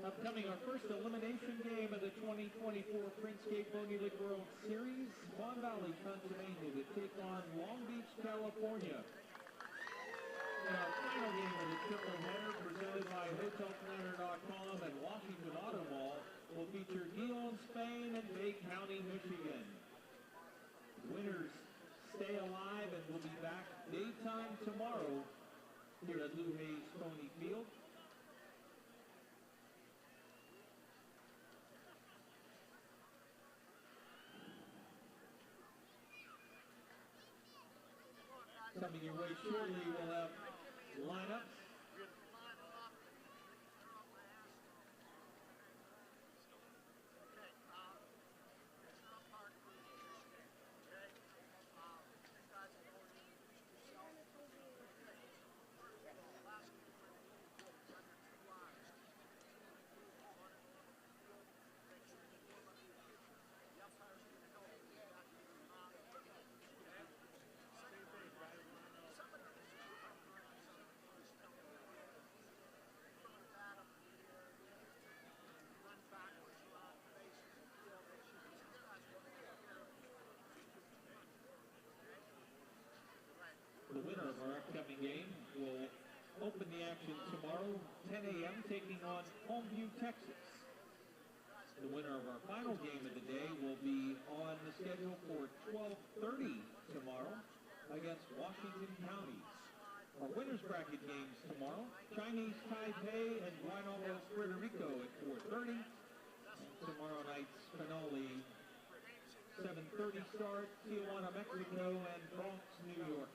Upcoming, our first elimination game of the 2024 Printscape Pony League World Series. Mon Valley, Pennsylvania to take on Long Beach, California. And our final game of the triple header presented by HotelPlanner.com and Washington Auto Mall will feature Lyon, Spain and Bay County, Michigan. Winners stay alive and will be back daytime tomorrow here at Lou Hayes Pony Field. Coming your way shortly, we'll have lineups. The winner of our upcoming game will open the action tomorrow, 10 a.m., taking on Homeview, Texas. The winner of our final game of the day will be on the schedule for 12:30 tomorrow against Washington County. Our winners bracket games tomorrow, Chinese Taipei and Guaynabo, Puerto Rico at 4:30. Tomorrow night's finale, 7:30 start, Tijuana, Mexico and Bronx, New York.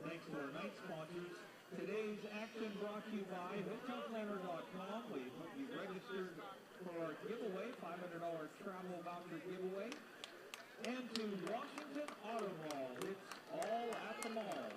Thanks to our night sponsors. Today's action brought to you by HotelPlanner.com. We hope you registered for our giveaway, $500 travel voucher giveaway. And to Washington Auto Mall. It's all at the mall.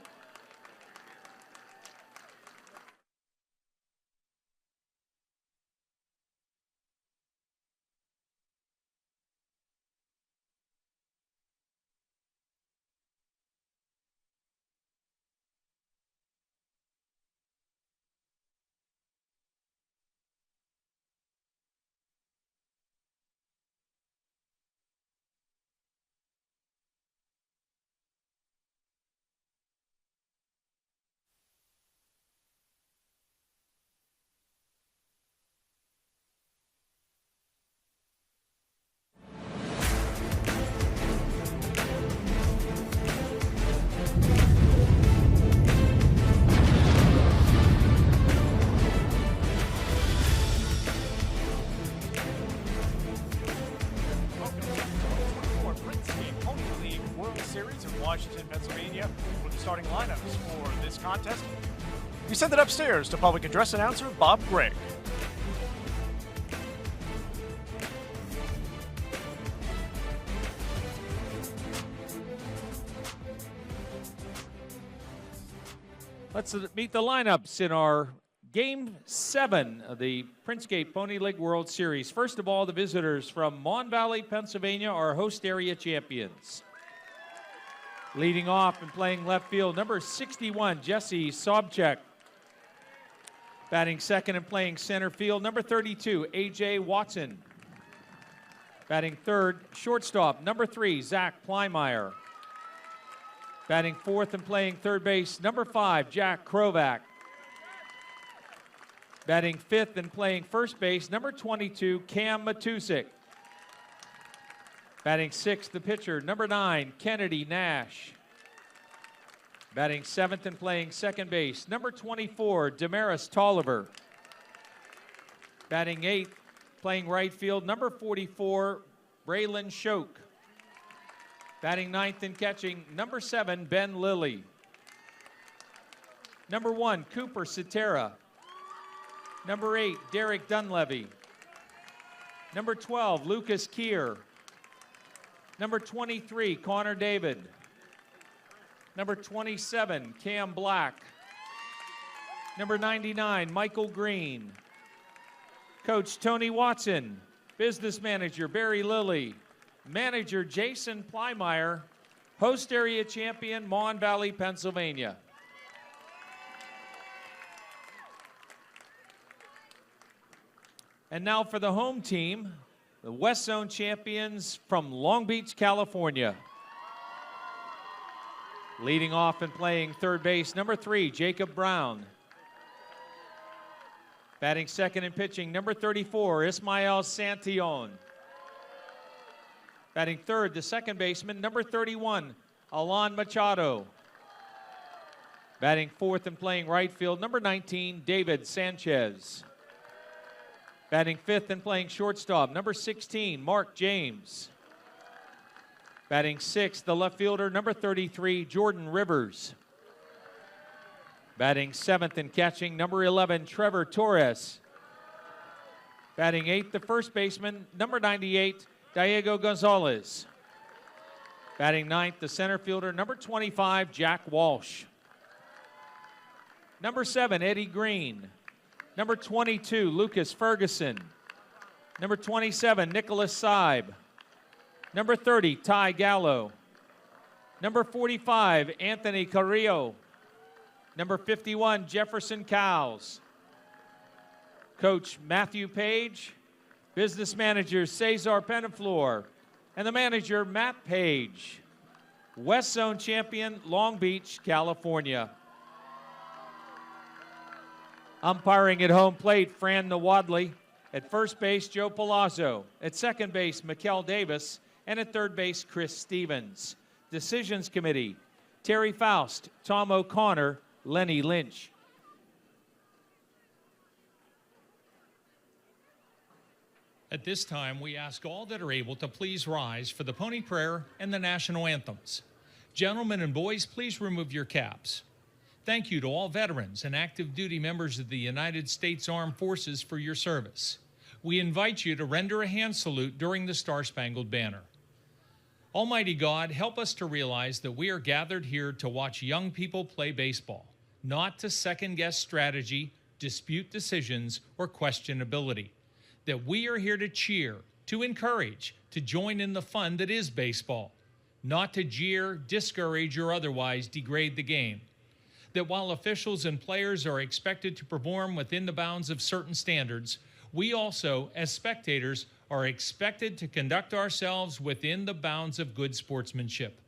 Washington, Pennsylvania, with the starting lineups for this contest. We send it upstairs to public address announcer Bob Gregg. Let's meet the lineups in our Game 7 of the Printscape Pony League World Series. First of all, the visitors from Mon Valley, Pennsylvania, our host area champions. Leading off and playing left field, number 61, Jesse Sobchak. Batting second and playing center field, number 32, A.J. Watson. Batting third, shortstop, number 3, Zach Plymeyer. Batting fourth and playing third base, number 5, Jack Krovac. Batting fifth and playing first base, number 22, Cam Matusik. Batting sixth, the pitcher, number 9, Kennedy Nash. Batting seventh and playing second base, number 24, Damaris Tolliver. Batting eighth, playing right field, number 44, Braylon Shoke. Batting ninth and catching, number 7, Ben Lilly. Number 1, Cooper Cetera. Number 8, Derek Dunleavy. Number 12, Lucas Keir. Number 23, Connor David. Number 27, Cam Black. Number 99, Michael Green. Coach Tony Watson. Business manager Barry Lilly. Manager Jason Plymeyer. Host area champion Mon Valley, Pennsylvania. And now for the home team, the West Zone champions from Long Beach, California. Leading off and playing third base, number 3, Jacob Brown. Batting second and pitching, number 34, Ismael Santillon. Batting third, the second baseman, number 31, Alan Machado. Batting fourth and playing right field, number 19, David Sanchez. Batting fifth and playing shortstop, number 16, Mark James. Batting sixth, the left fielder, number 33, Jordan Rivers. Batting seventh and catching, number 11, Trevor Torres. Batting eighth, the first baseman, number 98, Diego Gonzalez. Batting ninth, the center fielder, number 25, Jack Walsh. Number 7, Eddie Green. Number 22, Lucas Ferguson. Number 27, Nicholas Seib. Number 30, Ty Gallo. Number 45, Anthony Carrillo. Number 51, Jefferson Cowles. Coach Matthew Page. Business manager Cesar Penaflor. And the manager Matt Page. West Zone champion, Long Beach, California. Umpiring at home plate, Fran Nawadley. At first base, Joe Palazzo. At second base, Mikkel Davis. And at third base, Chris Stevens. Decisions Committee, Terry Faust, Tom O'Connor, Lenny Lynch. At this time, we ask all that are able to please rise for the Pony Prayer and the national anthems. Gentlemen and boys, please remove your caps. Thank you to all veterans and active duty members of the United States Armed Forces for your service. We invite you to render a hand salute during the Star-Spangled Banner. Almighty God, help us to realize that we are gathered here to watch young people play baseball, not to second-guess strategy, dispute decisions, or question ability. That we are here to cheer, to encourage, to join in the fun that is baseball, not to jeer, discourage, or otherwise degrade the game. That while officials and players are expected to perform within the bounds of certain standards, we also, as spectators, are expected to conduct ourselves within the bounds of good sportsmanship.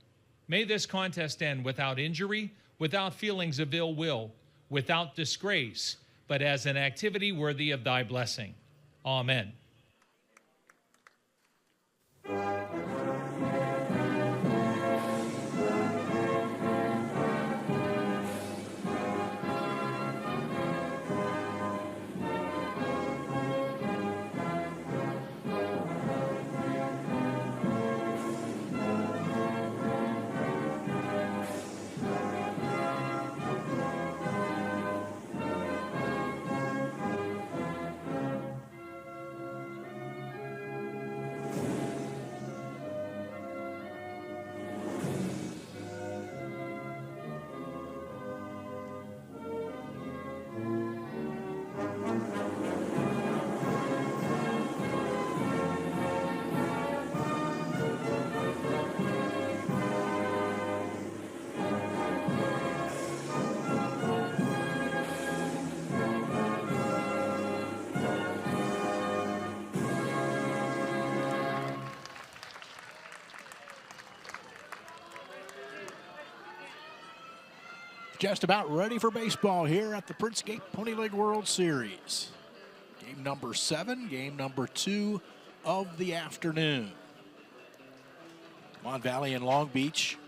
May this contest end without injury, without feelings of ill will, without disgrace, but as an activity worthy of thy blessing. Amen. Just about ready for baseball here at the Printscape Pony League World Series. Game number 7, game number 2 of the afternoon. Mon Valley and Long Beach.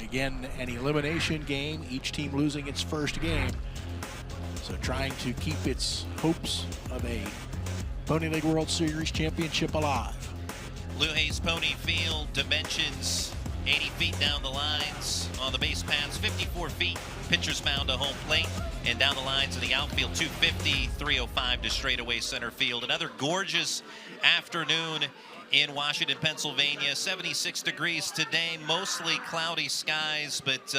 Again, an elimination game, each team losing its first game. So trying to keep its hopes of a Pony League World Series championship alive. Lou Hayes Pony Field, dimensions 80 feet down the lines on the base paths, 54 feet pitcher's mound to home plate, and down the lines in the outfield, 250, 305 to straightaway center field. Another gorgeous afternoon in Washington, Pennsylvania. 76 degrees today, mostly cloudy skies, but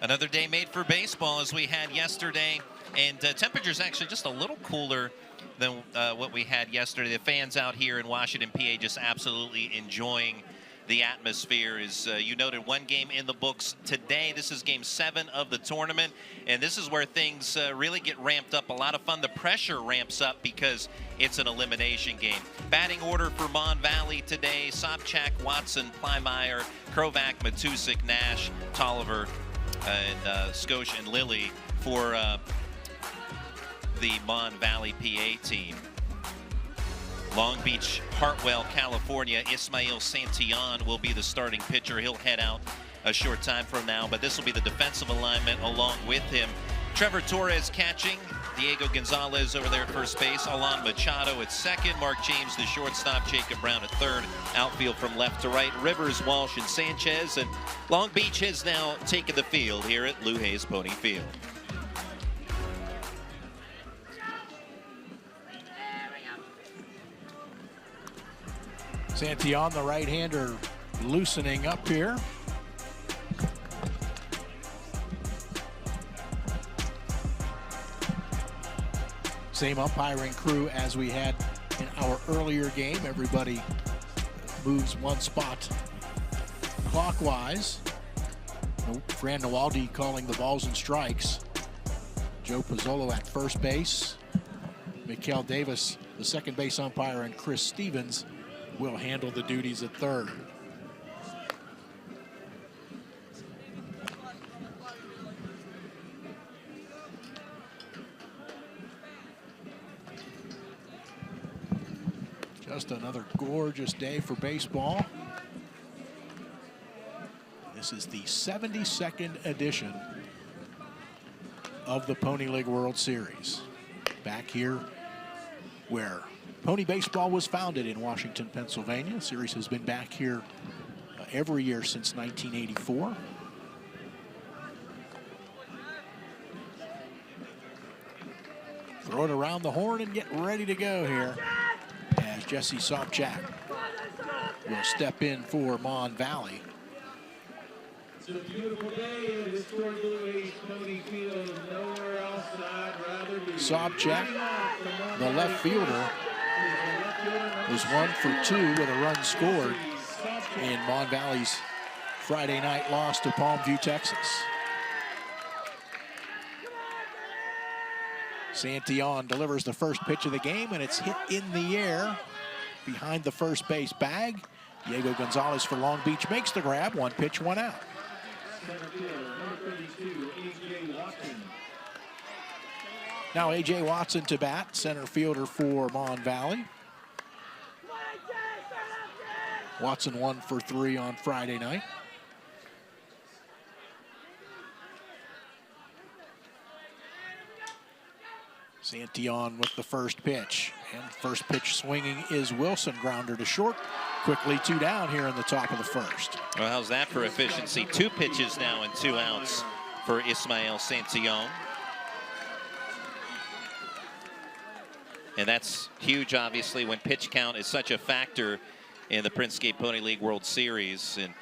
another day made for baseball as we had yesterday. And temperatures actually just a little cooler than what we had yesterday. The fans out here in Washington, PA, just absolutely enjoying the atmosphere. As you noted, one game in the books today. This is game 7 of the tournament, and this is where things really get ramped up. A lot of fun. The pressure ramps up because it's an elimination game. Batting order for Mon Valley today: Sobchak, Watson, Plymire, Krovac, Matusik, Nash, Tolliver, and Scotia and Lilly for the Mon Valley PA team. Long Beach, Hartwell, California, Ismael Santillon will be the starting pitcher. He'll head out a short time from now, but this will be the defensive alignment along with him. Trevor Torres catching, Diego Gonzalez over there at first base, Alan Machado at second, Mark James the shortstop, Jacob Brown at third, outfield from left to right, Rivers, Walsh, and Sanchez. And Long Beach has now taken the field here at Lou Hayes Pony Field. Santillon, the right-hander, loosening up here. Same umpiring crew as we had in our earlier game. Everybody moves one spot clockwise. Fran Nawaldi calling the balls and strikes. Joe Pizzolo at first base. Mikhail Davis, the second base umpire, and Chris Stevens will handle the duties at third. Just another gorgeous day for baseball. This is the 72nd edition of the Pony League World Series. Back here where Pony baseball was founded in Washington, Pennsylvania. The series has been back here every year since 1984. Throw it around the horn and get ready to go here as Jesse Sobchak will step in for Mon Valley. It's a beautiful day at historic Lou Hayes Pony Field. Nowhere else I'd rather be. Sobchak, the left fielder, was 1 for 2 with a run scored in Mon Valley's Friday night loss to Palmview, Texas. Santillon delivers the first pitch of the game, and it's hit in the air behind the first base bag. Diego Gonzalez for Long Beach makes the grab. 1 pitch, 1 out. Now A.J. Watson to bat, center fielder for Mon Valley. Watson 1 for 3 on Friday night. Santillon with the first pitch. And first pitch swinging is Wilson. Grounder to short. Quickly 2 down here in the top of the first. Well, how's that for efficiency? 2 pitches now and 2 outs for Ismael Santillon. And that's huge, obviously, when pitch count is such a factor in the Printscape Pony League World Series. And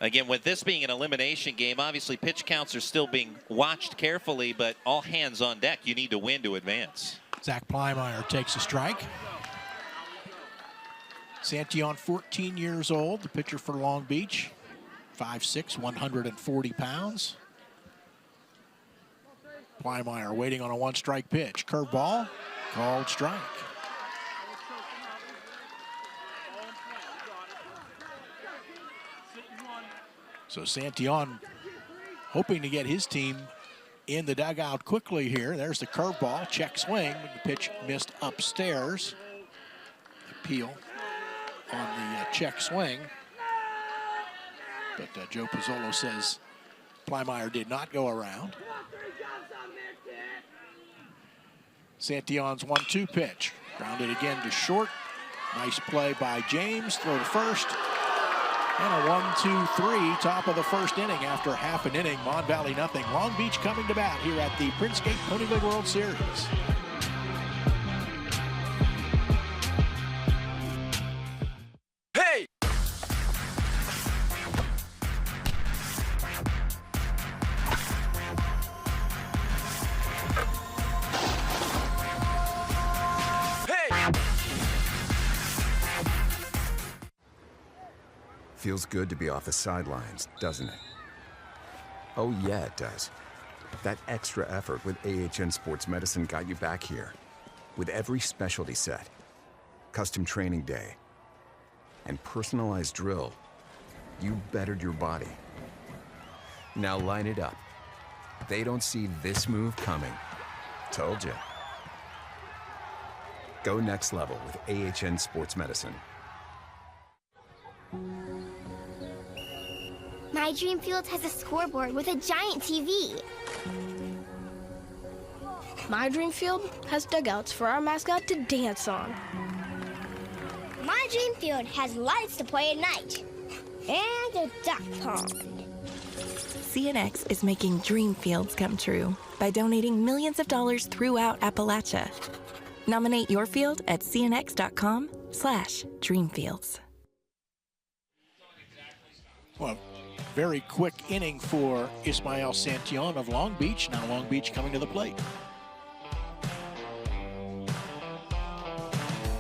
again, with this being an elimination game, obviously pitch counts are still being watched carefully, but all hands on deck. You need to win to advance. Zach Plymire takes a strike. Santillon, 14 years old, the pitcher for Long Beach. 5'6", 140 pounds. Plymire waiting on a 1-strike pitch. Curveball, called strike. So Santillon hoping to get his team in the dugout quickly here. There's the curveball, check swing. The pitch missed upstairs. Appeal on the check swing. But Joe Pizzolo says Plymire did not go around. Santillon's 1-2 pitch. Grounded again to short. Nice play by James. Throw to first. And a 1-2-3 top of the first inning after half an inning. Mon Valley nothing. Long Beach coming to bat here at the Printscape Pony League World Series. Hey! Feels good to be off the sidelines, doesn't it? Oh yeah, it does. That extra effort with AHN Sports Medicine got you back here. With every specialty set, custom training day, and personalized drill, you bettered your body. Now line it up. They don't see this move coming. Told you. Go next level with AHN Sports Medicine. My dream field has a scoreboard with a giant TV. My dream field has dugouts for our mascot to dance on. My dream field has lights to play at night. And a duck pond. CNX is making dream fields come true by donating millions of dollars throughout Appalachia. Nominate your field at cnx.com/dreamfields. Well, very quick inning for Ismael Santillan of Long Beach. Now Long Beach coming to the plate.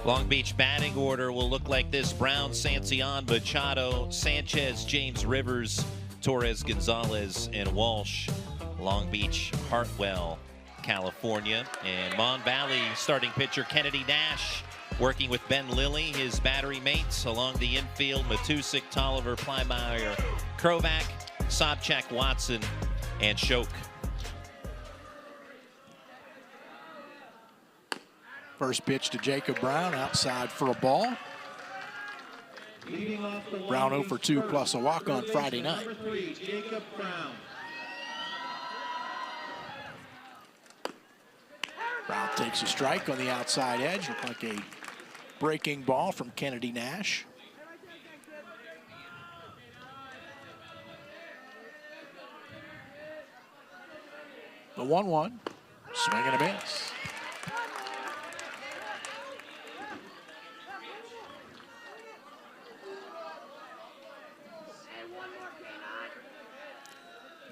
Long Beach batting order will look like this: Brown, Santillan, Machado, Sanchez, James Rivers, Torres, Gonzalez, and Walsh. Long Beach, Hartwell, California. And Mon Valley starting pitcher Kennedy Nash working with Ben Lilly, his battery mates. Along the infield, Matusik, Tolliver, Plymire, Krovac, Sobchak, Watson, and Shoke. First pitch to Jacob Brown, outside for a ball. Brown 0 for 2 plus a walk on Friday night. Jacob Brown. Brown takes a strike on the outside edge. Looked like a breaking ball from Kennedy Nash. The 1-1, swing and a miss.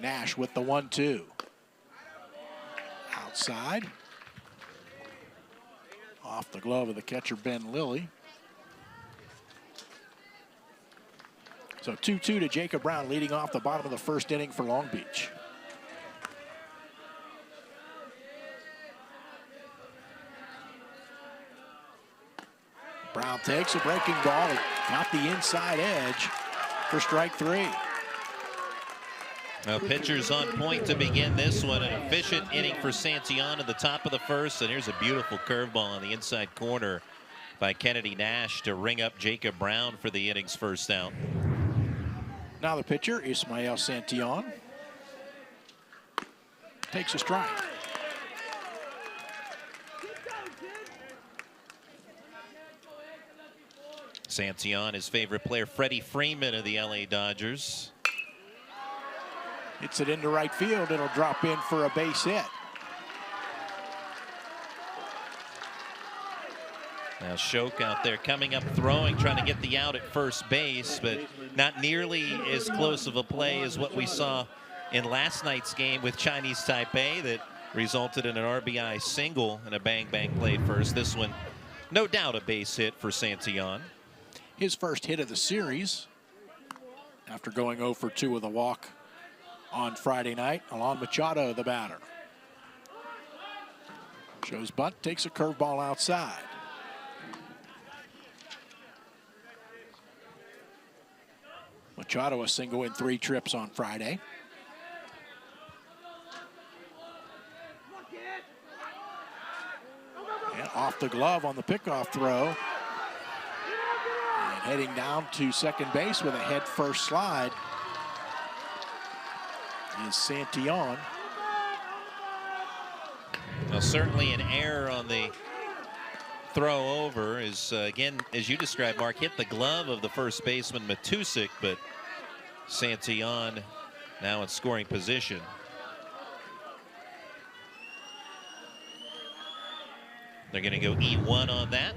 Nash with the 1-2. Outside. Off the glove of the catcher, Ben Lilly. So 2-2 to Jacob Brown, leading off the bottom of the first inning for Long Beach. Brown takes a breaking ball and got the inside edge for strike 3. Now pitchers on point to begin this one. An efficient inning for Santillan at the top of the first. And here's a beautiful curveball on the inside corner by Kennedy Nash to ring up Jacob Brown for the inning's first out. Now the pitcher, Ismael Santillan, takes a strike. Santillan, his favorite player, Freddie Freeman of the LA Dodgers. Hits it into right field. It'll drop in for a base hit. Now Shoke out there coming up throwing, trying to get the out at first base, but not nearly as close of a play as what we saw in last night's game with Chinese Taipei that resulted in an RBI single and a bang-bang play first. This one, no doubt a base hit for Santillan. His first hit of the series after going 0 for 2 with a walk on Friday night. Alan Machado, the batter. Shows bunt, takes a curveball outside. Machado a single in 3 trips on Friday. And off the glove on the pickoff throw. And heading down to second base with a head first slide is Santillan. Well, certainly an error on the throw over is, again, as you described, Mark, hit the glove of the first baseman Matusik, but Santillon now in scoring position. They're going to go E1 on that.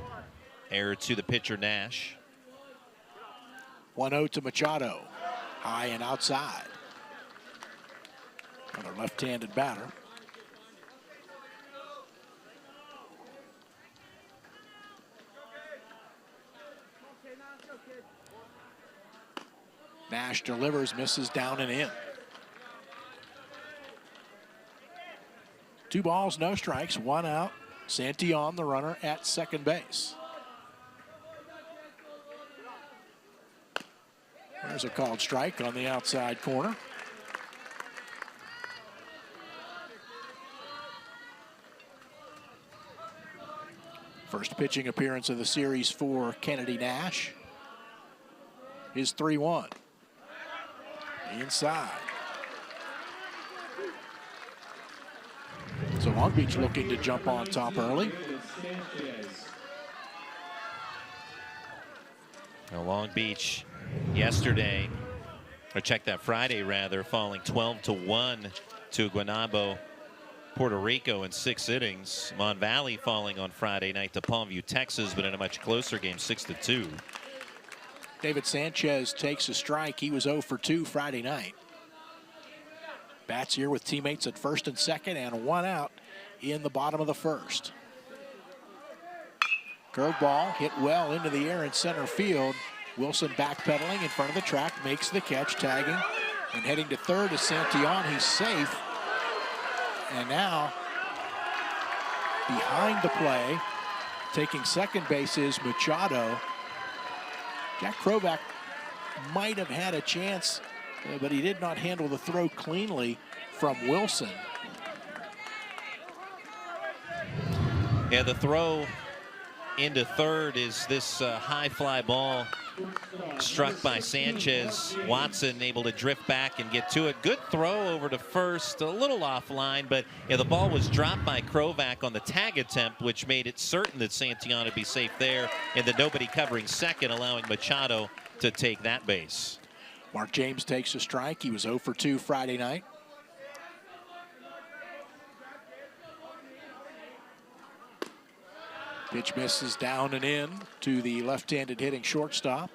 Error to the pitcher, Nash. 1-0 to Machado. High and outside. Another left-handed batter. Nash delivers, misses down and in. 2 balls, no strikes, 1 out. Santillon, the runner, at second base. There's a called strike on the outside corner. First pitching appearance of the series for Kennedy Nash. His 3-1. Inside. So Long Beach looking to jump on top early. Now Long Beach yesterday, or check that, Friday rather, falling 12-1 to Guaynabo, Puerto Rico in 6 innings. Mon Valley falling on Friday night to Palmview, Texas, but in a much closer game, 6-2. David Sanchez takes a strike. He was 0 for 2 Friday night. Bats here with teammates at first and second, and 1 out in the bottom of the first. Curveball hit well into the air in center field. Wilson backpedaling in front of the track, makes the catch, tagging, and heading to third is Santillon. He's safe. And now, behind the play, taking second base is Machado. Jack Krovac might have had a chance, but he did not handle the throw cleanly from Wilson. Yeah, the throw into third is this high fly ball struck by Sanchez. Watson able to drift back and get to it. Good throw over to first, a little offline, but yeah, the ball was dropped by Krovac on the tag attempt, which made it certain that Santillon would be safe there, and the nobody covering second, allowing Machado to take that base. Mark James takes a strike. He was 0 for 2 Friday night. Pitch misses down and in to the left-handed hitting shortstop.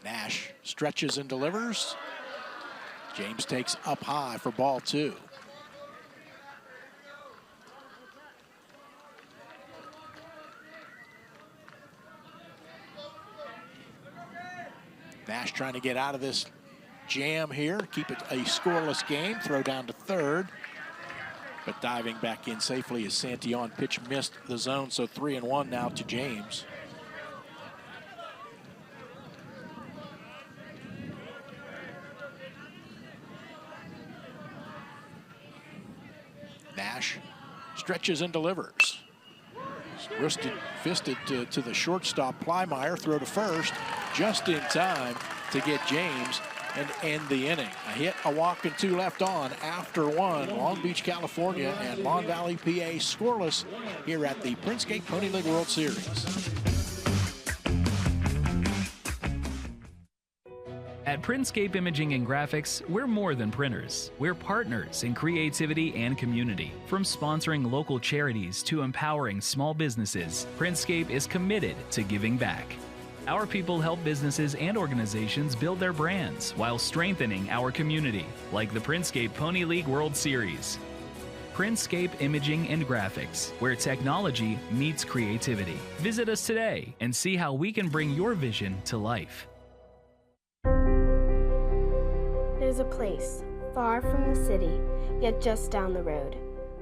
Nash stretches and delivers. James takes up high for ball 2. Nash trying to get out of this jam here, keep it a scoreless game, throw down to third, but diving back in safely as Santillon pitch missed the zone, so 3-1 now to James. Nash stretches and delivers. Wristed, fisted to the shortstop, Plymire, throw to first, just in time to get James and end the inning. A hit, a walk, and 2 left on after 1. Long Beach, California, and Mon Valley, PA, scoreless here at the Printscape Pony League World Series. At Printscape Imaging and Graphics, we're more than printers. We're partners in creativity and community. From sponsoring local charities to empowering small businesses, Printscape is committed to giving back. Our people help businesses and organizations build their brands while strengthening our community, like the Printscape Pony League World Series. Printscape Imaging and Graphics, where technology meets creativity. Visit us today and see how we can bring your vision to life. There's a place far from the city, yet just down the road,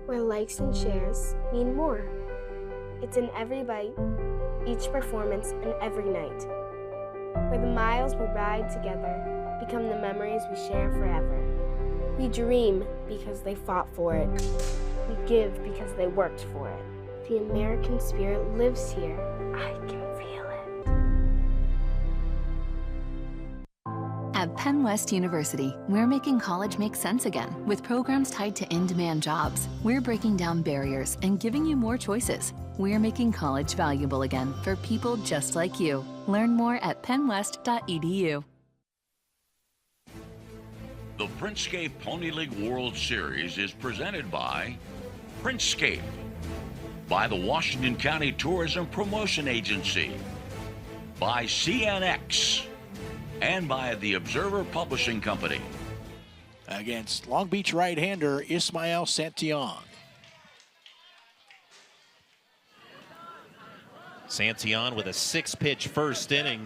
where likes and shares mean more. It's in every bite, each performance, and every night, where the miles we ride together become the memories we share forever. We dream because they fought for it. We give because they worked for it. The American spirit lives here. I can feel it. At Penn West University, we're making college make sense again with programs tied to in-demand jobs. We're breaking down barriers and giving you more choices. We're making college valuable again for people just like you. Learn more at pennwest.edu. The Printscape Pony League World Series is presented by Printscape, by the Washington County Tourism Promotion Agency, by CNX, and by the Observer Publishing Company. Against Long Beach right-hander Ismael Santillan. Santillan with a 6-pitch first inning.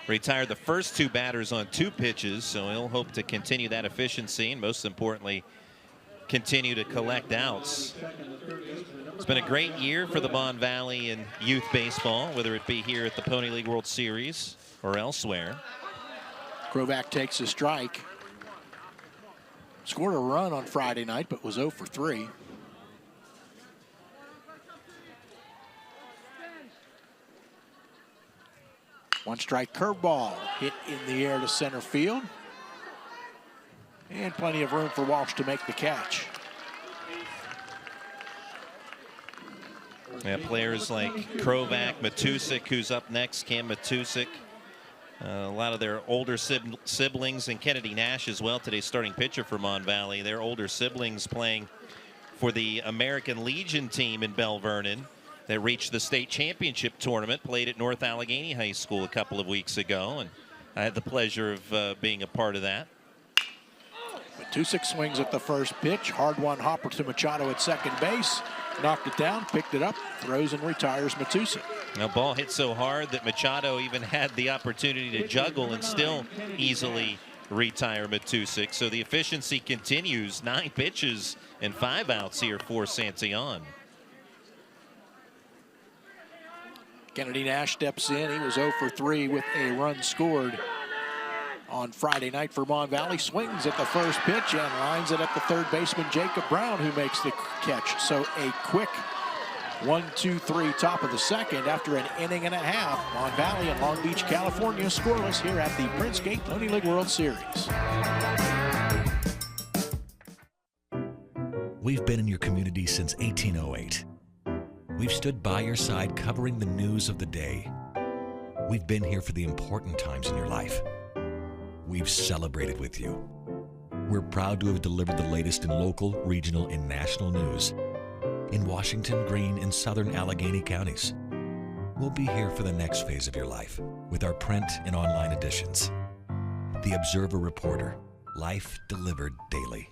Retired the first 2 batters on 2 pitches, so he'll hope to continue that efficiency and most importantly, continue to collect outs. It's been a great year for the Mon Valley in youth baseball, whether it be here at the Pony League World Series or elsewhere. Krovac takes a strike. Scored a run on Friday night, but was 0 for 3. One strike curveball hit in the air to center field. And plenty of room for Walsh to make the catch. Yeah, players like Krovac, Matusik, who's up next, Cam Matusik. A lot of their older siblings, and Kennedy Nash as well, today's starting pitcher for Mon Valley. Their older siblings playing for the American Legion team in Bell Vernon that reached the state championship tournament, played at North Allegheny High School a couple of weeks ago, and I had the pleasure of being a part of that. Matusik swings at the first pitch. Hard one hopper to Machado at second base. Knocked it down, picked it up, throws and retires Matusik. Now, ball hit so hard that Machado even had the opportunity to juggle and still easily retire Matusik. So the efficiency continues. 9 pitches and 5 outs here for Santillan. Kennedy Nash steps in. He was 0 for 3 with a run scored on Friday night for Mon Valley. Swings at the first pitch and lines it at the third baseman, Jacob Brown, who makes the catch. So a quick 1-2-3 top of the second after an inning and a half. Mon Valley and Long Beach, California scoreless here at the Printscape Pony League World Series. We've been in your community since 1808. We've stood by your side covering the news of the day. We've been here for the important times in your life. We've celebrated with you. We're proud to have delivered the latest in local, regional, and national news in Washington, Greene, and Southern Allegheny counties. We'll be here for the next phase of your life with our print and online editions. The Observer Reporter, life delivered daily.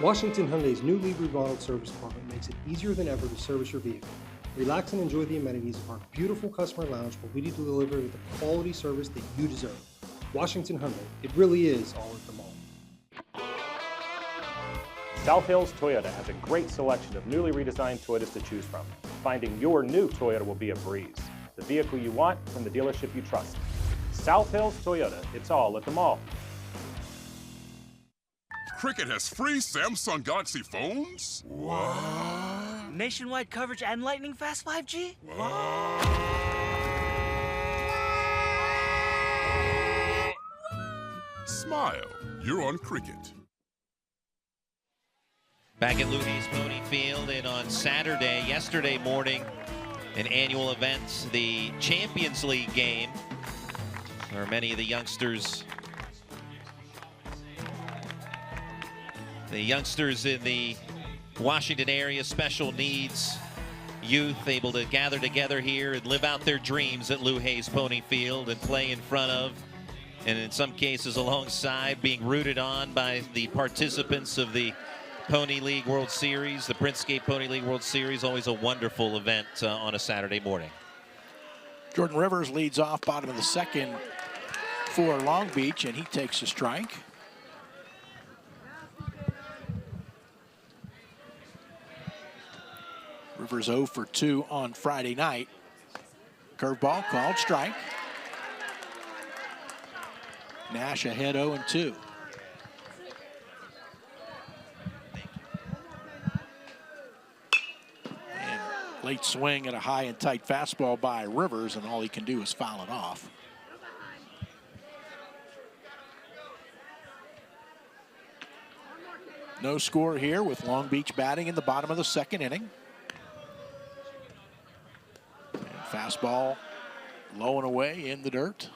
Washington Hyundai's newly remodeled service department makes it easier than ever to service your vehicle. Relax and enjoy the amenities of our beautiful customer lounge where we deliver the quality service that you deserve. Washington Hyundai, it really is all at the mall. South Hills Toyota has a great selection of newly redesigned Toyotas to choose from. Finding your new Toyota will be a breeze. The vehicle you want from the dealership you trust. South Hills Toyota, it's all at the mall. Cricket has free Samsung Galaxy phones? What? Nationwide coverage and lightning fast 5G? What? Smile, you're on Cricket. Back at Lou Hayes Pony Field, and on yesterday morning, an annual event, the Champions League game, where many of the youngsters in the Washington area, special needs youth, able to gather together here and live out their dreams at Lou Hayes Pony Field and play in front of, and in some cases alongside, being rooted on by the participants of the Pony League World Series, the Printscape Pony League World Series. Always a wonderful event on a Saturday morning. Jordan Rivers leads off bottom of the second for Long Beach, and he takes a strike. Rivers 0 for 2 on Friday night. Curveball called strike. Nash ahead 0-2. And late swing at a high and tight fastball by Rivers, and all he can do is foul it off. No score here with Long Beach batting in the bottom of the second inning. And fastball low and away in the dirt.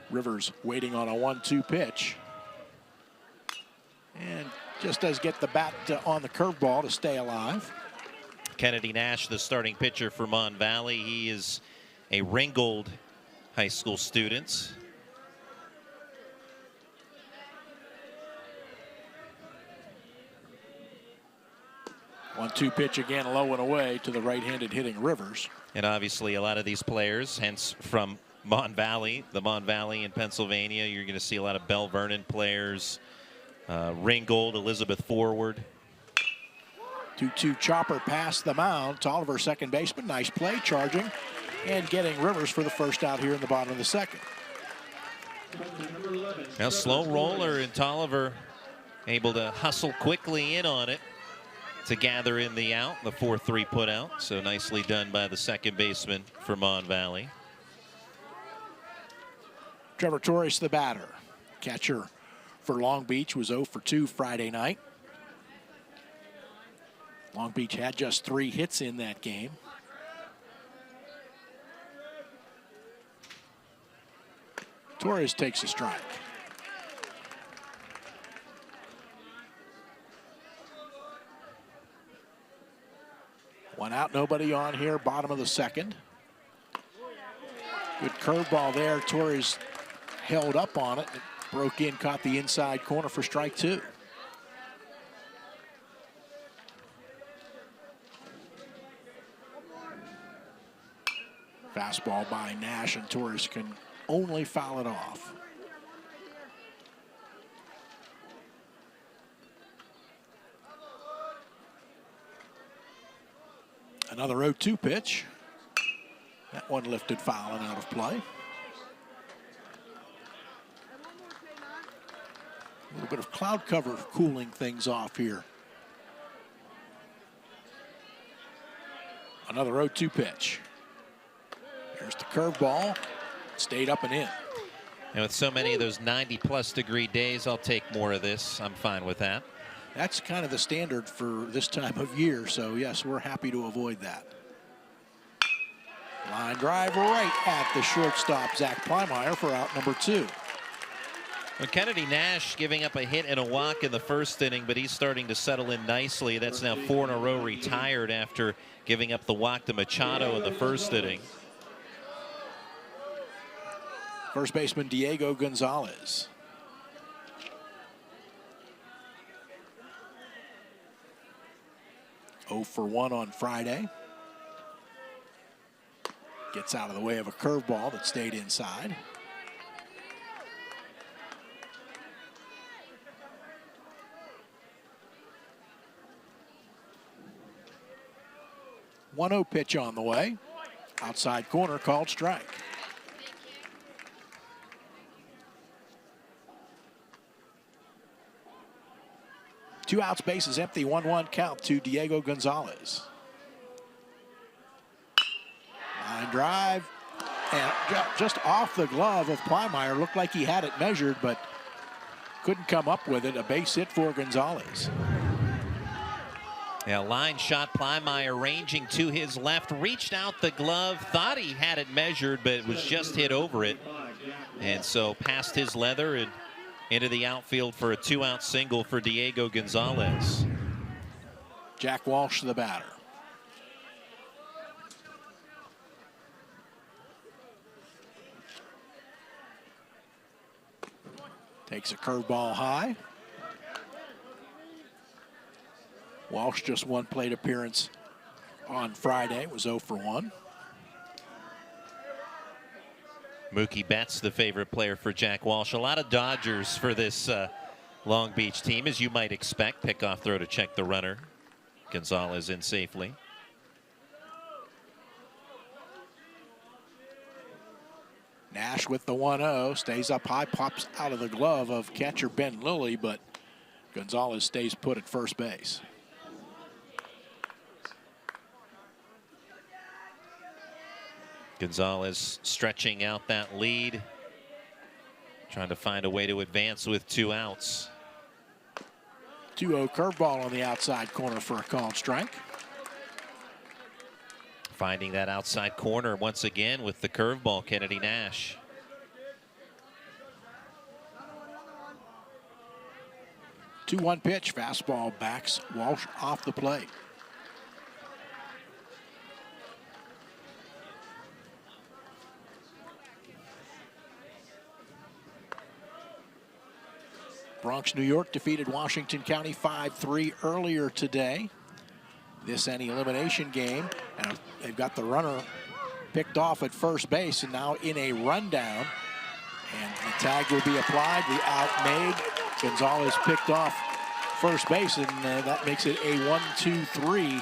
Rivers waiting on a 1-2 pitch. And just does get the bat on the curveball to stay alive. Kennedy Nash, the starting pitcher for Mon Valley. He is a Ringgold high school student. One-two pitch again, low and away to the right-handed hitting Rivers. And obviously a lot of these players, hence from Mon Valley, the Mon Valley in Pennsylvania, you're going to see a lot of Bell Vernon players. Ringgold, Elizabeth Forward. 2-2 chopper past the mound. Tolliver, second baseman. Nice play, charging and getting Rivers for the first out here in the bottom of the second. Now slow roller, and Tolliver able to hustle quickly in on it to gather in the out, the 4-3 put out. So nicely done by the second baseman for Mon Valley. Trevor Torres, the batter. Catcher for Long Beach was 0 for 2 Friday night. Long Beach had just 3 hits in that game. Torres takes a strike. One out, nobody on here, bottom of the second. Good curveball there. Torres held up on it. It broke in, caught the inside corner for strike 2. Fastball by Nash, and Torres can only foul it off. Another 0-2 pitch. That one lifted foul and out of play. A little bit of cloud cover cooling things off here. Another 0-2 pitch. There's the curveball. Stayed up and in. And with so many of those 90-plus degree days, I'll take more of this. I'm fine with that. That's kind of the standard for this time of year, so yes, we're happy to avoid that. Line drive right at the shortstop, Zach Plymire, for out number 2. Well, Kennedy Nash giving up a hit and a walk in the first inning, but he's starting to settle in nicely. That's now 4 in a row retired after giving up the walk to Machado in the first inning. First baseman Diego Gonzalez. Oh for 1 on Friday. Gets out of the way of a curveball that stayed inside. One 0 pitch on the way. Outside corner, called strike. Two outs, bases empty, 1-1 count to Diego Gonzalez. Line drive, and just off the glove of Plymire. Looked like he had it measured, but couldn't come up with it. A base hit for Gonzalez. Yeah, line shot. Plymire ranging to his left, reached out the glove, thought he had it measured, but it was just hit over it. And so past his leather and into the outfield for a 2-out single for Diego Gonzalez. Jack Walsh, the batter. Takes a curveball high. Walsh just one plate appearance on Friday, was 0 for 1. Mookie Betts, the favorite player for Jack Walsh. A lot of Dodgers for this Long Beach team, as you might expect. Pickoff throw to check the runner. Gonzalez in safely. Nash with the 1-0, stays up high, pops out of the glove of catcher Ben Lilly, but Gonzalez stays put at first base. Gonzalez stretching out that lead, trying to find a way to advance with 2 outs. 2-0 curveball on the outside corner for a called strike. Finding that outside corner once again with the curveball, Kennedy Nash. Two-one pitch, fastball backs Walsh off the plate. Bronx, New York defeated Washington County 5-3 earlier today. This any elimination game, and they've got the runner picked off at first base and now in a rundown. And the tag will be applied, the out made. Gonzalez picked off first base, and that makes it a 1-2-3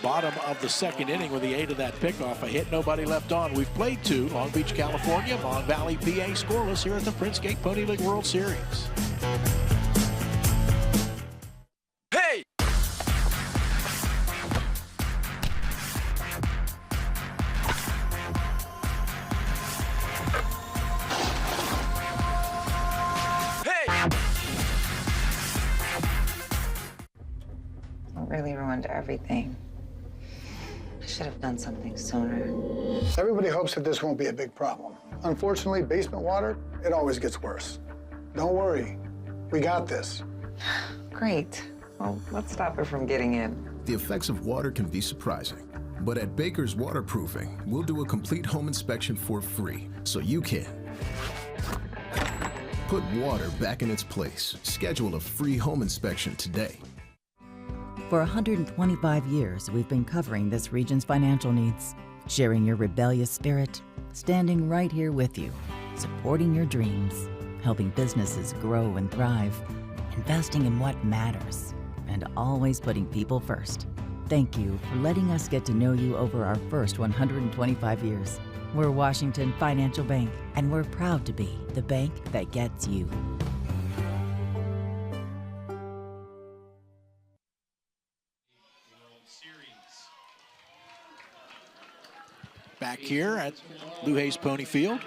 bottom of the second inning with the 8 of that pickoff. A hit, nobody left on. We've played 2, Long Beach, California, Mon Valley, PA scoreless here at the Printscape Pony League World Series. Hey! Really ruined everything. I should have done something sooner. Everybody hopes that this won't be a big problem. Unfortunately, basement water, it always gets worse. Don't worry, we got this. Great. Well, let's stop it from getting in. The effects of water can be surprising, but at Baker's Waterproofing, we'll do a complete home inspection for free, so you can put water back in its place. Schedule a free home inspection today. For 125 years, we've been covering this region's financial needs, sharing your rebellious spirit, standing right here with you, supporting your dreams, helping businesses grow and thrive, investing in what matters, and always putting people first. Thank you for letting us get to know you over our first 125 years. We're Washington Financial Bank, and we're proud to be the bank that gets you. Back here at Lou Hayes Pony Field.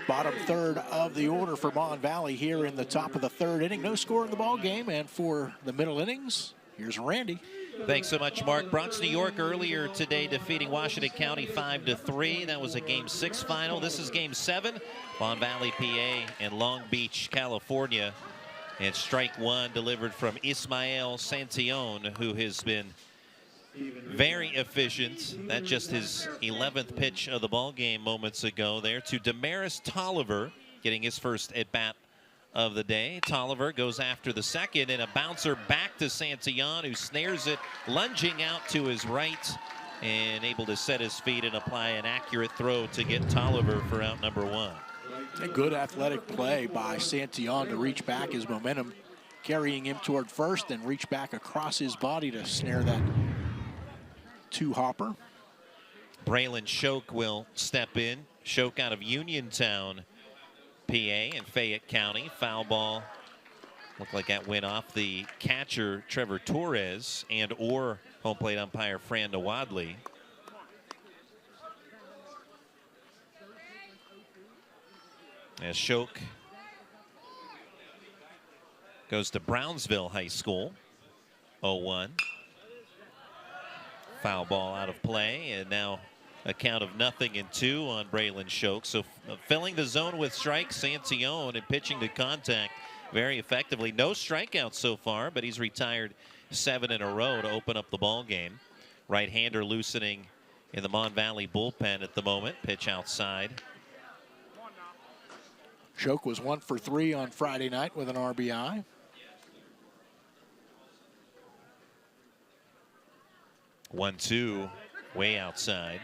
Bottom third of the order for Mon Valley here in the top of the third inning. No score in the ball game, and for the middle innings, here's Randy. Thanks so much, Mark. Bronx, New York earlier today defeating Washington County 5-3. That was a Game 6 final. This is Game 7. Mon Valley, PA, and Long Beach, California. And strike one delivered from Ismael Santion, who has been very efficient. That's just his 11th pitch of the ball game moments ago there to Damaris Tolliver, getting his first at-bat of the day. Tolliver goes after the second, and a bouncer back to Santion, who snares it, lunging out to his right, and able to set his feet and apply an accurate throw to get Tolliver for out number 1. A good athletic play by Santion to reach back, his momentum carrying him toward first, and reach back across his body to snare that two-hopper. Braylon Shoke will step in. Shoke out of Uniontown, PA, in Fayette County. Foul ball. Looked like that went off the catcher, Trevor Torres, and or home plate umpire Fran Nawadley. As Shoke goes to Brownsville High School, 0-1. Foul ball out of play, and now a count of 0-2 on Braylon Shoke. So filling the zone with strikes, Santion, and pitching to contact very effectively. No strikeouts so far, but he's retired 7 in a row to open up the ball game. Right-hander loosening in the Mon Valley bullpen at the moment. Pitch outside. Shoke was 1 for 3 on Friday night with an RBI. One, two, way outside.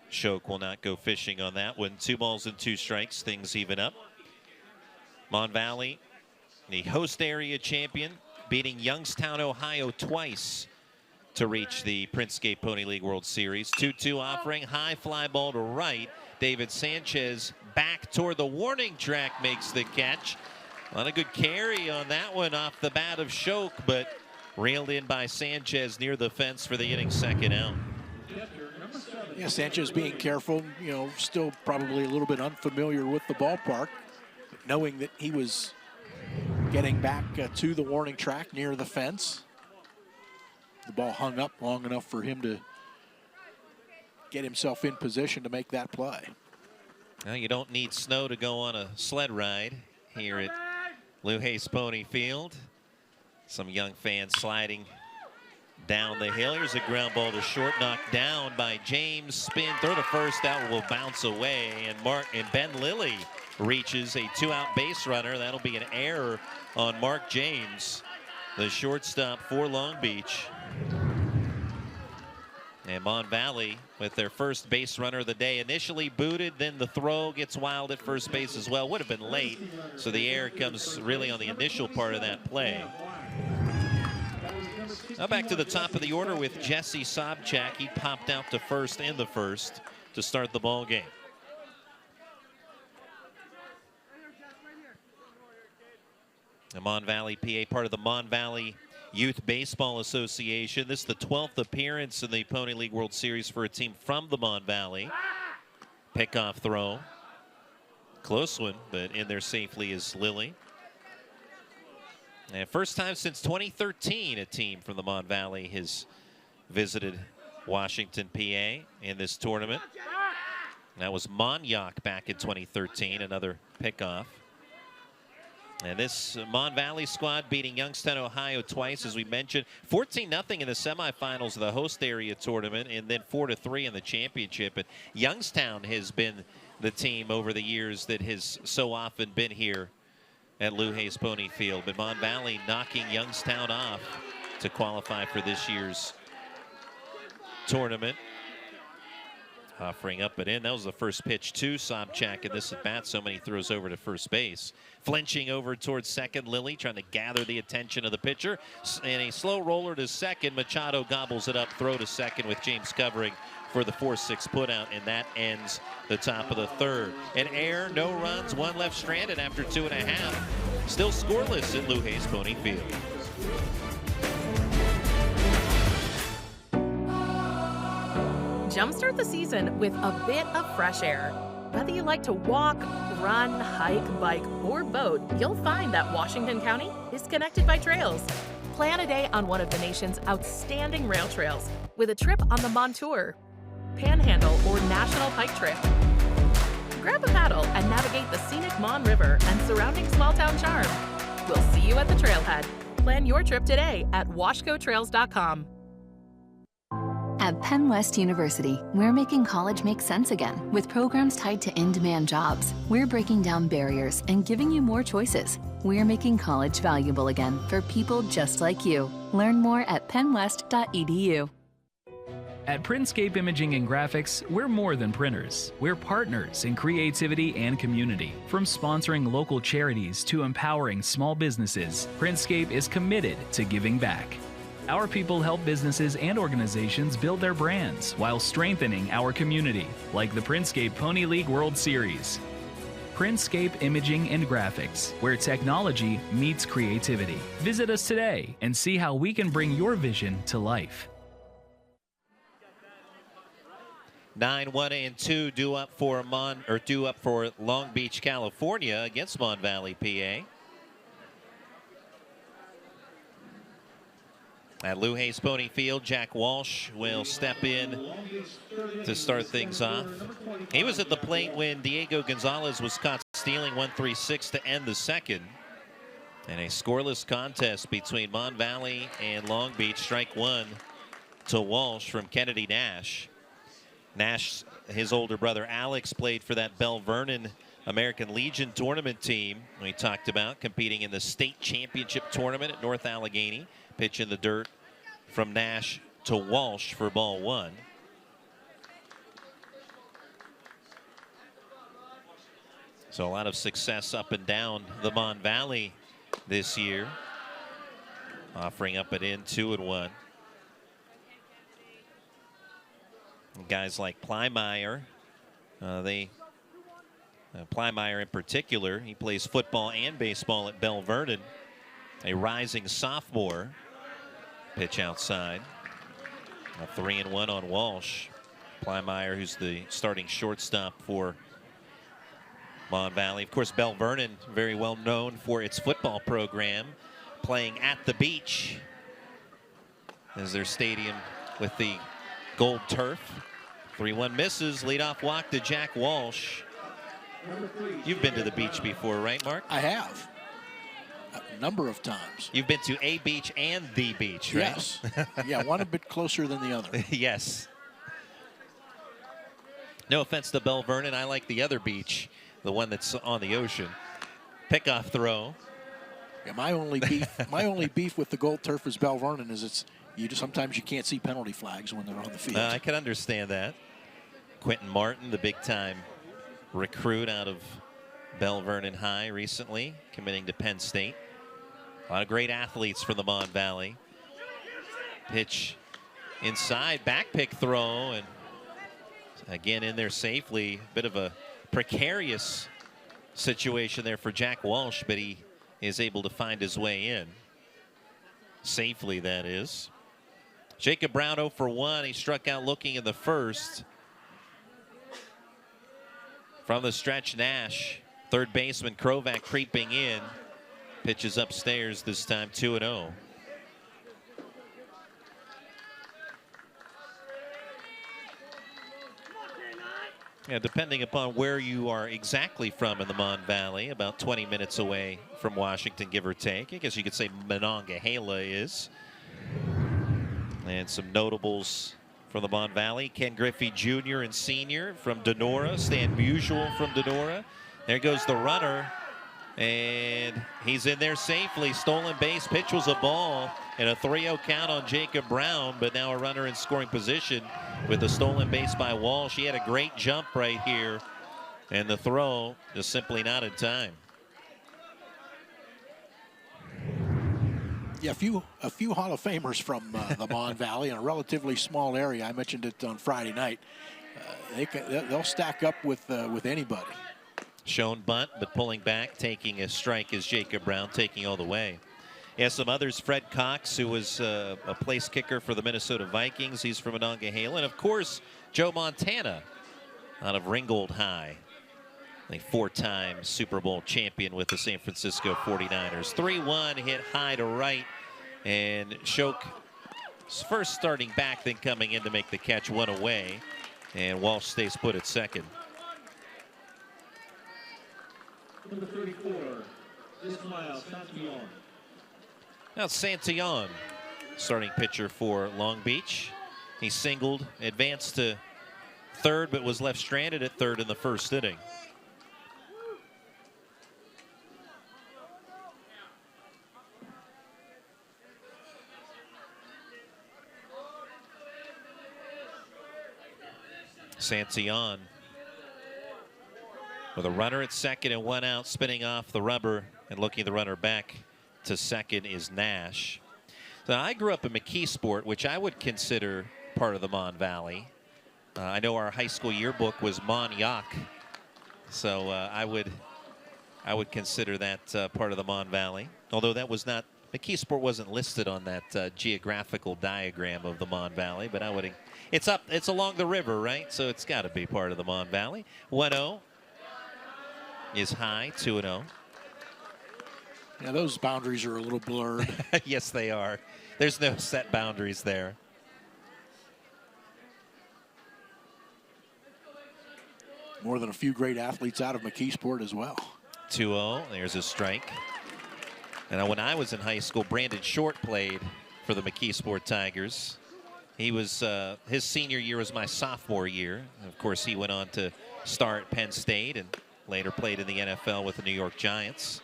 Shoke will not go fishing on that one. 2 balls and 2 strikes, things even up. Mon Valley, the host area champion, beating Youngstown, Ohio twice to reach the Printscape Pony League World Series. 2-2 offering, high fly ball to right. David Sanchez back toward the warning track makes the catch. A lot of good carry on that one off the bat of Shoke, but Railed in by Sanchez near the fence for the inning second out. Yeah, Sanchez being careful, you know, still probably a little bit unfamiliar with the ballpark, but knowing that he was getting back to the warning track near the fence. The ball hung up long enough for him to get himself in position to make that play. Well, you don't need snow to go on a sled ride here at Lou Hayes Pony Field. Some young fans sliding down the hill. Here's a ground ball to short, knocked down by James. Spin, throw to first, that will bounce away. And Ben Lilly reaches a 2-out base runner. That'll be an error on Mark James, the shortstop for Long Beach. And Mon Valley with their first base runner of the day. Initially booted, then the throw gets wild at first base as well. Would have been late, so the error comes really on the initial part of that play. Now back to the top of the order with Jesse Sobchak. He popped out to first in the first to start the ball game. The Mon Valley PA, part of the Mon Valley Youth Baseball Association. This is the 12th appearance in the Pony League World Series for a team from the Mon Valley. Pickoff throw. Close one, but in there safely is Lilly. And first time since 2013 a team from the Mon Valley has visited Washington, PA in this tournament. That was Monyauk back in 2013, another pickoff. And this Mon Valley squad beating Youngstown, Ohio twice, as we mentioned. 14-0 in the semifinals of the host area tournament, and then 4-3 in the championship. And Youngstown has been the team over the years that has so often been here at Lou Hayes Pony Field. But Mon Valley knocking Youngstown off to qualify for this year's tournament. Offering up and in. That was the first pitch to Sobchak in this at bat. So many throws over to first base. Flinching over towards second. Lilly trying to gather the attention of the pitcher. And a slow roller to second. Machado gobbles it up. Throw to second with James covering for the 4-6 putout. And that ends the top of the third. An error, no runs, one left stranded after 2.5. Still scoreless at Lou Hayes Pony Field. Jumpstart the season with a bit of fresh air. Whether you like to walk, run, hike, bike, or boat, you'll find that Washington County is connected by trails. Plan a day on one of the nation's outstanding rail trails with a trip on the Montour, Panhandle, or National Pike Trip. Grab a paddle and navigate the scenic Mon River and surrounding small town charm. We'll see you at the trailhead. Plan your trip today at washcotrails.com. At Penn West University, we're making college make sense again with programs tied to in-demand jobs. We're breaking down barriers and giving you more choices. We're making college valuable again for people just like you. Learn more at pennwest.edu. At Printscape Imaging and Graphics, we're more than printers. We're partners in creativity and community. From sponsoring local charities to empowering small businesses, Printscape is committed to giving back. Our people help businesses and organizations build their brands while strengthening our community, like the Printscape Pony League World Series. Printscape Imaging and Graphics, where technology meets creativity. Visit us today and see how we can bring your vision to life. 9-1-2 due up for Long Beach, California against Mon Valley, PA. At Lou Hayes Pony Field, Jack Walsh will step in to start things off. He was at the plate when Diego Gonzalez was caught stealing 1-3-6 to end the second. And a scoreless contest between Mon Valley and Long Beach. Strike one to Walsh from Kennedy Nash. Nash, his older brother Alex, played for that Bell Vernon American Legion tournament team we talked about, competing in the state championship tournament at North Allegheny. Pitch in the dirt from Nash to Walsh for ball one. So a lot of success up and down the Mon Valley this year. Offering up and in 2-1. Guys like Plymeyer, Plymeyer in particular, he plays football and baseball at Bell Vernon, a rising sophomore. Pitch outside. A 3-1 on Walsh. Plymire, who's the starting shortstop for Mon Valley. Of course, Bell Vernon, very well known for its football program, playing at the beach as their stadium with the gold turf. 3-1 misses. Leadoff walk to Jack Walsh. You've been to the beach before, right, Mark? I have. A number of times. You've been to a beach and the beach, right? Yes. Yeah, one a bit closer than the other. Yes. No offense to Bell Vernon. I like the other beach, the one that's on the ocean. Pickoff throw. Yeah, my only beef with the gold turf is Bell Vernon is sometimes you can't see penalty flags when they're on the field. I can understand that. Quentin Martin, the big-time recruit out of Bell Vernon High recently, committing to Penn State. A lot of great athletes from the Mon Valley. Pitch inside, back pick throw, and again in there safely. Bit of a precarious situation there for Jack Walsh, but he is able to find his way in. Safely, that is. Jacob Brown 0 for 1. He struck out looking in the first. From the stretch, Nash. Third baseman Krovac creeping in. Pitches upstairs this time, 2-0. Yeah, depending upon where you are exactly from in the Mon Valley, about 20 minutes away from Washington, give or take. I guess you could say Monongahela is. And some notables from the Mon Valley. Ken Griffey Jr. and Sr. from Donora. Stan Musial from Donora. There goes the runner. And he's in there safely. Stolen base. Pitch was a ball. And a 3-0 count on Jacob Brown. But now a runner in scoring position with the stolen base by Walsh. He had a great jump right here. And the throw is simply not in time. Yeah, a few Hall of Famers from the Mon Valley in a relatively small area. I mentioned it on Friday night. They'll stack up with anybody. Shown bunt, but pulling back, taking a strike is Jacob Brown, taking all the way. Yeah, some others. Fred Cox, who was a place kicker for the Minnesota Vikings. He's from Monongahela. And, of course, Joe Montana out of Ringgold High. A 4-time Super Bowl champion with the San Francisco 49ers. 3-1 hit high to right. And Shoke first starting back, then coming in to make the catch, one away. And Walsh stays put at second. Number 34, Ismael Santillon. Now Santillon, starting pitcher for Long Beach. He singled, advanced to third, but was left stranded at third in the first inning. Santillon with a runner at second and one out, spinning off the rubber and looking the runner back to second is Nash. So I grew up in McKeesport, which I would consider part of the Mon Valley. I know our high school yearbook was Mon-Yoc, so I would consider that part of the Mon Valley. Although that was not, McKeesport wasn't listed on that geographical diagram of the Mon Valley, but I would. It's along the river, right? So it's got to be part of the Mon Valley. 1-0 is high, 2-0. Yeah, those boundaries are a little blurred. Yes, they are. There's no set boundaries there. More than a few great athletes out of McKeesport as well. 2-0, there's a strike. And when I was in high school, Brandon Short played for the McKeesport Tigers. He was, his senior year was my sophomore year. And of course, he went on to star at Penn State and later played in the NFL with the New York Giants.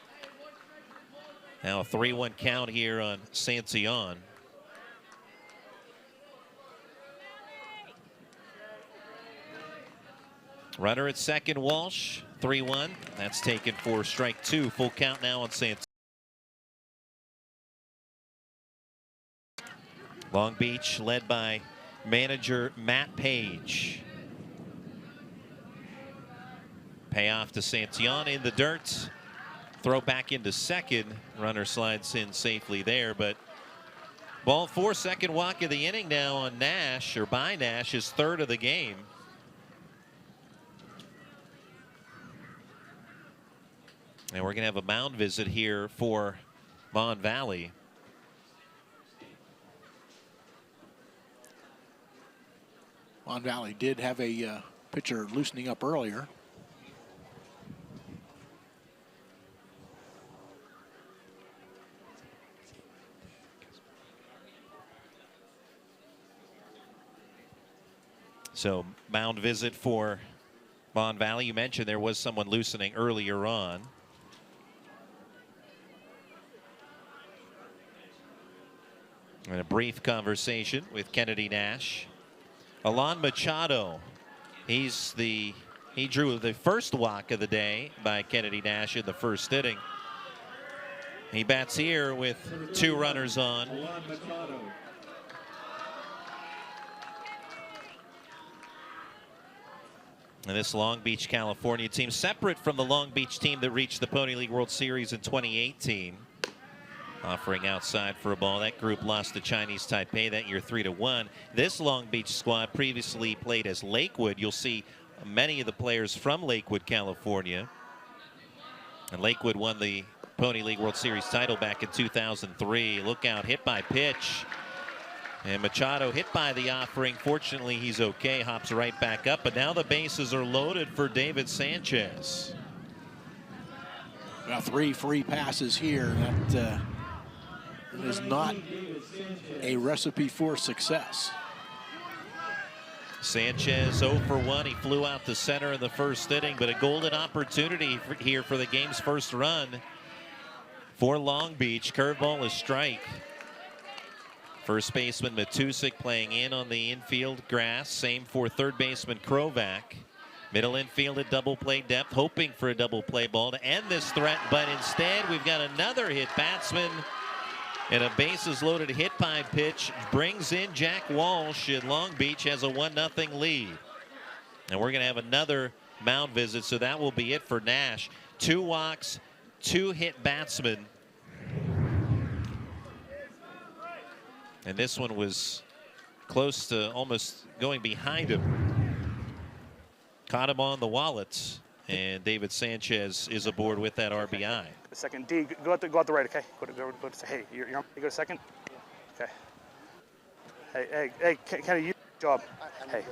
Now a 3-1 count here on Santillon. Runner at second, Walsh, 3-1. That's taken for strike two. Full count now on Santillon. Long Beach led by manager Matt Page. Payoff to Santillon in the dirt. Throw back into second. Runner slides in safely there, but Ball 4, second walk of the inning now on Nash, or by Nash, his third of the game. And we're going to have a mound visit here for Mon Valley. Mon Valley did have a pitcher loosening up earlier. So mound visit for Mon Valley. You mentioned there was someone loosening earlier on. And a brief conversation with Kennedy Nash. Alon Machado, he drew the first walk of the day by Kennedy Nash in the first inning. He bats here with 2 runners on. And this Long Beach, California team, separate from the Long Beach team that reached the Pony League World Series in 2018. Offering outside for a ball. That group lost to Chinese Taipei that year 3-1. This Long Beach squad previously played as Lakewood. You'll see many of the players from Lakewood, California. And Lakewood won the Pony League World Series title back in 2003. Look out, hit by pitch. And Machado hit by the offering. Fortunately, he's okay. Hops right back up. But now the bases are loaded for David Sanchez. Got 3 free passes here. That is not a recipe for success. Sanchez 0 for 1. He flew out to center in the first inning, but a golden opportunity here for the game's first run for Long Beach. Curveball, a strike. First baseman Matusik playing in on the infield grass. Same for third baseman Krovac. Middle infield at double play depth, hoping for a double play ball to end this threat, but instead we've got another hit batsman. And a bases loaded hit by pitch brings in Jack Walsh, and Long Beach has a 1-0 lead. And we're going to have another mound visit, so that will be it for Nash. 2 walks, 2 hit batsmen. And this one was close to almost going behind him. Caught him on the wallets, and David Sanchez is aboard with that RBI. Second D, go out the right, okay? Go to hey, you go to second. Okay. Hey, Kenny, you job. Hey.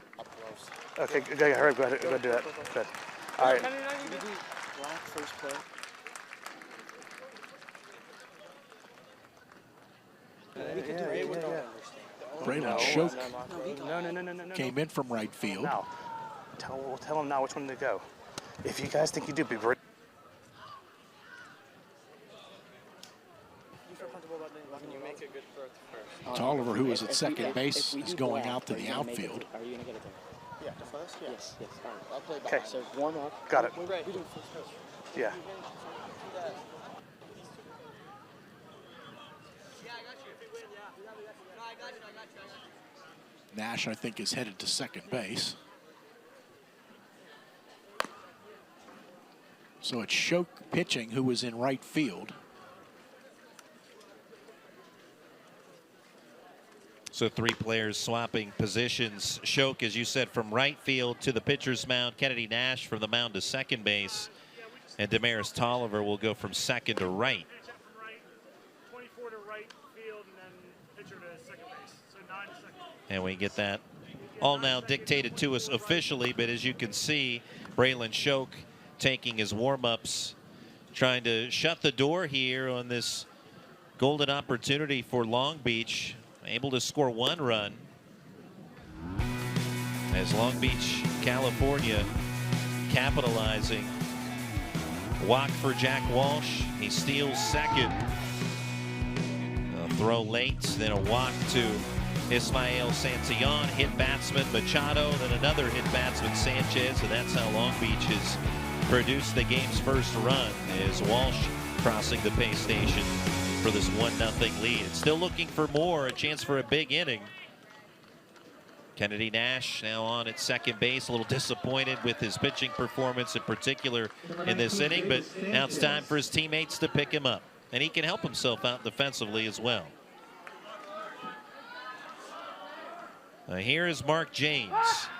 Okay, hurry, go ahead, go do that. Good. All right. First play. Braylon Shoke came in from right field. Now, we'll tell him now which one to go. If you guys think you do, be very. Tolliver, who is at second base, is going out to the outfield. Are you going to get it there? Yeah, the first? Yes. All right, I'll play back. Okay. So warm up. Got it. We're ready. Yeah. Nash, I think, is headed to second base. So it's Shoke pitching, who was in right field. So 3 players swapping positions. Shoke, as you said, from right field to the pitcher's mound. Kennedy Nash from the mound to second base. And Damaris Tolliver will go from second to right. 24 to right field and then pitcher to second base. So 9 to second. And we get that all now dictated to us officially. But as you can see, Braylon Shoke taking his warm-ups, trying to shut the door here on this golden opportunity for Long Beach. Able to score 1 run as Long Beach, California, capitalizing. Walk for Jack Walsh. He steals second. A throw late, then a walk to Ismael Santillon. Hit batsman Machado, then another hit batsman Sanchez. And that's how Long Beach has produced the game's first run, as Walsh crossing the pay station for this 1-0 lead. It's still looking for more, a chance for a big inning. Kennedy Nash now on at second base, a little disappointed with his pitching performance in particular in this inning, but now it's time for his teammates to pick him up. And he can help himself out defensively as well. Here is Mark James,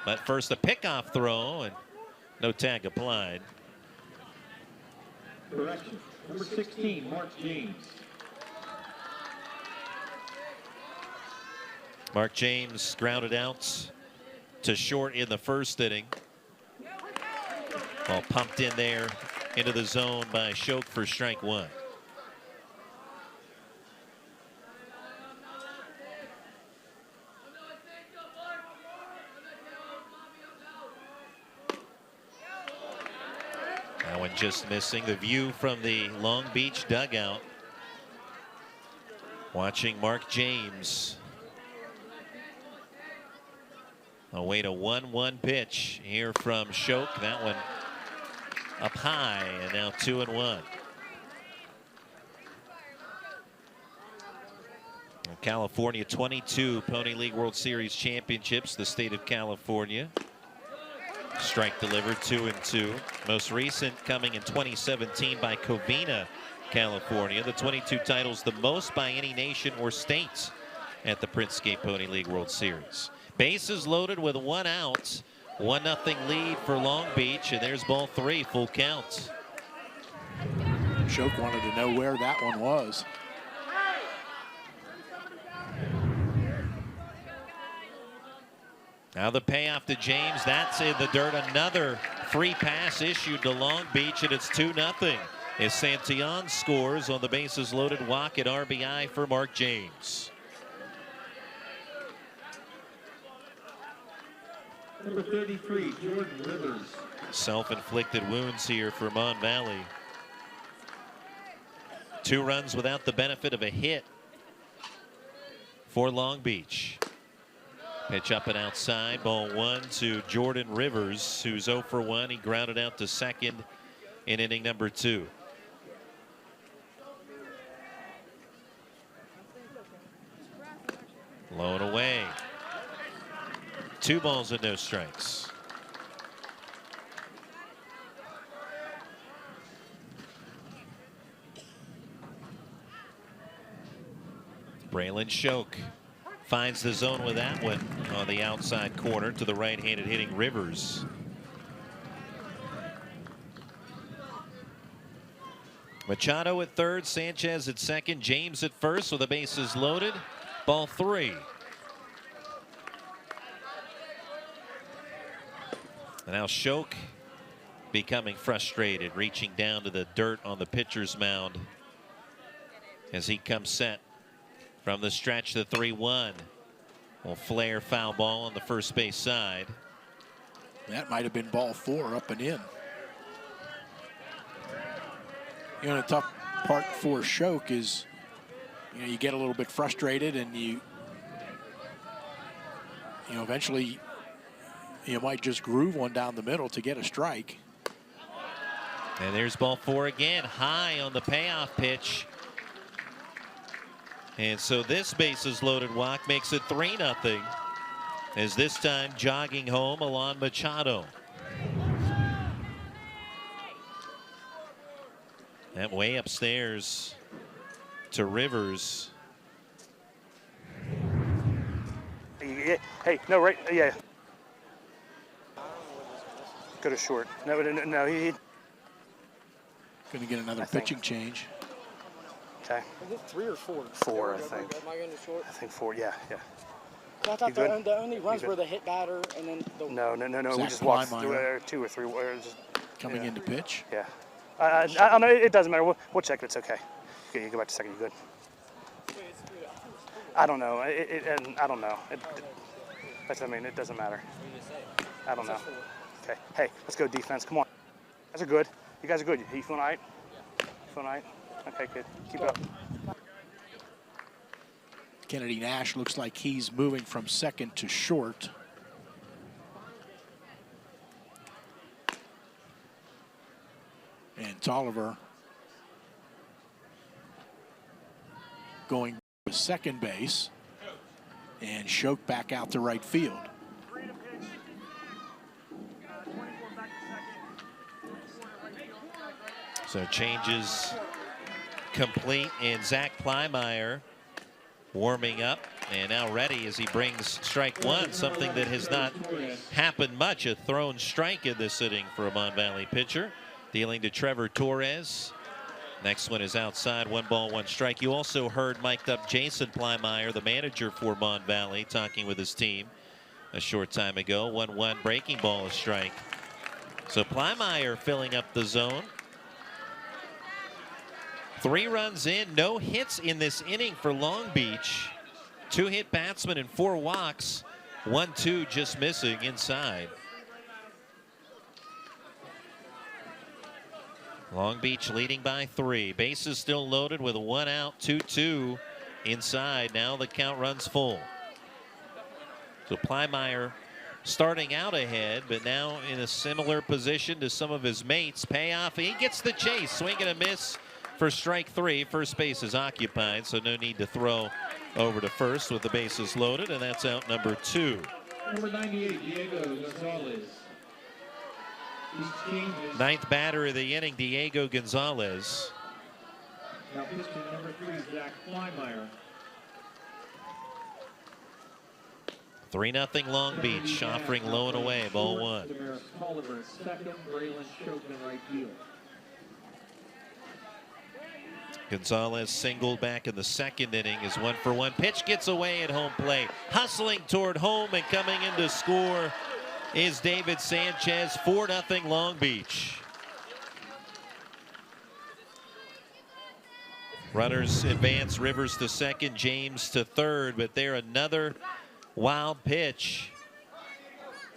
but first a pickoff throw and no tag applied. Correction. Number 16, Mark James. Mark James grounded out to short in the first inning. Ball pumped in there into the zone by Schoch for strike one. That one just missing. The view from the Long Beach dugout. Watching Mark James await a 1-1 pitch here from Schoch. That one up high, and now 2-1. California 22 Pony League World Series championships, the state of California. Strike delivered 2-2. Most recent coming in 2017 by Covina, California. The 22 titles, the most by any nation or state at the Printscape Pony League World Series. Bases loaded with one out. 1-0 lead for Long Beach, and there's ball three, full count. Schoch wanted to know where that one was. Now the payoff to James, that's in the dirt. Another free pass issued to Long Beach, and it's 2-0. As Santillan scores on the bases loaded walk at RBI for Mark James. Number 33, Jordan Rivers. Self-inflicted wounds here for Mon Valley. 2 runs without the benefit of a hit for Long Beach. Pitch up and outside, ball 1 to Jordan Rivers, who's 0 for 1. He grounded out to second in inning number 2. Low and away. 2 balls and no strikes. Braylon Schoch finds the zone with that one on the outside corner to the right-handed hitting Rivers. Machado at third, Sanchez at second, James at first with the bases loaded. Ball 3. And now Schoch becoming frustrated, reaching down to the dirt on the pitcher's mound as he comes set from the stretch. The 3-1 will flare foul ball on the first base side. That might have been ball 4 up and in. You know, the tough part for Schoch is, you know, you get a little bit frustrated and you eventually you might just groove one down the middle to get a strike. And there's ball 4 again, high on the payoff pitch. And so this bases loaded walk makes it 3-0. As this time jogging home Alon Machado. That way upstairs to Rivers. Hey, no, right, yeah. Go to short. No, he. Going to get another pitching change. Okay. Is it 3 or 4? 4, I think. Am I going to short? I think 4, yeah. I thought the only ones were the hit batter and then the... No. We just walked through 2 or 3. Just, coming into pitch? Yeah. I don't know. It doesn't matter. We'll check it. It's okay. Okay, you go back to second. You're good. I don't know. I don't know. That's what I mean. It doesn't matter. I don't know. Okay. Hey, let's go defense. Come on. You guys are good. You guys are good. You feeling all right? You feeling all right? Okay, good. Keep it up. Kennedy Nash looks like he's moving from second to short. And Tolliver going to second base. And Schoch back out to right field. So changes complete, and Zach Plymire warming up And now ready as he brings strike one, something that has not happened much. A thrown strike in this inning for a Mon Valley pitcher. Dealing to Trevor Torres. Next one is outside, 1 ball, 1 strike. You also heard mic'd up Jason Plymeyer, the manager for Mon Valley, talking with his team a short time ago. 1-1 breaking ball, a strike. So Plymeyer filling up the zone. 3 runs in, no hits in this inning for Long Beach. 2 hit batsmen and 4 walks. 1-2 just missing inside. Long Beach leading by 3. Bases still loaded with 1 out, 2-2 inside. Now the count runs full. So Plymeyer starting out ahead, but now in a similar position to some of his mates. Payoff, he gets the chase. Swing and a miss for strike 3. First base is occupied, so no need to throw over to first with the bases loaded, and that's out number 2. Number 98, Diego Gonzalez. 9th batter of the inning, Diego Gonzalez. Now pitching number 3, Zach Plymeyer. 3-0 Long Beach, offering low and away, ball 1. Damaris Tolliver, second. Braylon Chokin, right field. Gonzalez singled back in the 2nd inning. His 1-for-1 pitch gets away at home plate. Hustling toward home and coming in to score is David Sanchez. 4-0 Long Beach. Runners advance, Rivers to 2nd, James to 3rd, but there another wild pitch.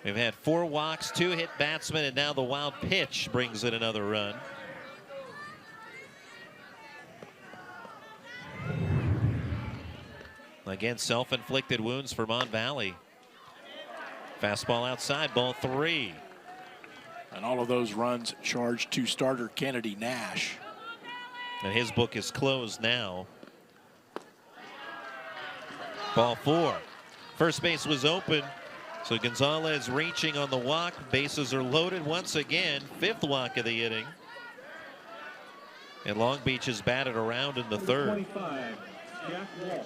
We've had 4 walks, 2 hit batsmen, and now the wild pitch brings in another run. Again, self-inflicted wounds for Mon Valley. Fastball outside, ball 3. And all of those runs charged to starter Kennedy Nash. And his book is closed now. Ball 4. First base was open, so Gonzalez reaching on the walk. Bases are loaded once again. 5th walk of the inning. And Long Beach is batted around in the 3rd. 25, Jack Walsh.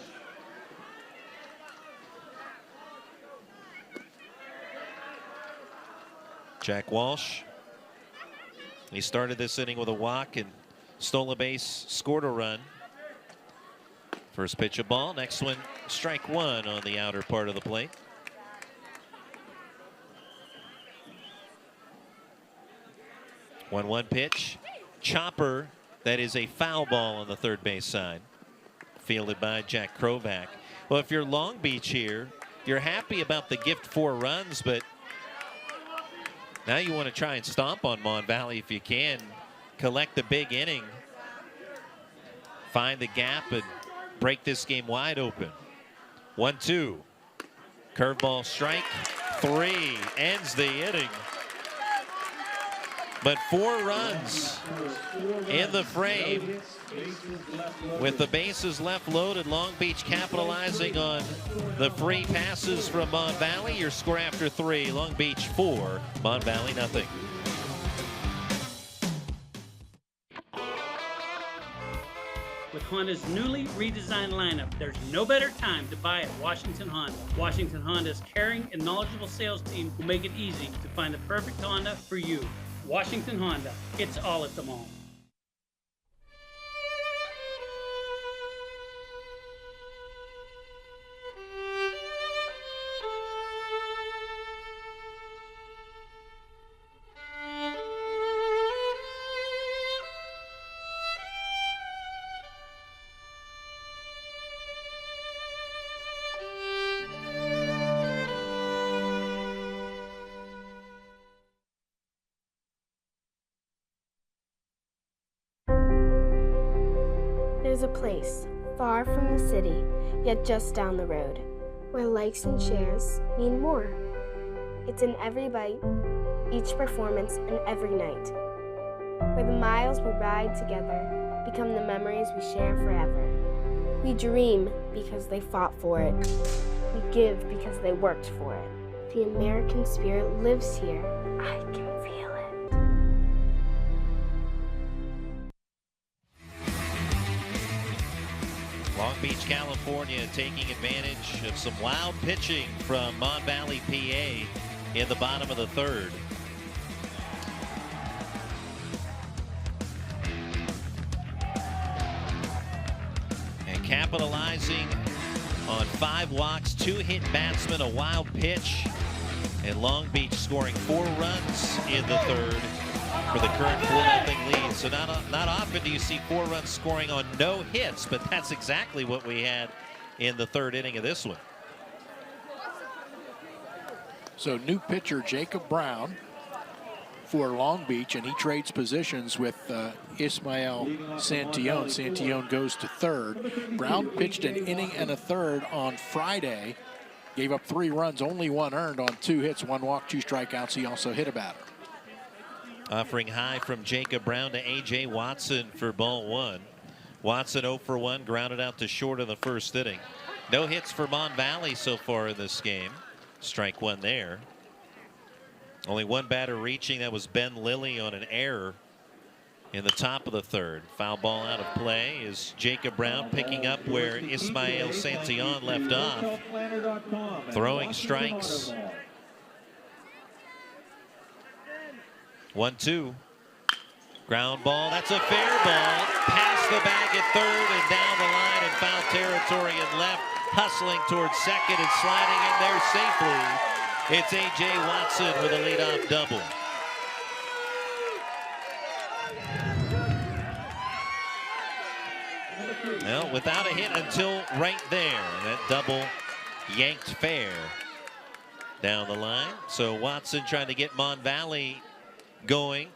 Jack Walsh. He started this inning with a walk and stole a base, scored a run. First pitch, a ball. Next one, strike 1 on the outer part of the plate. One pitch. Chopper. That is a foul ball on the 3rd base side. Fielded by Jack Krovac. Well, if you're Long Beach here, you're happy about the gift 4 runs, but now you want to try and stomp on Mon Valley if you can. Collect the big inning. Find the gap and break this game wide open. 1-2. Curveball strike. 3 ends the inning. But 4 runs in the frame. With the bases left loaded, Long Beach capitalizing on the free passes from Mon Valley. Your score after 3, Long Beach 4, Mon Valley nothing. With Honda's newly redesigned lineup, there's no better time to buy at Washington Honda. Washington Honda's caring and knowledgeable sales team will make it easy to find the perfect Honda for you. Washington Honda, it's all at the mall. There's a place, far from the city, yet just down the road, where likes and shares mean more. It's in every bite, each performance, and every night, where the miles we ride together become the memories we share forever. We dream because they fought for it. We give because they worked for it. The American spirit lives here. I can feel it. Long Beach, California, taking advantage of some wild pitching from Mon Valley, PA in the bottom of the third. And capitalizing on 5 walks, 2 hit batsmen, a wild pitch, and Long Beach scoring 4 runs in the third for the current 4-0 lead. So not often do you see 4 runs scoring on no hits, but that's exactly what we had in the third inning of this one. So new pitcher Jacob Brown for Long Beach, and he trades positions with Ismael Santillon. Santillon goes to third. Brown pitched an inning and a third on Friday. Gave up 3 runs, only 1 earned on 2 hits, 1 walk, 2 strikeouts. He also hit a batter. Offering high from Jacob Brown to A.J. Watson for ball 1. Watson 0 for 1, grounded out to short in the first inning. No hits for Mon Valley so far in this game. Strike 1 there. Only 1 batter reaching. That was Ben Lilly on an error in the top of the third. Foul ball out of play is Jacob Brown picking up where Ismael Santillon left off. Throwing strikes. 1-2. Ground ball. That's a fair ball. Past the bag at third and down the line in foul territory and left. Hustling towards second and sliding in there safely. It's A.J. Watson with a leadoff double. Well, without a hit until right there. That double yanked fair down the line. So Watson trying to get Mon Valley going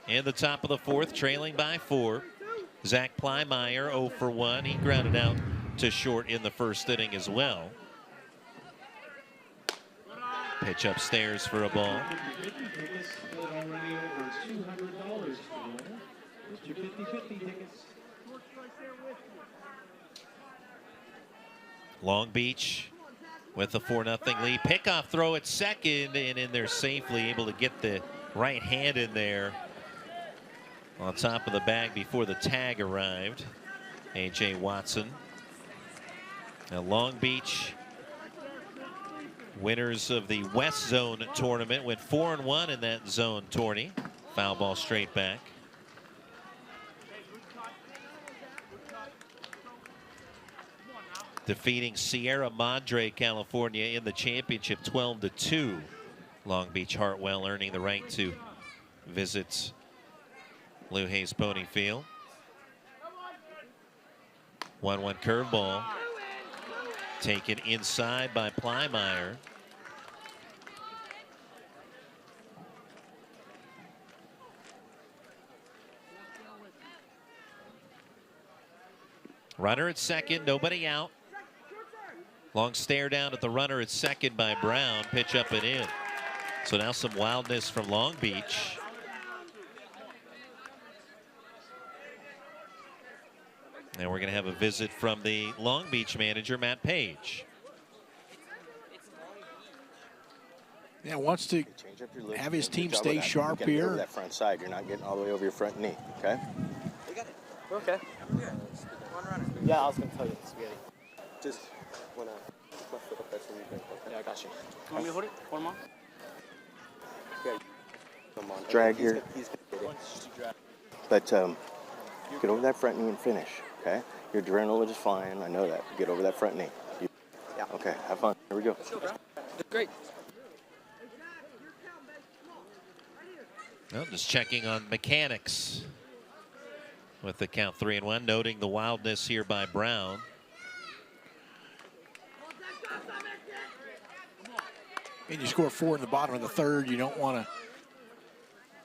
in the top of the 4th, trailing by 4. Zach Plymeyer 0 for 1. He grounded out to short in the first inning as well. Pitch upstairs for a ball. Long Beach with the 4-0 lead. Pickoff throw at second and in there safely, able to get the right hand in there on top of the bag before the tag arrived. A.J. Watson. Now Long Beach, winners of the West Zone tournament, went 4-1 in that zone tourney. Foul ball straight back. Defeating Sierra Madre, California in the championship 12-2. Long Beach Hartwell earning the right to visit Lou Hayes Pony Field. 1-1 curveball. Taken inside by Plymeyer. Runner at second, nobody out. Long stare down at the runner at second by Brown. Pitch up and in. So now some wildness from Long Beach. And we're going to have a visit from the Long Beach manager, Matt Page. Yeah, wants to have his team stay sharp here. Over that front side, you're not getting all the way over your front knee, okay? You got it. We're okay. Yeah, I was going to tell you, spaghetti. Just want to my foot up there so you can, okay? Yeah, I got you. You want me to hold it? Hold him on? Yeah. Come on. Drag here. He's but get over that front knee and finish, okay? Your adrenaline is flying. I know that. Get over that front knee. Yeah. Okay, have fun. Here we go. Great. Well, just checking on mechanics with the count 3-1, noting the wildness here by Brown. And you score 4 in the bottom of the third. You don't want to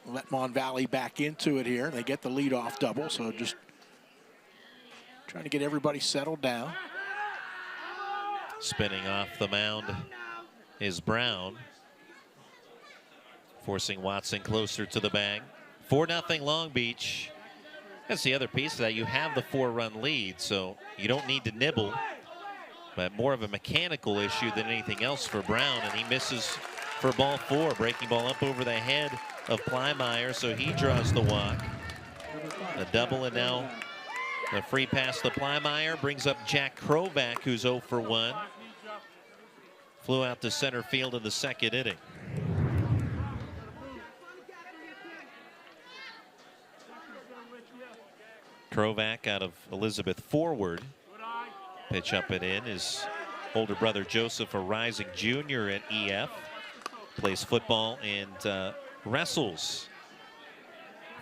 let Mon Valley back into it here. They get the leadoff double, so just trying to get everybody settled down. Spinning off the mound is Brown, forcing Watson closer to the bag. 4-0 Long Beach. That's the other piece of that. You have the 4-run lead, so you don't need to nibble. But more of a mechanical issue than anything else for Brown, and he misses for ball 4. Breaking ball up over the head of Plymeyer, so he draws the walk. A double, and now The free pass to Plymeyer brings up Jack Krovac, who's 0 for 1. Flew out to center field in the second inning. Krovac out of Elizabeth forward. Pitch up and in. His older brother Joseph, a rising junior at EF. Plays football and wrestles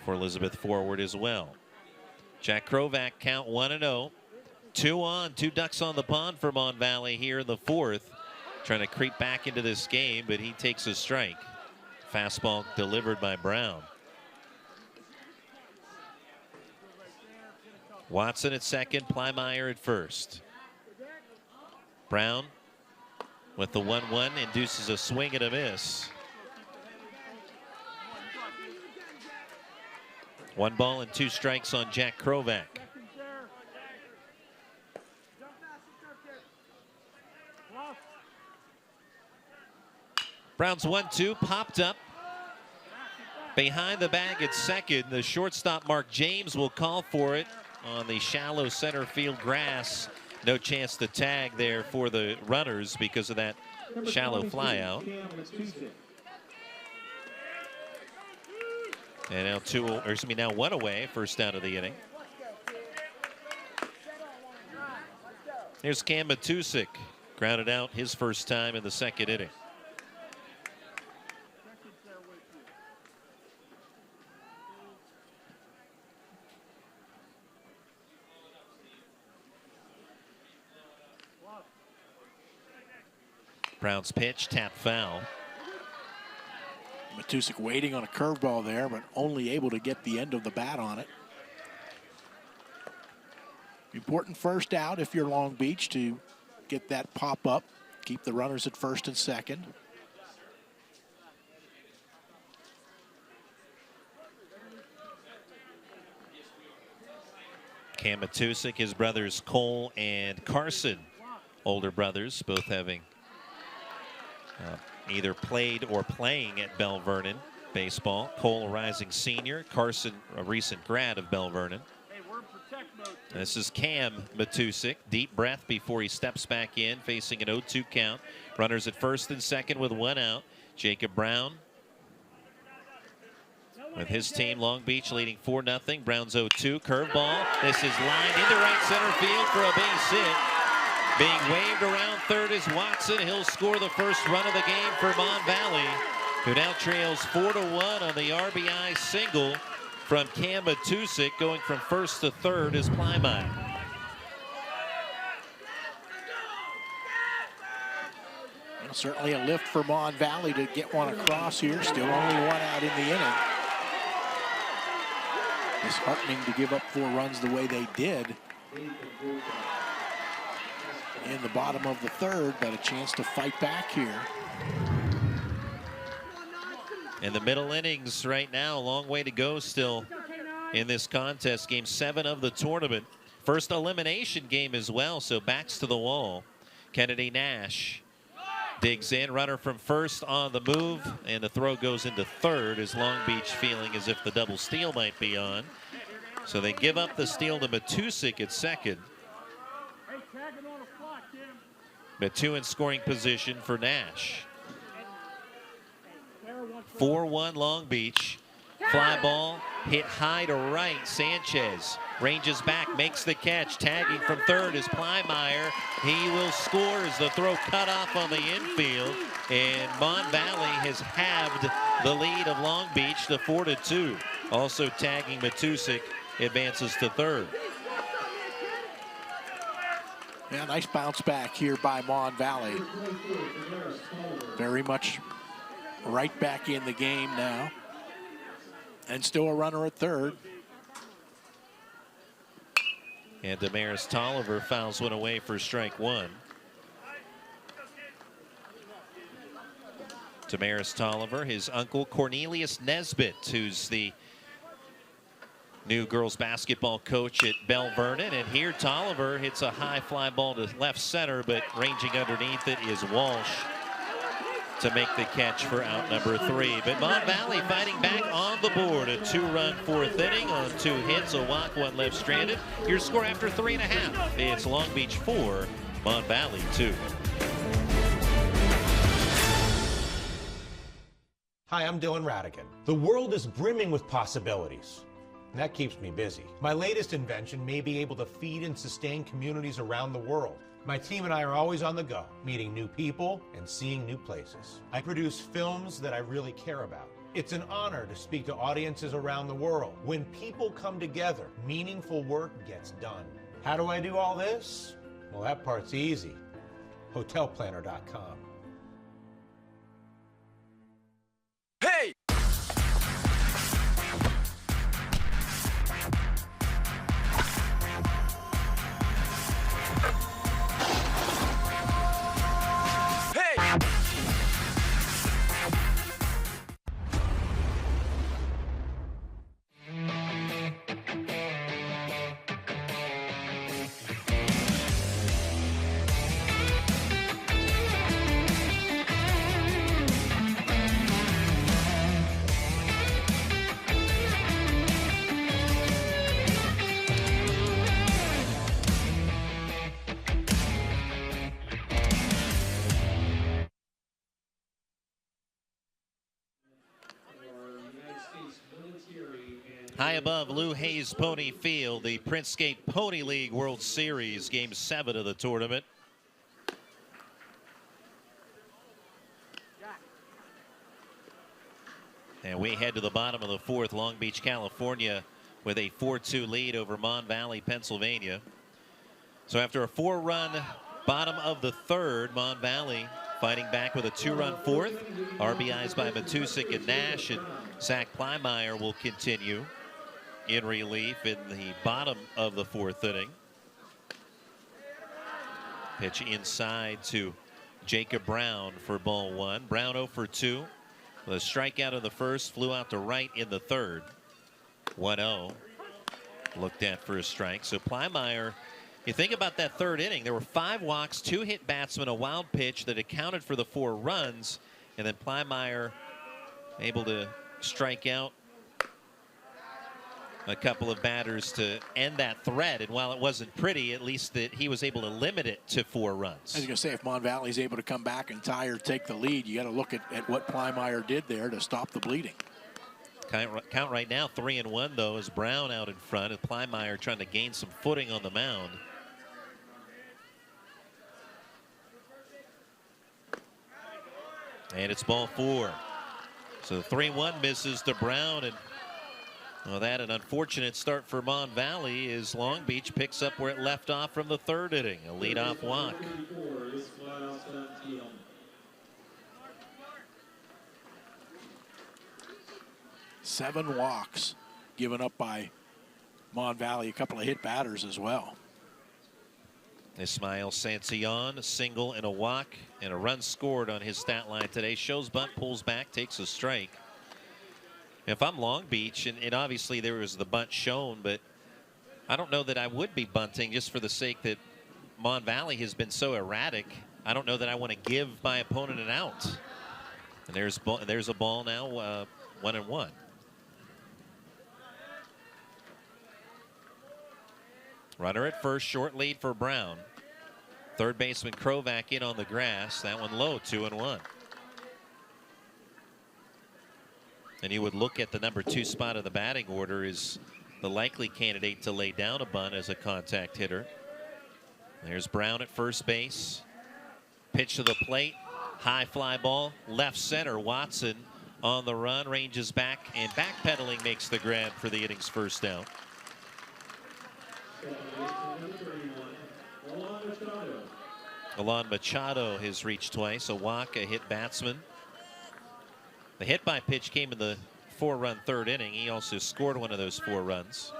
for Elizabeth forward as well. Jack Krovac count 1-0. 2 on, 2 ducks on the pond for Mon Valley here in the fourth. Trying to creep back into this game, but he takes a strike. Fastball delivered by Brown. Watson at second, Plymeyer at first. Brown with the 1-1 induces a swing and a miss. 1 ball and 2 strikes on Jack Krovac. Brown's 1-2 popped up behind the bag at second. The shortstop Mark James will call for it on the shallow center field grass. No chance to tag there for the runners because of that shallow flyout. And now 1 away, first out of the inning. Here's Cam Matusik, grounded out his first time in the second inning. Brown's pitch, tap foul. Matusik waiting on a curveball there, but only able to get the end of the bat on it. Important first out if you're Long Beach to get that pop up, keep the runners at first and second. Cam Matusik, his brothers Cole and Carson, older brothers, both having either played or playing at Bell Vernon baseball. Cole, a rising senior. Carson, a recent grad of Bell Vernon. This is Cam Matusik. Deep breath before he steps back in, facing an 0-2 count. Runners at first and second with 1 out. Jacob Brown with his team, Long Beach, leading 4-0. Brown's 0-2. Curveball. This is lined into right center field for a base hit. Being waved around third is Watson. He'll score the first run of the game for Mon Valley, who now trails 4-1 on the RBI single from Cam Matusik. Going from first to third is Plymeyer. Well, certainly a lift for Mon Valley to get one across here. Still only 1 out in the inning. Disheartening to give up 4 runs the way they did in the bottom of the third, but a chance to fight back here. In the middle innings right now, a long way to go still in this contest. Game 7 of the tournament. First elimination game as well, so backs to the wall. Kennedy Nash digs in, runner from first on the move, and the throw goes into third as Long Beach feeling as if the double steal might be on. So they give up the steal to Matusik at second. But 2 in scoring position for Nash. 4-1 Long Beach. Fly ball hit high to right. Sanchez ranges back, makes the catch. Tagging from third is Plymeyer. He will score as the throw cut off on the infield. And Mon Valley has halved the lead of Long Beach to 4-2. Also tagging Matusik advances to third. Yeah, nice bounce back here by Mon Valley. Very much right back in the game now. And still a runner at third. And Damaris Tolliver fouls one away for strike 1. Damaris Tolliver, his uncle Cornelius Nesbitt, who's the new girls basketball coach at Bell Vernon. And here Tolliver hits a high fly ball to left center, but ranging underneath it is Walsh. to make the catch for out number 3. But Mon Valley fighting back on the board. A 2-run 4th inning on 2 hits, a walk, 1 left stranded. Your score after 3.5. It's Long Beach 4, Mon Valley 2. Hi, I'm Dylan Radigan. The world is brimming with possibilities, and that keeps me busy. My latest invention may be able to feed and sustain communities around the world. My team and I are always on the go, meeting new people and seeing new places. I produce films that I really care about. It's an honor to speak to audiences around the world. When people come together, meaningful work gets done. How do I do all this? Well, that part's easy. Hotelplanner.com. Hey! High above Lou Hayes Pony Field, the Printscape Pony League World Series, Game 7 of the tournament. And we head to the bottom of the 4th. Long Beach, California with a 4-2 lead over Mon Valley, Pennsylvania. So after a 4-run bottom of the 3rd, Mon Valley fighting back with a 2-run 4th. RBIs by Matusik and Nash, and Zach Plymeyer will continue in relief in the bottom of the 4th inning. Pitch inside to Jacob Brown for ball 1. Brown 0 for 2. The strikeout of the 1st, flew out to right in the 3rd. 1-0. Looked at for a strike. So Plymeyer, you think about that 3rd inning, there were 5 walks, 2 hit batsmen, a wild pitch that accounted for the 4 runs, and then Plymeyer able to strike out a couple of batters to end that threat. And while it wasn't pretty, at least that he was able to limit it to 4 runs. I was going to say, if Mon Valley's able to come back and tie or take the lead, you got to look at what Plymeyer did there to stop the bleeding. Count right now 3-1 though, as Brown out in front and Plymeyer trying to gain some footing on the mound. And it's ball 4. So 3-1 misses to Brown, and well, that an unfortunate start for Mon Valley as Long Beach picks up where it left off from the 3rd inning. A leadoff walk. 7 walks given up by Mon Valley, a couple of hit batters as well. Ismael Sancion, a single and a walk, and a run scored on his stat line today. Shows bunt, pulls back, takes a strike. If I'm Long Beach, and obviously there was the bunt shown, but I don't know that I would be bunting just for the sake that Mon Valley has been so erratic. I don't know that I want to give my opponent an out. And there's a ball now, 1-1. Runner at first, short lead for Brown. 3rd baseman Krovac in on the grass. That one low, 2-1. And you would look at the number 2 spot of the batting order as the likely candidate to lay down a bunt as a contact hitter. There's Brown at first base. Pitch to the plate. High fly ball. Left center. Watson on the run. Ranges back and backpedaling makes the grab for the inning's first out. Alon Machado has reached twice. A walk, a hit batsman. The hit by pitch came in the 4-run 3rd inning. He also scored one of those 4 runs.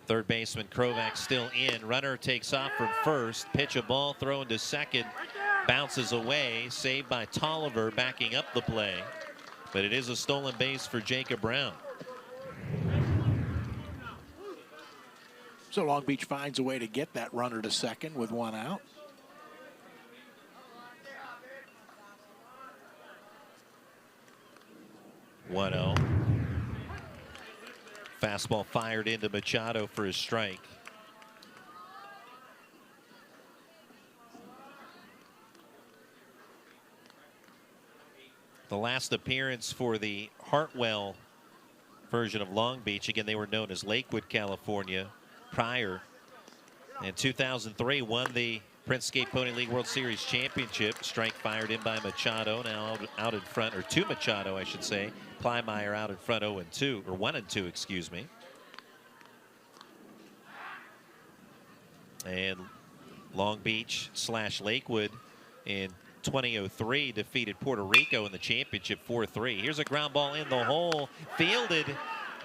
Third baseman Krovac still in. Runner takes off from first. Pitch a ball thrown to second. Bounces away. Saved by Tolliver backing up the play. But it is a stolen base for Jacob Brown. So Long Beach finds a way to get that runner to second with 1 out. One 0. Fastball fired into Machado for his strike. The last appearance for the Hartwell version of Long Beach, again, they were known as Lakewood, California prior. In 2003, won the Printscape Pony League World Series Championship. Strike fired in by Machado, now out in front, or to Machado, I should say. Kleinmeyer out in front 0-2, or 1-2, excuse me. And Long Beach / Lakewood in 2003 defeated Puerto Rico in the championship 4-3. Here's a ground ball in the hole, fielded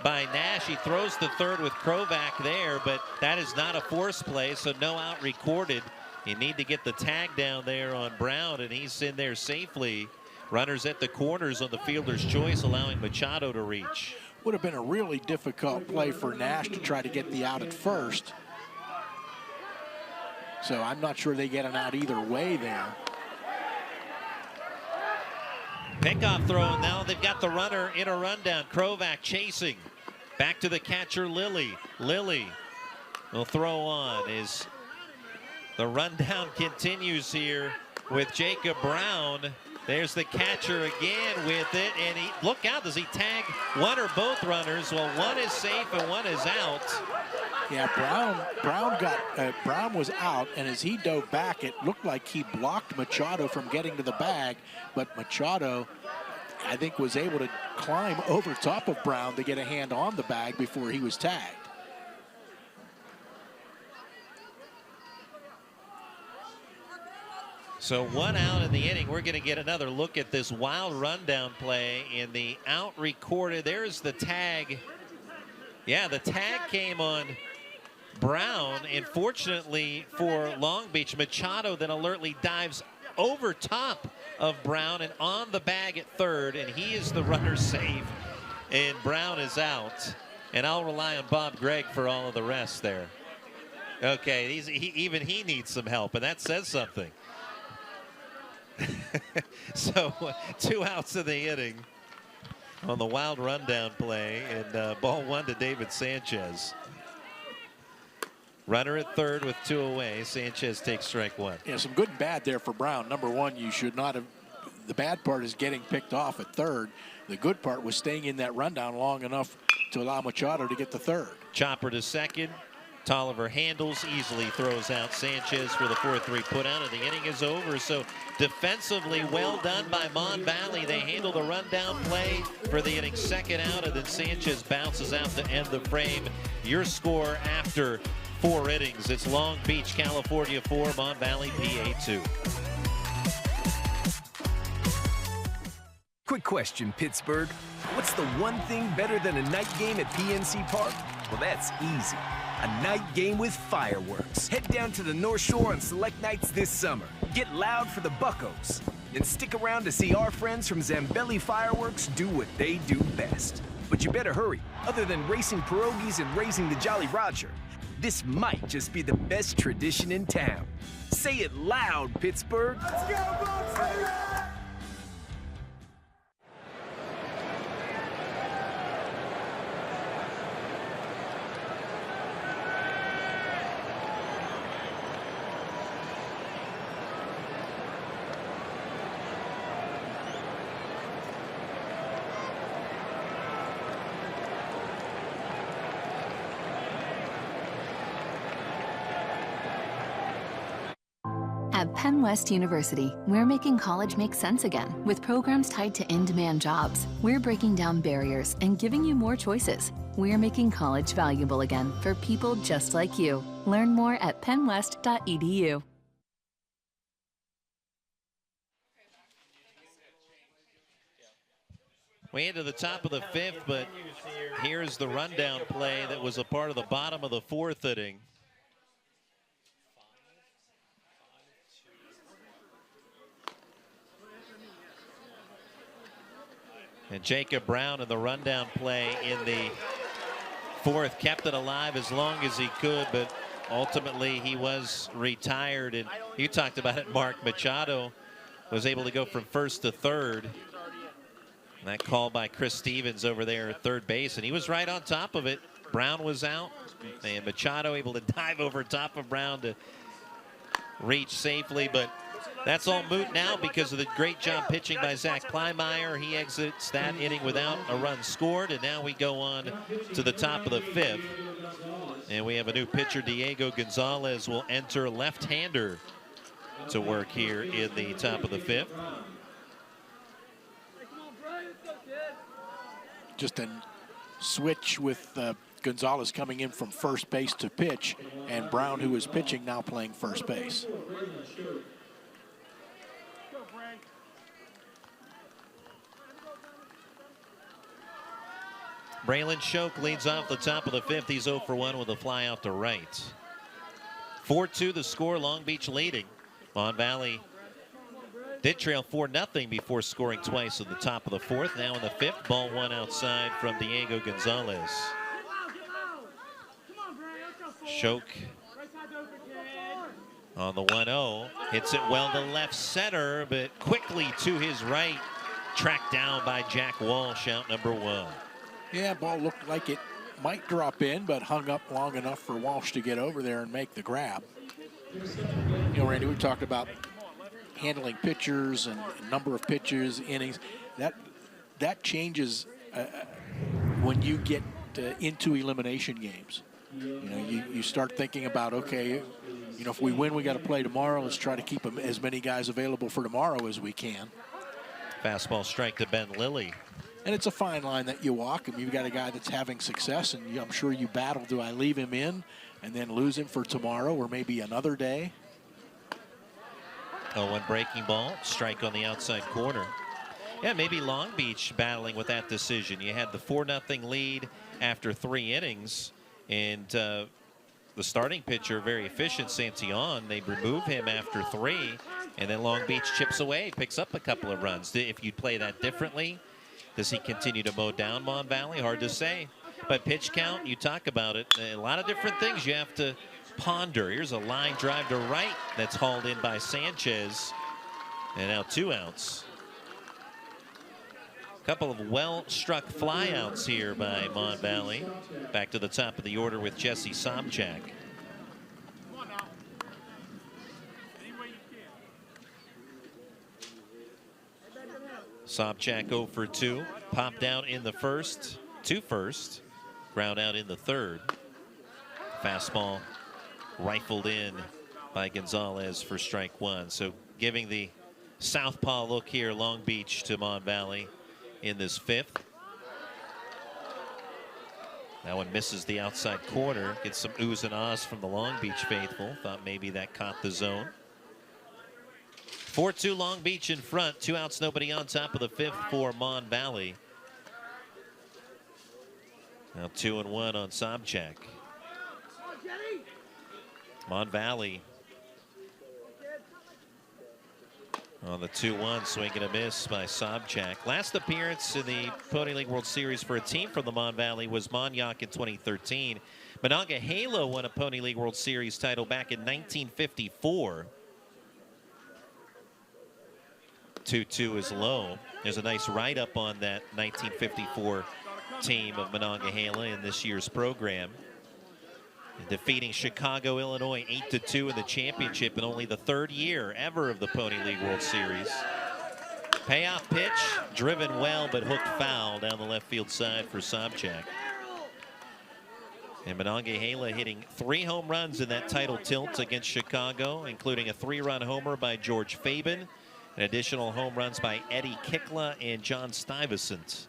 by Nash. He throws to third with Krovac there, but that is not a force play, so no out recorded. You need to get the tag down there on Brown, and he's in there safely. Runners at the corners on the fielder's choice, allowing Machado to reach. Would have been a really difficult play for Nash to try to get the out at first. So I'm not sure they get an out either way there. Pickoff throw, now they've got the runner in a rundown. Krovac chasing. Back to the catcher, Lilly. Lilly will throw on. As the rundown continues here with Jacob Brown. There's the catcher again with it, and he, look out, does he tag one or both runners? Well, one is safe and one is out. Yeah, Brown was out, and as he dove back, it looked like he blocked Machado from getting to the bag, but Machado, I think, was able to climb over top of Brown to get a hand on the bag before he was tagged. So 1 out in the inning. We're going to get another look at this wild rundown play in the out recorded. There's the tag. Yeah, the tag came on Brown, and fortunately for Long Beach, Machado then alertly dives over top of Brown and on the bag at third, and he is the runner save, and Brown is out. And I'll rely on Bob Gregg for all of the rest there. Okay, even he needs some help, and that says something. So 2 outs in the inning on the wild rundown play, and ball 1 to David Sanchez. Runner at third with 2 away. Sanchez takes strike 1. Yeah, some good and bad there for Brown. Number one, you should not have. The bad part is getting picked off at third. The good part was staying in that rundown long enough to allow Machado to get to third. Chopper to second. Tolliver handles, easily throws out Sanchez for the 4-3 putout, and the inning is over. So defensively well done by Mon Valley. They handle the rundown play for the inning's second out, and then Sanchez bounces out to end the frame. Your score after 4 innings. It's Long Beach, California 4, Mon Valley, PA 2. Quick question, Pittsburgh. What's the one thing better than a night game at PNC Park? Well, that's easy. A night game with fireworks. Head down to the North Shore on select nights this summer. Get loud for the Buccos. And stick around to see our friends from Zambelli Fireworks do what they do best. But you better hurry. Other than racing pierogies and raising the Jolly Roger, this might just be the best tradition in town. Say it loud, Pittsburgh. Let's go, Bucks! At Penn West University, we're making college make sense again with programs tied to in-demand jobs. We're breaking down barriers and giving you more choices. We're making college valuable again for people just like you. Learn more at pennwest.edu. Way into the top of the 5th, but here's the rundown play that was a part of the bottom of the 4th inning. And Jacob Brown in the rundown play in the fourth, kept it alive as long as he could, but ultimately he was retired. And you talked about it, Mark. Machado was able to go from first to third. And that call by Chris Stevens over there at third base, and he was right on top of it. Brown was out, and Machado able to dive over top of Brown to reach safely, but that's all moot now because of the great job pitching by Zach Kleinmeyer. He exits that inning without a run scored, and now we go on to the top of the fifth. And we have a new pitcher. Diego Gonzalez will enter, left-hander, to work here in the top of the fifth. Just a switch with Gonzalez coming in from first base to pitch, and Brown, who is pitching, now playing first base. Braylon Shoke leads off the top of the fifth. He's 0 for 1 with a fly out to right. 4-2 the score, Long Beach leading. Mon Valley did trail 4-0 before scoring twice at the top of the fourth. Now in the fifth, ball one outside from Diego Gonzalez. Shoke on the 1-0, hits it well to left center, but quickly to his right, tracked down by Jack Walsh, out number 1. Yeah, ball looked like it might drop in, but hung up long enough for Walsh to get over there and make the grab. You know, Randy, we talked about handling pitchers and number of pitches, innings. That changes when you get into elimination games. You know, you start thinking about, okay, you know, if we win, we got to play tomorrow. Let's try to keep as many guys available for tomorrow as we can. Fastball strike to Ben Lilly. And it's a fine line that you walk. I mean, you've got a guy that's having success, and I'm sure you battle, do I leave him in and then lose him for tomorrow or maybe another day? 0-1 breaking ball, strike on the outside corner. Yeah, maybe Long Beach battling with that decision. You had the 4-0 lead after 3 innings, and the starting pitcher, very efficient, Santillan, they remove him after 3, and then Long Beach chips away, picks up a couple of runs. If you play that differently, does he continue to mow down Mon Valley? Hard to say. But pitch count, you talk about it, a lot of different things you have to ponder. Here's a line drive to right that's hauled in by Sanchez, and now 2 outs. A couple of well-struck flyouts here by Mon Valley. Back to the top of the order with Jesse Sobchak. Sobchak 0 for 2. Popped out in the first, to first. Ground out in the third. Fastball rifled in by Gonzalez for strike 1. So giving the southpaw look here, Long Beach to Mon Valley in this fifth. That one misses the outside corner. Gets some oohs and ahs from the Long Beach faithful. Thought maybe that caught the zone. 4-2 Long Beach in front. 2 outs, nobody on, top of the fifth for Mon Valley. Now 2-1 on Sobchak. Mon Valley on the 2-1, swing and a miss by Sobchak. Last appearance in the Pony League World Series for a team from the Mon Valley was Montauk in 2013. Monongahela won a Pony League World Series title back in 1954. 2-2 is low. There's a nice write-up on that 1954 team of Monongahela in this year's program. Defeating Chicago, Illinois 8-2 in the championship in only the 3rd year ever of the Pony League World Series. Payoff pitch, driven well but hooked foul down the left field side for Sobchak. And Monongahela hitting 3 home runs in that title tilt against Chicago, including a 3-run homer by George Fabian, and additional home runs by Eddie Kikla and John Stuyvesant.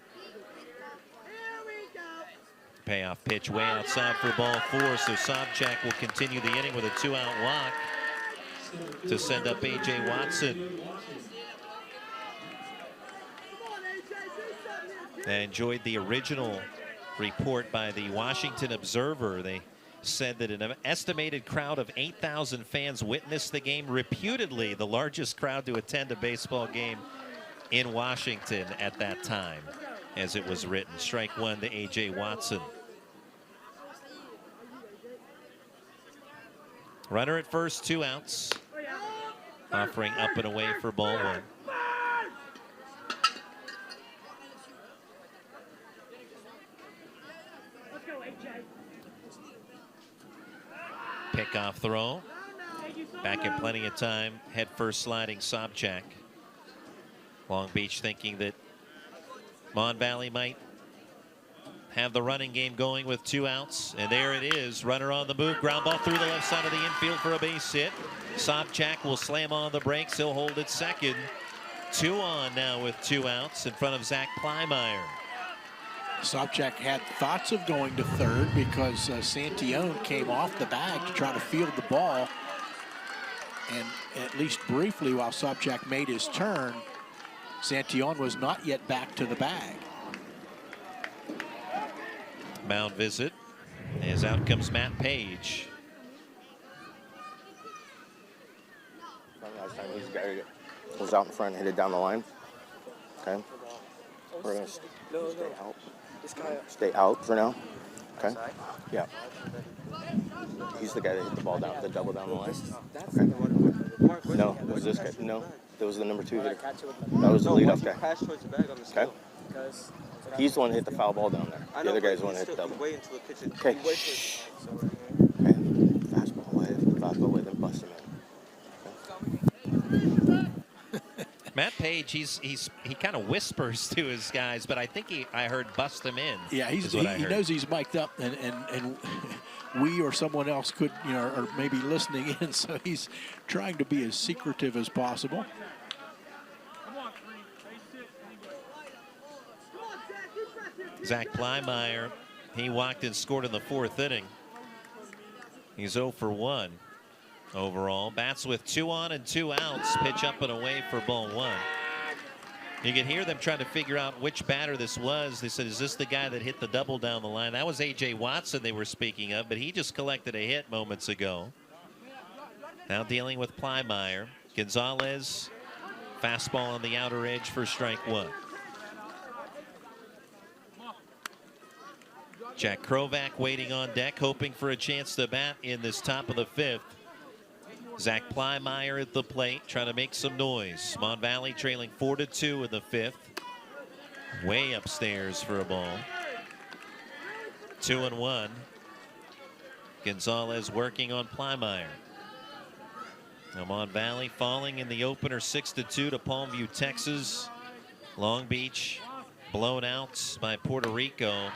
Payoff pitch way outside for ball 4, so Sobchak will continue the inning with a 2-out walk to send up A.J. Watson. I enjoyed the original report by the Washington Observer. They said that an estimated crowd of 8,000 fans witnessed the game, reputedly the largest crowd to attend a baseball game in Washington at that time, as it was written. Strike 1 to A.J. Watson. Runner at first, 2 outs. Offering up and away for ball 1. Pickoff throw. Back in plenty of time. Head first sliding Sobchak. Long Beach thinking that Mon Valley might have the running game going with 2 outs. And there it is. Runner on the move. Ground ball through the left side of the infield for a base hit. Sobchak will slam on the brakes. He'll hold it second. 2 on now with 2 outs in front of Zach Plymeyer. Sobchak had thoughts of going to third because Santillon came off the bag to try to field the ball. And at least briefly, while Sobchak made his turn, Santillon was not yet back to the bag. Mound visit, as out comes Matt Page. Last time he's got it goes out in front, hit it down the line. Okay, we're gonna stay out. Stay out for now. Okay. Yeah. He's the guy that hit the ball down, the double down the line. Okay. No, it was this guy. No, that was the number 2 hitter. That was the leadoff guy. Okay. He's the one that hit the foul ball down there. The other guy's the one that hit the double. Okay. Shh. Okay. Fastball with, and bust him in. Matt Page, he kind of whispers to his guys, but I think I heard bust him in. Yeah, he knows he's mic'd up, and we or someone else could, or maybe listening in, so he's trying to be as secretive as possible. Zach Plymeyer, he walked and scored in the 4th inning. He's 0 for 1 overall. Bats with 2 on and 2 outs. Pitch up and away for ball 1. You can hear them trying to figure out which batter this was. They said, is this the guy that hit the double down the line? That was A.J. Watson they were speaking of, but he just collected a hit moments ago. Now dealing with Plymeyer. Gonzalez, fastball on the outer edge for strike 1. Jack Krovac waiting on deck, hoping for a chance to bat in this top of the 5th. Zach Plymeyer at the plate, trying to make some noise. Mon Valley trailing 4-2 in the 5th. Way upstairs for a ball. 2-1. Gonzalez working on Plymeyer. Now Mon Valley falling in the opener 6-2 to Palmview, Texas. Long Beach blown out by Puerto Rico.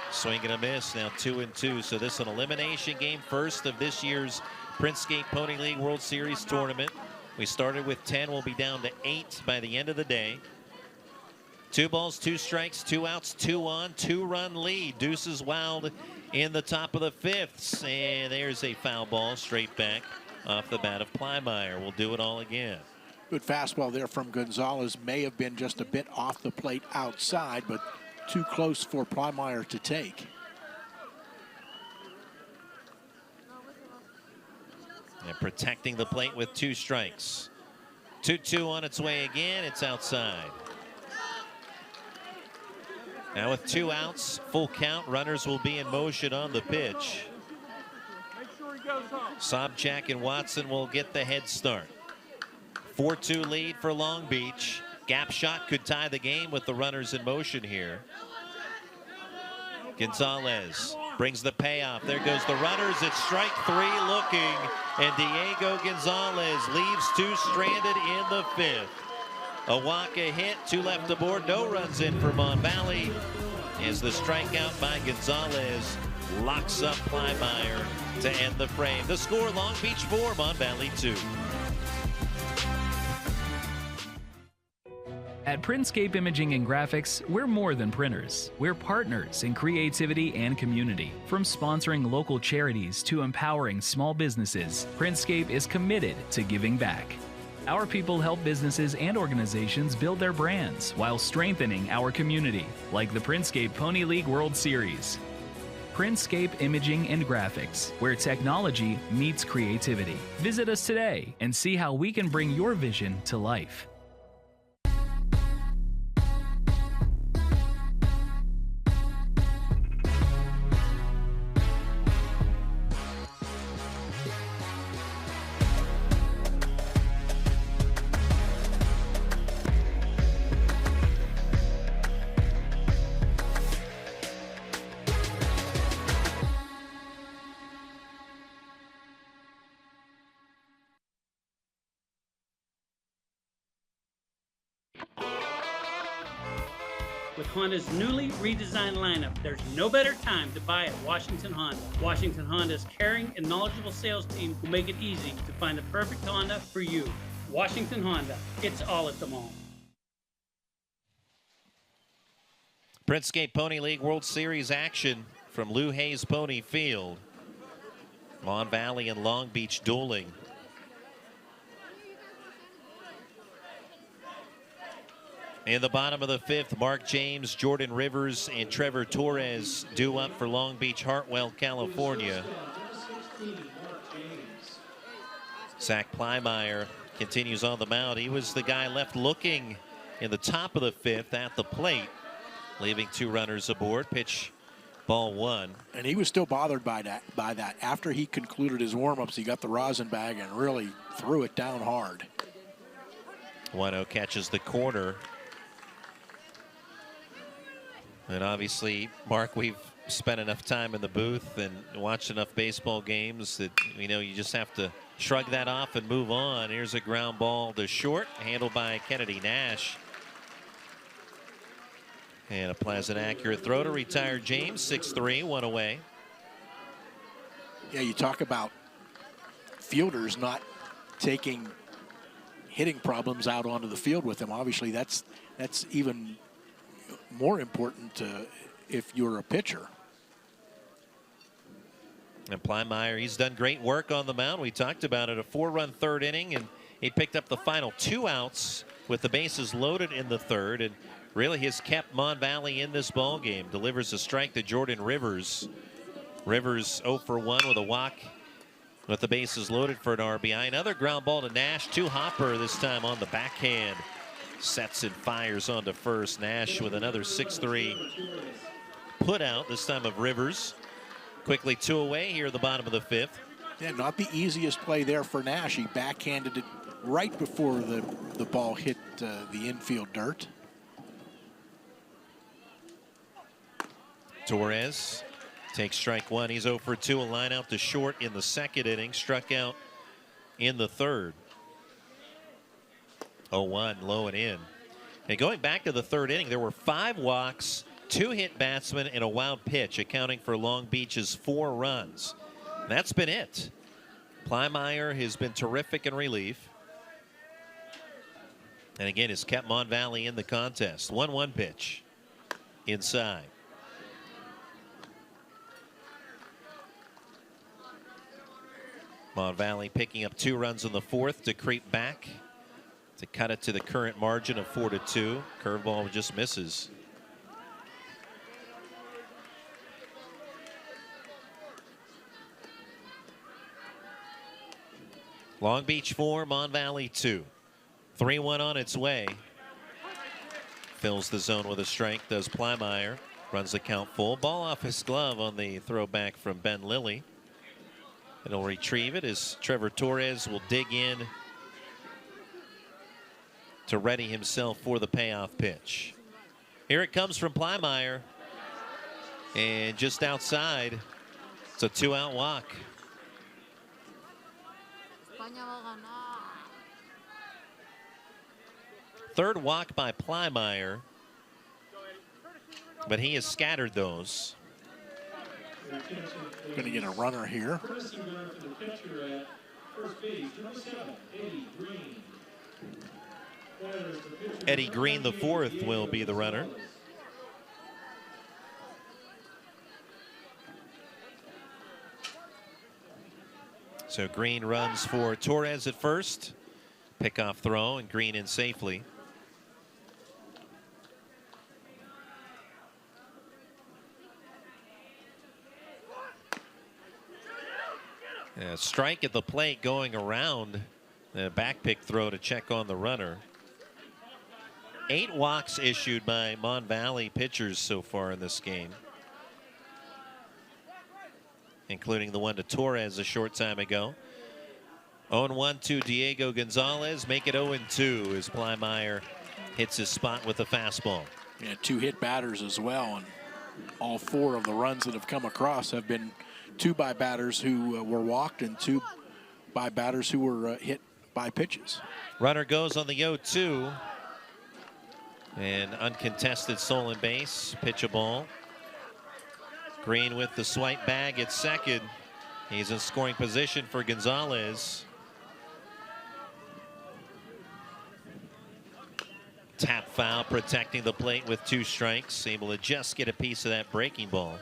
Swing and a miss, now 2-2. So this is an elimination game, first of this year's Printscape Pony League World Series tournament. We started with 10, we'll be down to 8 by the end of the day. 2 balls, 2 strikes, 2 outs, 2 on, 2-run lead. Deuces Wild in the top of the 5th. And there's a foul ball straight back off the bat of Plymeyer. We'll do it all again. Good fastball there from Gonzalez. May have been just a bit off the plate outside, but too close for Plymeyer to take. And protecting the plate with 2 strikes. 2-2 on its way again. It's outside. Now with 2 outs, full count, runners will be in motion on the pitch. Sobchak and Watson will get the head start. 4-2 lead for Long Beach. Gap shot could tie the game with the runners in motion here. Gonzalez brings the payoff. There goes the runners. It's strike 3 looking, and Diego Gonzalez leaves 2 stranded in the 5th. A walk, a hit, 2 left aboard. No runs in for Mon Valley as the strikeout by Gonzalez locks up Plymeyer to end the frame. The score, Long Beach 4, Mon Valley 2. At Printscape Imaging and Graphics, we're more than printers. We're partners in creativity and community. From sponsoring local charities to empowering small businesses, Printscape is committed to giving back. Our people help businesses and organizations build their brands while strengthening our community, like the Printscape Pony League World Series. Printscape Imaging and Graphics, where technology meets creativity. Visit us today and see how we can bring your vision to life. With Honda's newly redesigned lineup, there's no better time to buy at Washington Honda. Washington Honda's caring and knowledgeable sales team will make it easy to find the perfect Honda for you. Washington Honda, it's all at the mall. Printscape Pony League World Series action from Lou Hayes Pony Field. Mon Valley and Long Beach dueling. In the bottom of the fifth, Mark James, Jordan Rivers, and Trevor Torres due up for Long Beach Hartwell, California. Zach Plymeyer continues on the mound. He was the guy left looking in the top of the fifth at the plate, leaving 2 runners aboard. Pitch, ball 1. And he was still bothered by that. After he concluded his warm-ups, he got the rosin bag and really threw it down hard. 1-0 catches the corner. And obviously, Mark, we've spent enough time in the booth and watched enough baseball games that we know you just have to shrug that off and move on. Here's a ground ball to short, handled by Kennedy Nash. And a pleasant, accurate throw to retired James. 6-3, 1 away. Yeah, you talk about fielders not taking hitting problems out onto the field with him. Obviously, that's even more important if you're a pitcher. And Plymeyer, he's done great work on the mound. We talked about it, a 4-run third inning, and he picked up the final 2 outs with the bases loaded in the third, and really has kept Mon Valley in this ball game. Delivers a strike to Jordan Rivers. Rivers 0 for 1 with a walk with the bases loaded for an RBI. Another ground ball to Nash, to Hopper, this time on the backhand. Sets and fires onto first. Nash with another 6-3 put out, this time of Rivers. Quickly 2 away here at the bottom of the fifth. Yeah, not the easiest play there for Nash. He backhanded it right before the ball hit the infield dirt. Torres takes strike 1. He's 0 for 2. A line out to short in the second inning. Struck out in the third. 0-1, low and in. And going back to the third inning, there were 5 walks, 2 hit batsmen, and a wild pitch, accounting for Long Beach's 4 runs. And that's been it. Plymeyer has been terrific in relief. And again, has kept Mon Valley in the contest. 1-1 pitch inside. Mon Valley picking up 2 runs in the fourth to creep back, to cut it to the current margin of 4-2. Curveball just misses. Long Beach 4, Mon Valley 2. 3-1 on its way. Fills the zone with a strike, does Plymeyer. Runs the count full. Ball off his glove on the throwback from Ben Lilly. And he'll retrieve it as Trevor Torres will dig in to ready himself for the payoff pitch. Here it comes from Plymeyer. And just outside, it's a 2-out walk. Third walk by Plymeyer, but he has scattered those. Going to get a runner here. Eddie Green, the fourth, will be the runner. So Green runs for Torres at first. Pickoff throw, and Green in safely. Strike at the plate going around. A back pick throw to check on the runner. 8 walks issued by Mon Valley pitchers so far in this game, including the one to Torres a short time ago. 0-1 to Diego Gonzalez. Make it 0-2 as Plymeyer hits his spot with a fastball. Yeah, 2 hit batters as well, and all 4 of the runs that have come across have been 2 by batters who were walked and 2 by batters who were hit by pitches. Runner goes on the 0-2. And uncontested stolen base, pitch a ball. Green with the swipe bag at second. He's in scoring position for Gonzalez. Tap foul, protecting the plate with 2 strikes. Able to just get a piece of that breaking ball.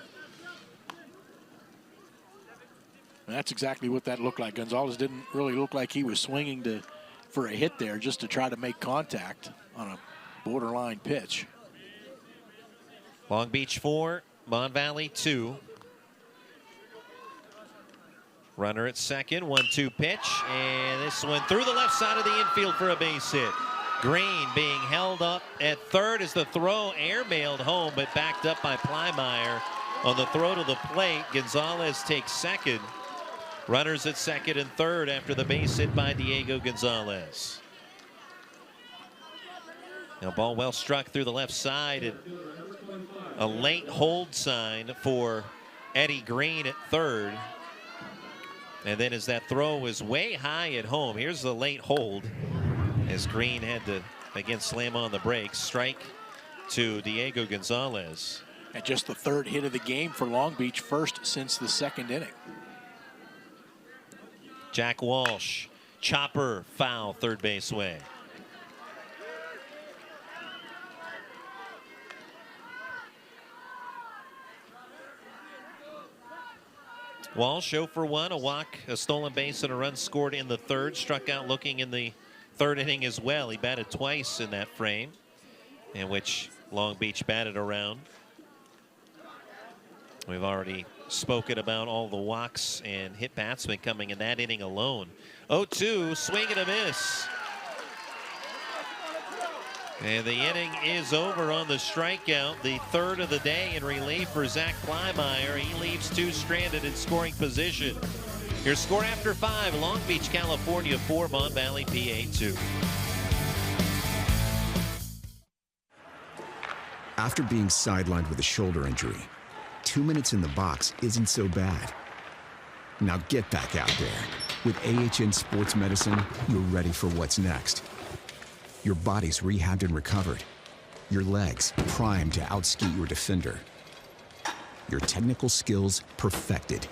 And that's exactly what that looked like. Gonzalez didn't really look like he was swinging for a hit there, just to try to make contact on a borderline pitch. Long Beach 4, Mon Valley 2. Runner at second, 1-2 pitch, and this one through the left side of the infield for a base hit. Green being held up at third as the throw airmailed home, but backed up by Plymire on the throw to the plate. Gonzalez takes second. Runners at second and third after the base hit by Diego Gonzalez. Now ball well struck through the left side, and a late hold sign for Eddie Green at third. And then as that throw was way high at home, here's the late hold as Green had to again slam on the brakes. Strike to Diego Gonzalez. And just the 3rd hit of the game for Long Beach, first since the 2nd inning. Jack Walsh, chopper foul, third base way. Walsh 0 for 1, a walk, a stolen base, and a run scored in the 3rd. Struck out looking in the 3rd inning as well. He batted twice in that frame, in which Long Beach batted around. We've already spoken about all the walks and hit batsmen coming in that inning alone. 0-2, swing and a miss. And the inning is over on the strikeout, the 3rd of the day in relief for Zach Plymire. He leaves 2 stranded in scoring position. Your score after 5, Long Beach, California 4, Mon Valley, PA 2. After being sidelined with a shoulder injury, 2 minutes in the box isn't so bad. Now get back out there. With AHN Sports Medicine, you're ready for what's next. Your body's rehabbed and recovered. Your legs primed to outskate your defender. Your technical skills perfected.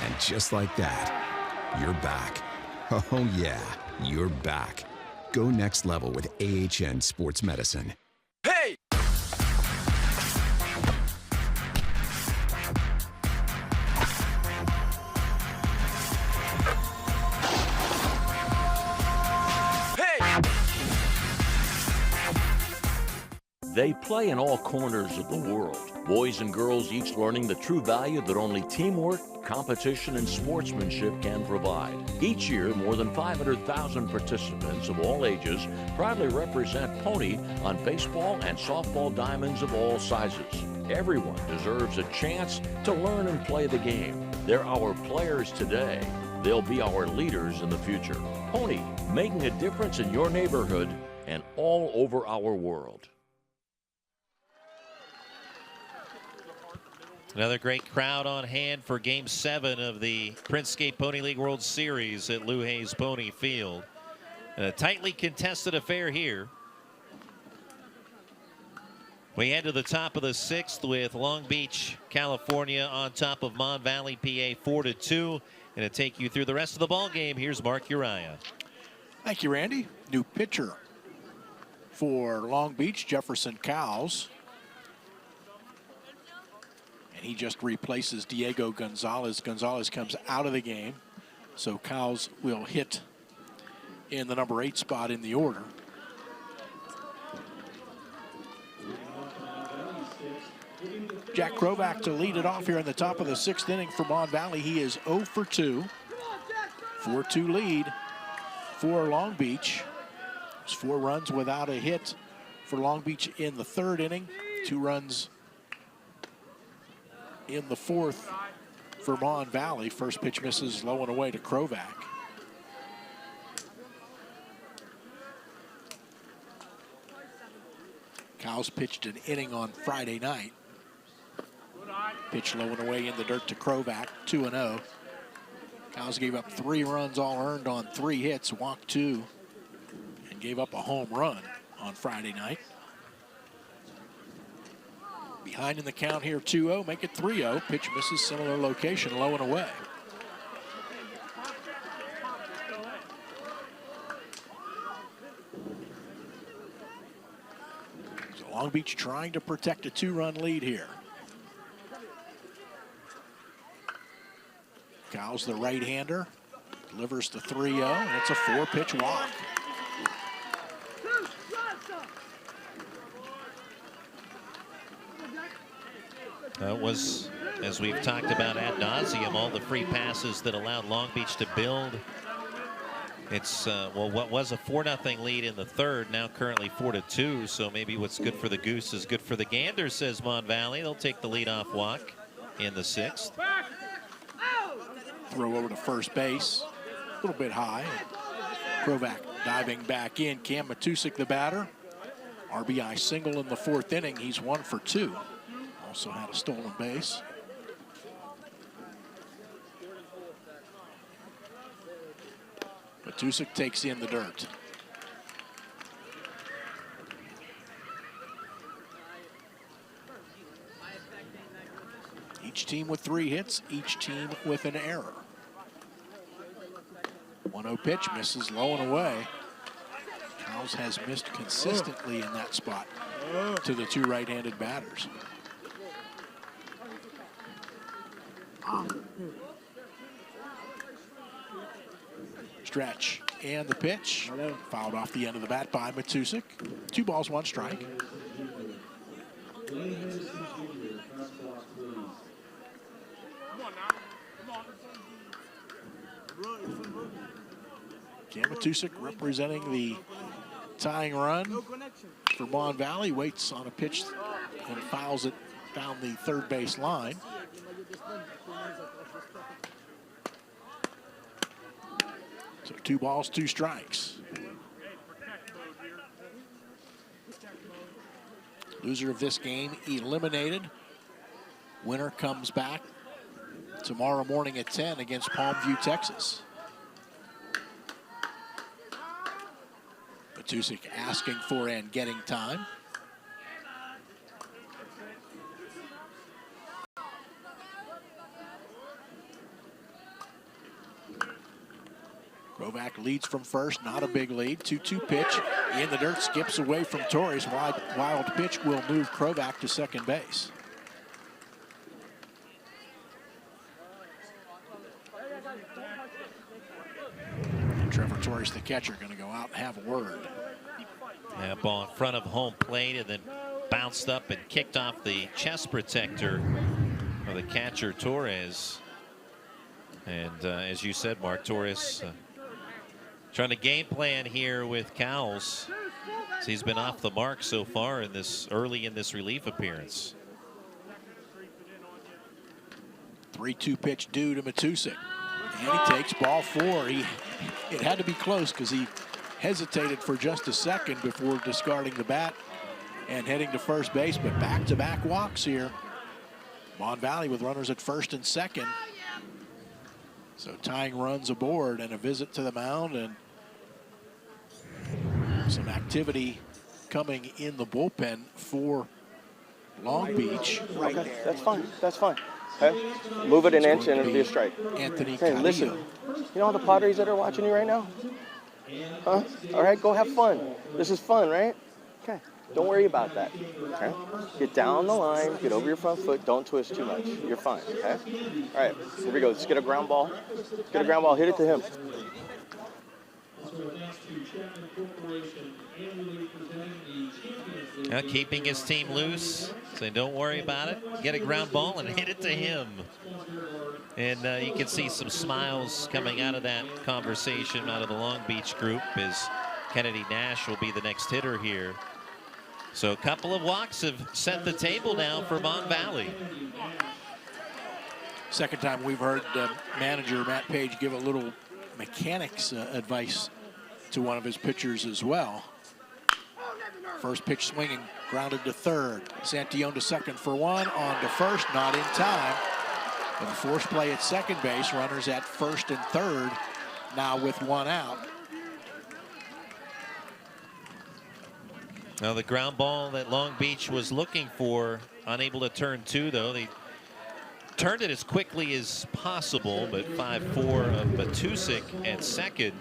And just like that, you're back. Oh yeah, you're back. Go next level with AHN Sports Medicine. Hey! They play in all corners of the world. Boys and girls each learning the true value that only teamwork, competition, and sportsmanship can provide. Each year, more than 500,000 participants of all ages proudly represent Pony on baseball and softball diamonds of all sizes. Everyone deserves a chance to learn and play the game. They're our players today. They'll be our leaders in the future. Pony, making a difference in your neighborhood and all over our world. Another great crowd on hand for Game 7 of the Printscape Pony League World Series at Lou Hayes Pony Field. A tightly contested affair here. We head to the top of the 6th with Long Beach, California on top of Mon Valley, PA 4-2. Going to take you through the rest of the ball game. Here's Mark Uriah. Thank you, Randy. New pitcher for Long Beach, Jefferson Cowles. And he just replaces Diego Gonzalez. Gonzalez comes out of the game, so Cowles will hit in the number 8 spot in the order. Jack Krovac to lead it off here in the top of the 6th inning for Mon Valley. He is 0 for 2. 4-2 lead for Long Beach. There's 4 runs without a hit for Long Beach in the 3rd inning. 2 runs in the 4th for Mon Valley. First pitch misses low and away to Krovac. Cowles pitched an inning on Friday night. Pitch low and away in the dirt to Krovac, 2-0. Cowles gave up 3 runs all earned on 3 hits, walked 2, and gave up a home run on Friday night. Behind in the count here, 2-0, make it 3-0. Pitch misses, similar location, low and away. So Long Beach trying to protect a 2-run lead here. Cow's the right-hander, delivers the 3-0, and it's a 4-pitch walk. That was, as we've talked about ad nauseum, all the free passes that allowed Long Beach to build. It's, well, what was a 4-0 lead in the third, now currently 4-2, so maybe what's good for the Goose is good for the Gander, says Mon Valley. They'll take the leadoff walk in the 6th. Throw over to first base, a little bit high. Krovac diving back in. Cam Matusik, the batter. RBI single in the 4th inning. He's 1 for 2. Also had a stolen base. Matusik takes in the dirt. Each team with 3 hits, each team with an error. 1-0 pitch, misses low and away. Cows has missed consistently in that spot to the 2 right-handed batters. Stretch and the pitch. Fouled off the end of the bat by Matusik. 2 balls, 1 strike. Cam Matusik representing the tying run for Mon Valley. Waits on a pitch and fouls it down the third base line. So 2 balls, 2 strikes. Loser of this game eliminated. Winner comes back tomorrow morning at 10 against Palmview, Texas. Matusik asking for and getting time. Krovac leads from first, not a big lead. 2-2 pitch in the dirt, skips away from Torres. Wild pitch will move Krovac to second base. And Trevor Torres, the catcher, going to go out and have a word. That ball in front of home plate and then bounced up and kicked off the chest protector of the catcher, Torres. And as you said, Mark, Torres trying to game plan here with Cowles. So he's been off the mark so far in this early in this relief appearance. 3-2 pitch due to Matusik. And he takes ball 4. It had to be close because he hesitated for just a second before discarding the bat and heading to first base, but back-to-back walks here. Mon Valley with runners at first and second. So tying runs aboard and a visit to the mound and some activity coming in the bullpen for Long Beach. Okay, that's fine. That's fine. Okay. Move it an inch and it'll be a strike. Anthony Hey, listen. You know all the Padres that are watching you right now? Huh? All right, go have fun. This is fun, right? Okay. Don't worry about that. Okay. Get down the line. Get over your front foot. Don't twist too much. You're fine. Okay. All right. Here we go. Let's get a ground ball. Get a ground ball. Hit it to him. Now keeping his team loose, saying don't worry about it. Get a ground ball and hit it to him. And you can see some smiles coming out of that conversation out of the Long Beach group as Kennedy Nash will be the next hitter here. So a couple of walks have set the table now for Mon Valley. Second time we've heard manager Matt Page give a little mechanics advice to one of his pitchers as well. First pitch swinging, grounded to third. Santillon to second for 1, on to first, not in time. With a forced play at second base, runners at first and third, now with 1 out. Now the ground ball that Long Beach was looking for, unable to turn two, though. They turned it as quickly as possible, but 5-4 of Matusik at second.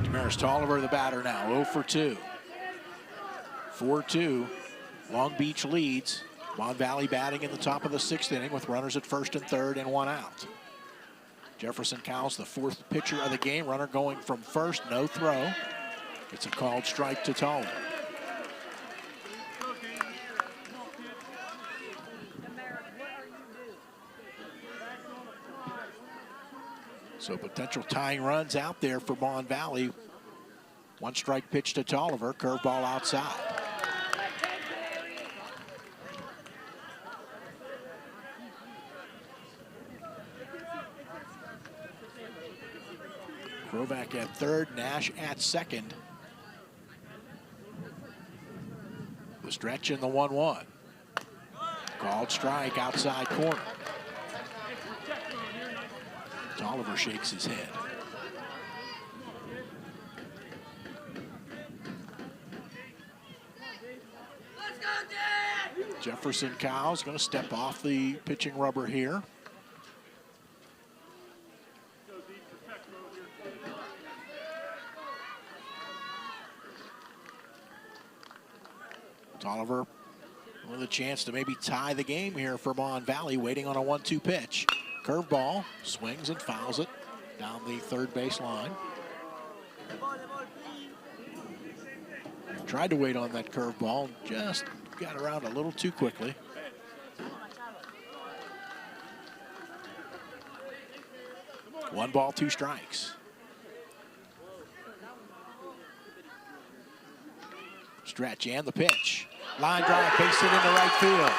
Damaris Tolliver, the batter now, 0 for 2. 4-2. Long Beach leads. Mon Valley batting in the top of the 6th inning with runners at first and third and 1 out. Jefferson Cowles, the 4th pitcher of the game. Runner going from first, no throw. It's a called strike to Tolliver. So potential tying runs out there for Mon Valley. 1 strike pitch to Tolliver, curveball outside. Krovac at third, Nash at second. The stretch in the 1-1. Called strike outside corner. Tolliver shakes his head. Jefferson Cowles going to step off the pitching rubber here. Tolliver with a chance to maybe tie the game here for Mon Valley, waiting on a 1-2 pitch. Curveball, swings and fouls it down the third base line. Tried to wait on that curveball, just got around a little too quickly. One ball, 2 strikes. Stretch and the pitch. Line drive, base hit into right field.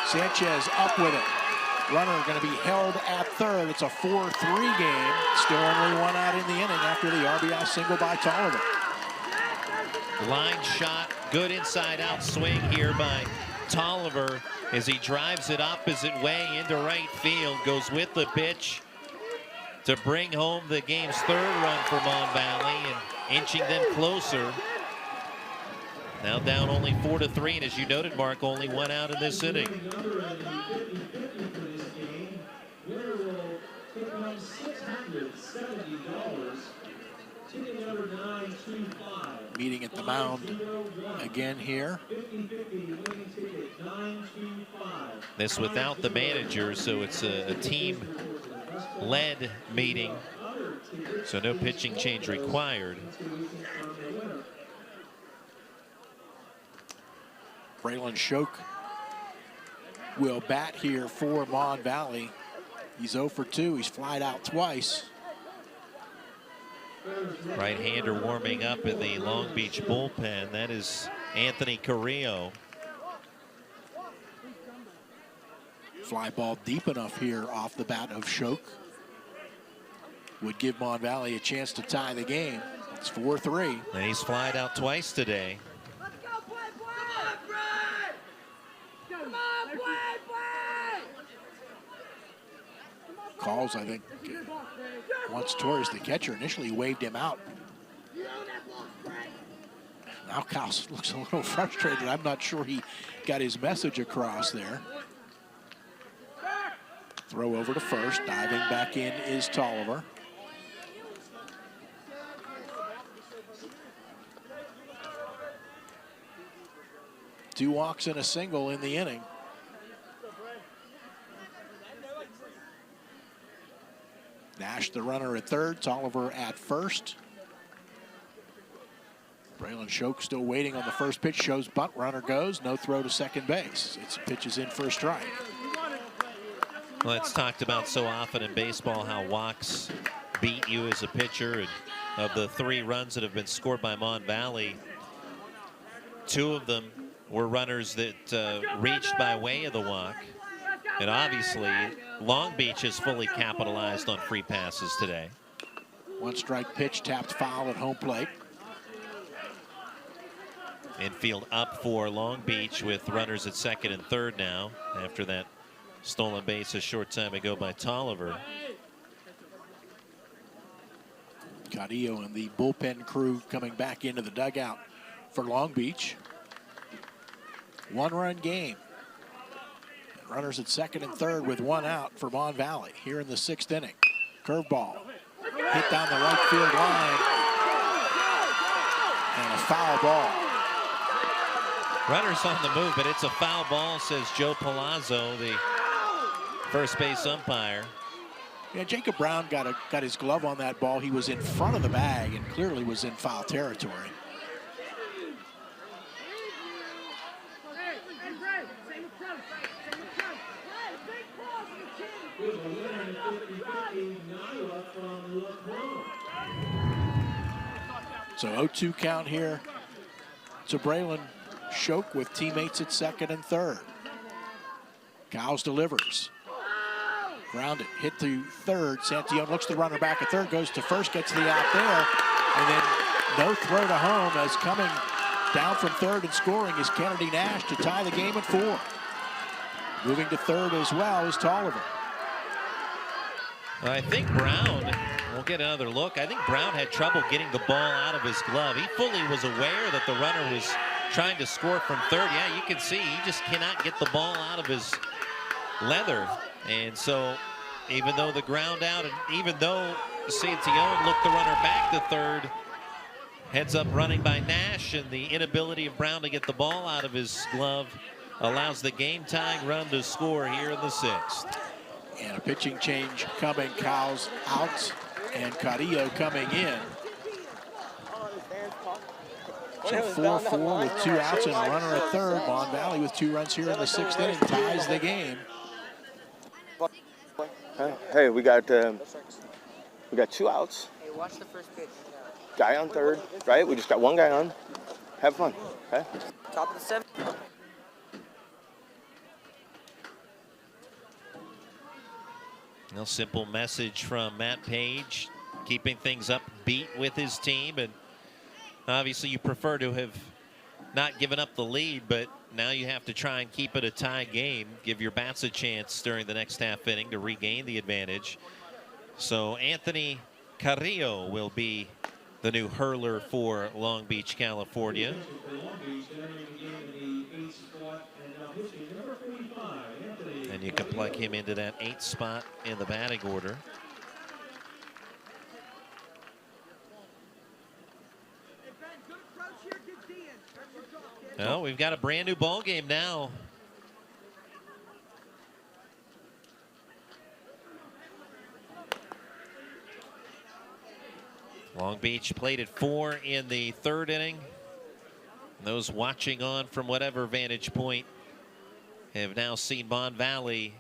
Sanchez up with it. Runner going to be held at third. It's a 4-3 game. Still only 1 out in the inning after the RBI single by Tolliver. Line shot, good inside-out swing here by Tolliver as he drives it opposite way into right field. Goes with the pitch to bring home the game's 3rd run for Mon Valley and inching them closer. Now down only 4-3, and as you noted, Mark, only 1 out in this inning. Meeting at the mound again here. This without the manager, so it's a team-led meeting, so no pitching change required. Braylon Shoke will bat here for Mon Valley. He's 0 for 2. He's flied out twice. Right-hander warming up in the Long Beach bullpen. That is Anthony Carrillo. Fly ball deep enough here off the bat of Shoke. Would give Mon Valley a chance to tie the game. It's 4-3. And he's flied out twice today. Calls, I think, once Torres, the catcher, initially waved him out. Now Cowles looks a little frustrated. I'm not sure he got his message across there. Throw over to first. Diving back in is Tolliver. Two walks and a single in the inning. Nash, the runner, at third. Tolliver at first. Braylon Shoke still waiting on the first pitch. Shows bunt. Runner goes. No throw to second base. It's pitches in for a strike. Well, it's talked about so often in baseball how walks beat you as a pitcher. And of the 3 runs that have been scored by Mon Valley, 2 of them were runners that reached by way of the walk. And obviously, Long Beach has fully capitalized on free passes today. 1 strike pitch, tapped foul at home plate. Infield up for Long Beach with runners at second and third now after that stolen base a short time ago by Tolliver. Cadillo and the bullpen crew coming back into the dugout for Long Beach. One-run game. And runners at second and third with one out for Mon Valley here in the 6th inning. Curveball hit down the right field line. And a foul ball. Runners on the move, but it's a foul ball, says Joe Palazzo, the first base umpire. Yeah, Jacob Brown got his glove on that ball. He was in front of the bag and clearly was in foul territory. So 0-2 count here to Braylon Shoke with teammates at second and third. Cowles delivers. Grounded, hit to third. Santillon looks the runner back at third, goes to first, gets the out there, and then no throw to home as coming down from third and scoring is Kennedy Nash to tie the game at 4. Moving to third as well is Tolliver. I think Brown, we'll get another look. I think Brown had trouble getting the ball out of his glove. He fully was aware that the runner was trying to score from third. Yeah, you can see he just cannot get the ball out of his leather. And so even though the ground out and even though Santillon looked the runner back to third, heads up running by Nash, and the inability of Brown to get the ball out of his glove allows the game-tying run to score here in the 6th. And a pitching change coming. Cowles out and Cadillo coming in. So 4-4 with 2 outs and a runner at third. Mon Valley with 2 runs here in the 6th inning ties the game. Hey, we got 2 outs. Hey, watch the first pitch. Guy on third, right? We just got 1 guy on. Have fun, okay? Top of the 7th. A simple message from Matt Page, keeping things upbeat with his team. And obviously you prefer to have not given up the lead, but now you have to try and keep it a tie game. Give your bats a chance during the next half inning to regain the advantage. So Anthony Carrillo will be the new hurler for Long Beach, California. And you can plug him into that 8th spot in the batting order. Well, we've got a brand new ball game now. Long Beach played at 4 in the 3rd inning. Those watching on from whatever vantage point have now seen Mon Valley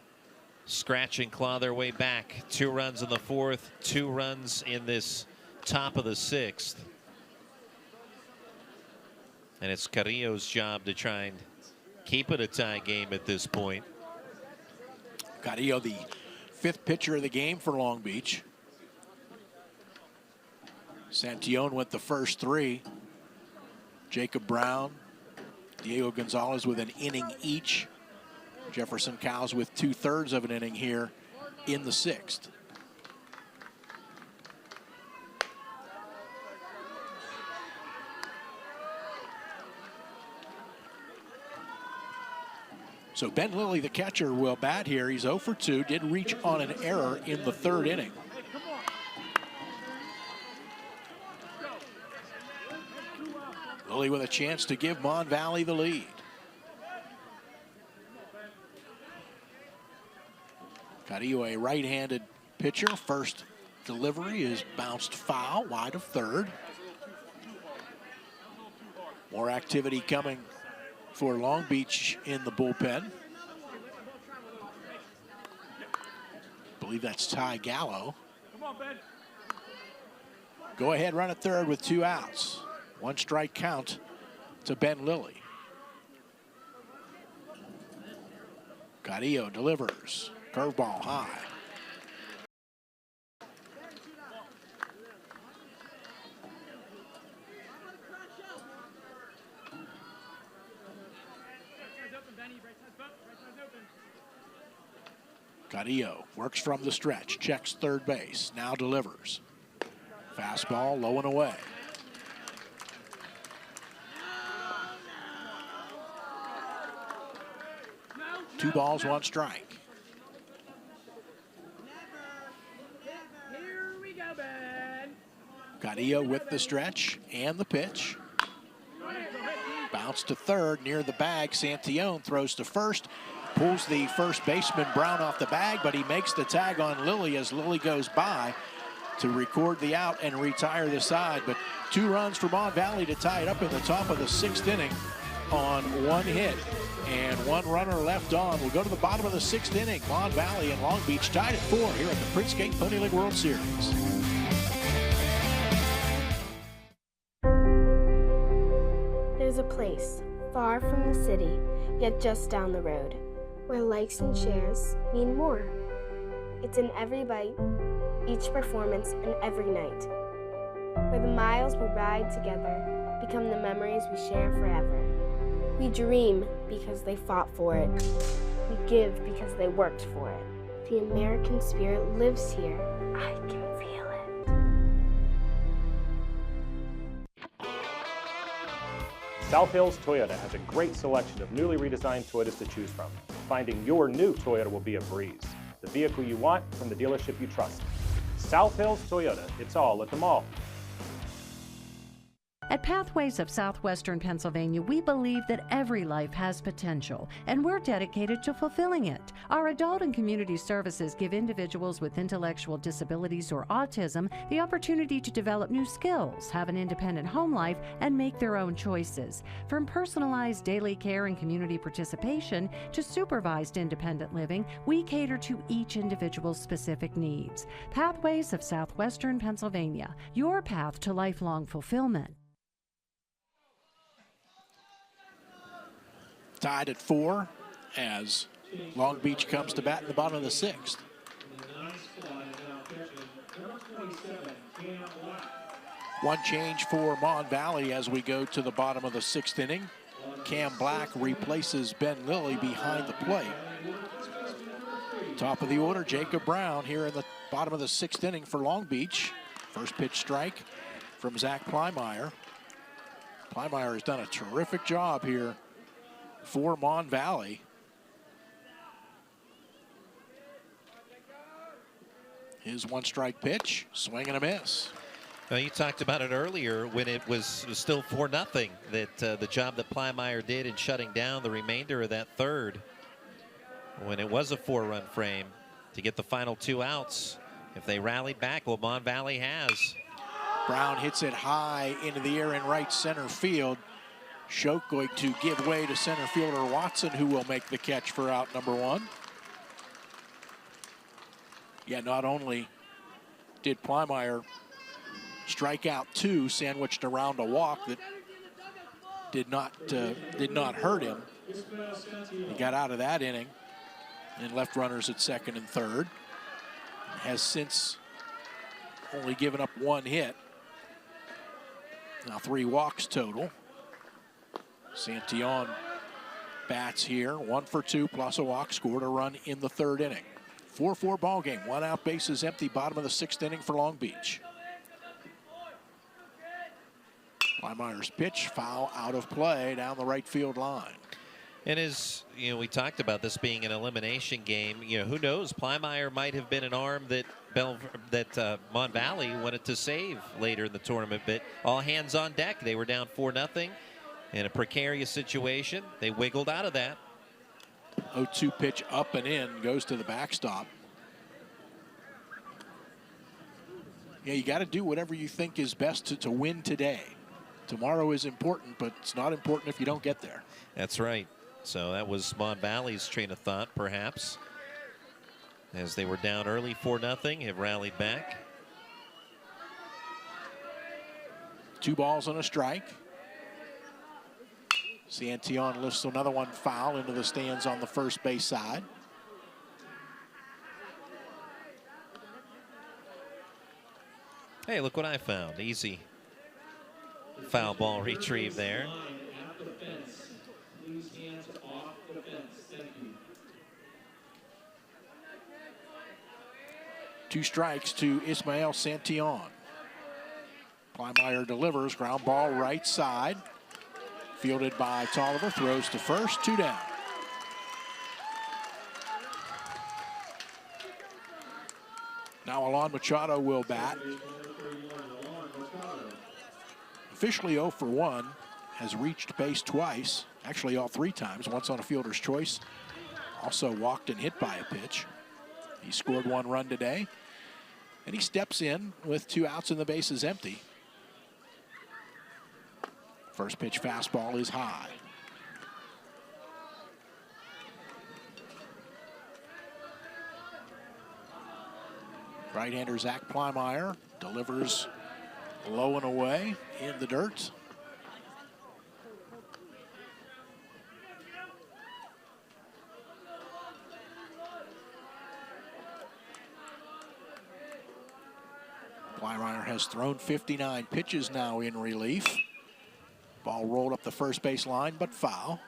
scratch and claw their way back. 2 runs in the 4th, 2 runs in this top of the 6th. And it's Carrillo's job to try and keep it a tie game at this point. Carrillo, the 5th pitcher of the game for Long Beach. Santillon went the first 3. Jacob Brown, Diego Gonzalez with an inning each. Jefferson Cowles with 2/3 of an inning here in the 6th. So Ben Lilly, the catcher, will bat here. He's 0 for 2, did reach on an error in the 3rd inning. Lilly with a chance to give Mon Valley the lead. Cadillo, a right-handed pitcher. First delivery is bounced foul, wide of third. More activity coming for Long Beach in the bullpen. I believe that's Ty Gallo. Go ahead, run at third with 2 outs. 1 strike count to Ben Lilly. Cadillo delivers. Curveball high. Cadillo works from the stretch, checks third base, now delivers. Fastball low and away. Two balls, one strike. Here we go, man. Cadillo with the stretch and the pitch. Bounce to third, near the bag. Santillon throws to first. Pulls the first baseman Brown off the bag, but he makes the tag on Lilly as Lilly goes by to record the out and retire the side. But 2 runs for Mon Valley to tie it up in the top of the 6th inning on 1 hit. And 1 runner left on. We'll go to the bottom of the 6th inning. Mon Valley and Long Beach tied at 4 here at the Printscape Pony League World Series. There's a place far from the city, yet just down the road, where likes and shares mean more. It's in every bite, each performance, and every night, where the miles we ride together become the memories we share forever. We dream because they fought for it. We give because they worked for it. The American spirit lives here. I can feel it. South Hills Toyota has a great selection of newly redesigned Toyotas to choose from. Finding your new Toyota will be a breeze. The vehicle you want from the dealership you trust. South Hills Toyota, it's all at the mall. At Pathways of Southwestern Pennsylvania, we believe that every life has potential, and we're dedicated to fulfilling it. Our adult and community services give individuals with intellectual disabilities or autism the opportunity to develop new skills, have an independent home life, and make their own choices. From personalized daily care and community participation to supervised independent living, we cater to each individual's specific needs. Pathways of Southwestern Pennsylvania, your path to lifelong fulfillment. Tied at 4 as Long Beach comes to bat in the bottom of the 6th. One change for Mon Valley as we go to the bottom of the 6th inning. Cam Black replaces Ben Lilly behind the plate. Top of the order, Jacob Brown here in the bottom of the 6th inning for Long Beach. First pitch strike from Zach Plymeyer. Plymeyer has done a terrific job here for Mon Valley. His 1-strike pitch, swing and a miss. Now, you talked about it earlier when it was still 4-0, that the job that Plymeyer did in shutting down the remainder of that third, when it was a 4-run frame, to get the final 2 outs. If they rallied back, well, Mon Valley has. Brown hits it high into the air in right center field. Schoch going to give way to center fielder Watson, who will make the catch for out number 1. Yeah, not only did Plymeyer strike out 2, sandwiched around a walk that did not hurt him. He got out of that inning and left runners at 2nd and 3rd. Has since only given up 1 hit. Now 3 walks total. Santillon bats here, 1 for 2 plus a walk, scored a run in the 3rd inning. 4-4 ball game, 1 out, bases empty, bottom of the 6th inning for Long Beach. Plymeyer's pitch, foul out of play down the right field line. And as you know, we talked about this being an elimination game. You know, who knows? Plymeyer might have been an arm that Mon Valley wanted to save later in the tournament. But all hands on deck. They were down 4-0 in a precarious situation. They wiggled out of that. 0-2 pitch up and in, goes to the backstop. Yeah, you got to do whatever you think is best to win today. Tomorrow is important, but it's not important if you don't get there. That's right. So that was Mon Valley's train of thought, perhaps. As they were down early 4-0, have rallied back. 2 balls and a strike. Santillon lifts another one foul into the stands on the first base side. Hey, look what I found. Easy foul ball retrieve there. 2 strikes to Ismael Santillon. Kleinmeyer delivers, ground ball right side. Fielded by Tolliver, throws to first, 2 down. Now Alon Machado will bat. Officially 0 for 1, has reached base twice, actually all 3 times, once on a fielder's choice. Also walked and hit by a pitch. He scored 1 run today. And he steps in with 2 outs and the bases empty. First pitch fastball is high. Right-hander Zach Plymire delivers low and away in the dirt. Plymire has thrown 59 pitches now in relief. Ball rolled up the first base line, but foul.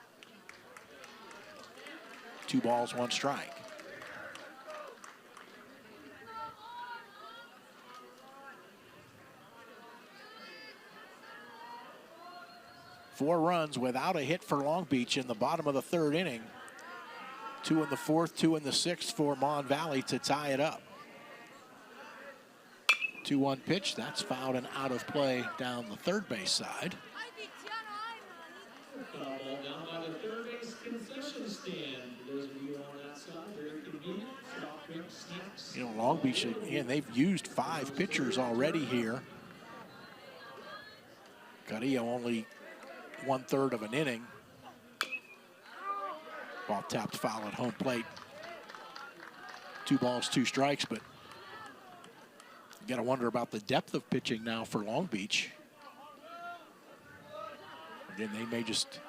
2 balls, 1 strike. Four runs without a hit for Long Beach in the bottom of the 3rd inning. 2 in the 4th, 2 in the 6th for Mon Valley to tie it up. 2-1 pitch, that's fouled and out of play down the 3rd base side. Ball down by the 3rd base concession stand. Those of you on that side, very convenient. Stop, drink, snacks. You know, Long Beach, again, they've used 5 pitchers already here. Carrillo only 1/3 of an inning. Ball tapped foul at home plate. 2 balls, 2 strikes, but you got to wonder about the depth of pitching now for Long Beach. Again, they may just,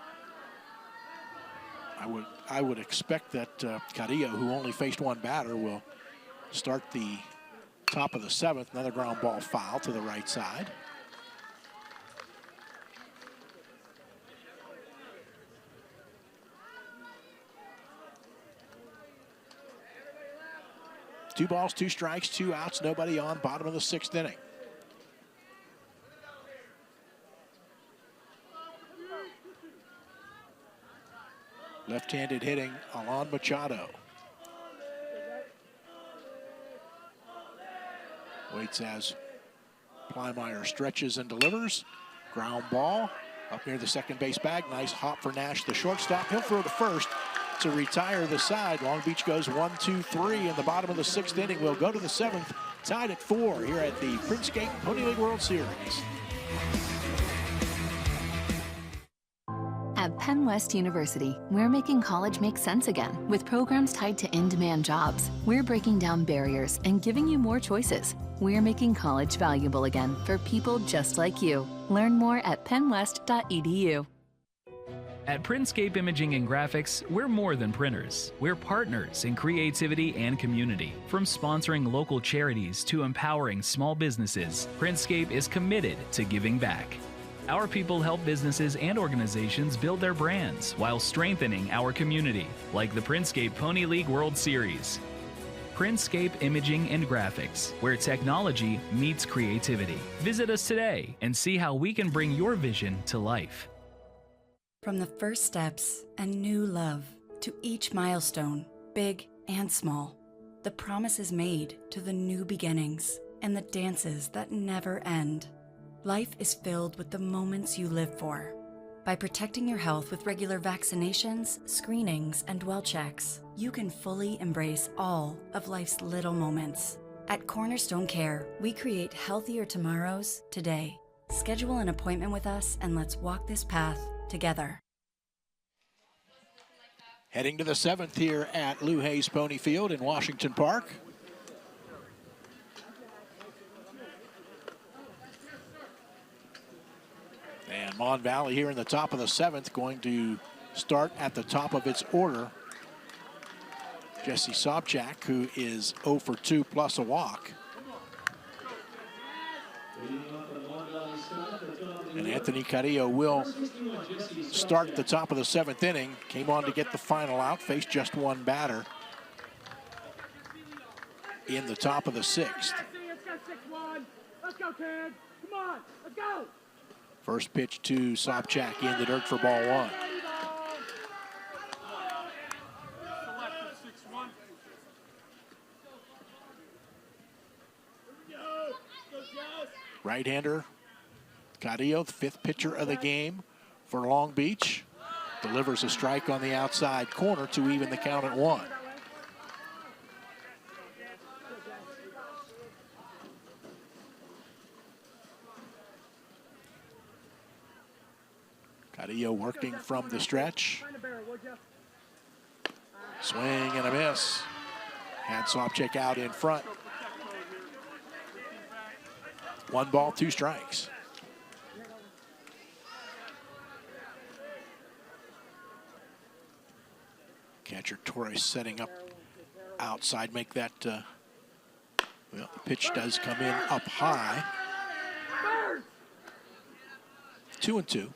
I would expect that Carrillo, who only faced 1 batter, will start the top of the 7th. Another ground ball foul to the right side. Two balls, 2 strikes, 2 outs, nobody on, bottom of the 6th inning. Left-handed hitting, Alon Machado. Waits as Plymire stretches and delivers. Ground ball up near the second base bag. Nice hop for Nash, the shortstop. He'll throw to first to retire the side. Long Beach goes 1-2-3 in the bottom of the 6th inning. We'll go to the 7th, tied at 4 here at the Printscape Pony League World Series. At Penn West University, we're making college make sense again with programs tied to in-demand jobs. We're breaking down barriers and giving you more choices. We're making college valuable again for people just like you. Learn more at pennwest.edu. At Printscape Imaging and Graphics, we're more than printers. We're partners in creativity and community. From sponsoring local charities to empowering small businesses, Printscape is committed to giving back. Our people help businesses and organizations build their brands while strengthening our community, like the Printscape Pony League World Series. Printscape Imaging and Graphics, where technology meets creativity. Visit us today and see how we can bring your vision to life. From the first steps and new love to each milestone, big and small, the promise is made to the new beginnings and the dances that never end. Life is filled with the moments you live for. By protecting your health with regular vaccinations, screenings, and well checks, you can fully embrace all of life's little moments. At Cornerstone Care, we create healthier tomorrows today. Schedule an appointment with us and let's walk this path together. Heading to the 7th here at Lou Hayes Pony Field in Washington Park. And Mon Valley here in the top of the 7th, going to start at the top of its order. Jesse Sobchak, who is 0 for 2 plus a walk. And Anthony Carrillo will start at the top of the 7th inning. Came on to get the final out, faced just 1 batter in the top of the 6th. First pitch to Sobchak in the dirt for ball one. Right-hander Carrillo, the fifth pitcher of the game for Long Beach. Delivers a strike on the outside corner to even the count at 1. Carrillo working from the stretch. Swing and a miss. Had Sobchak out in front. 1 ball, 2 strikes. Catcher Torres setting up outside, make that, well, the pitch does come in up high. 2-2.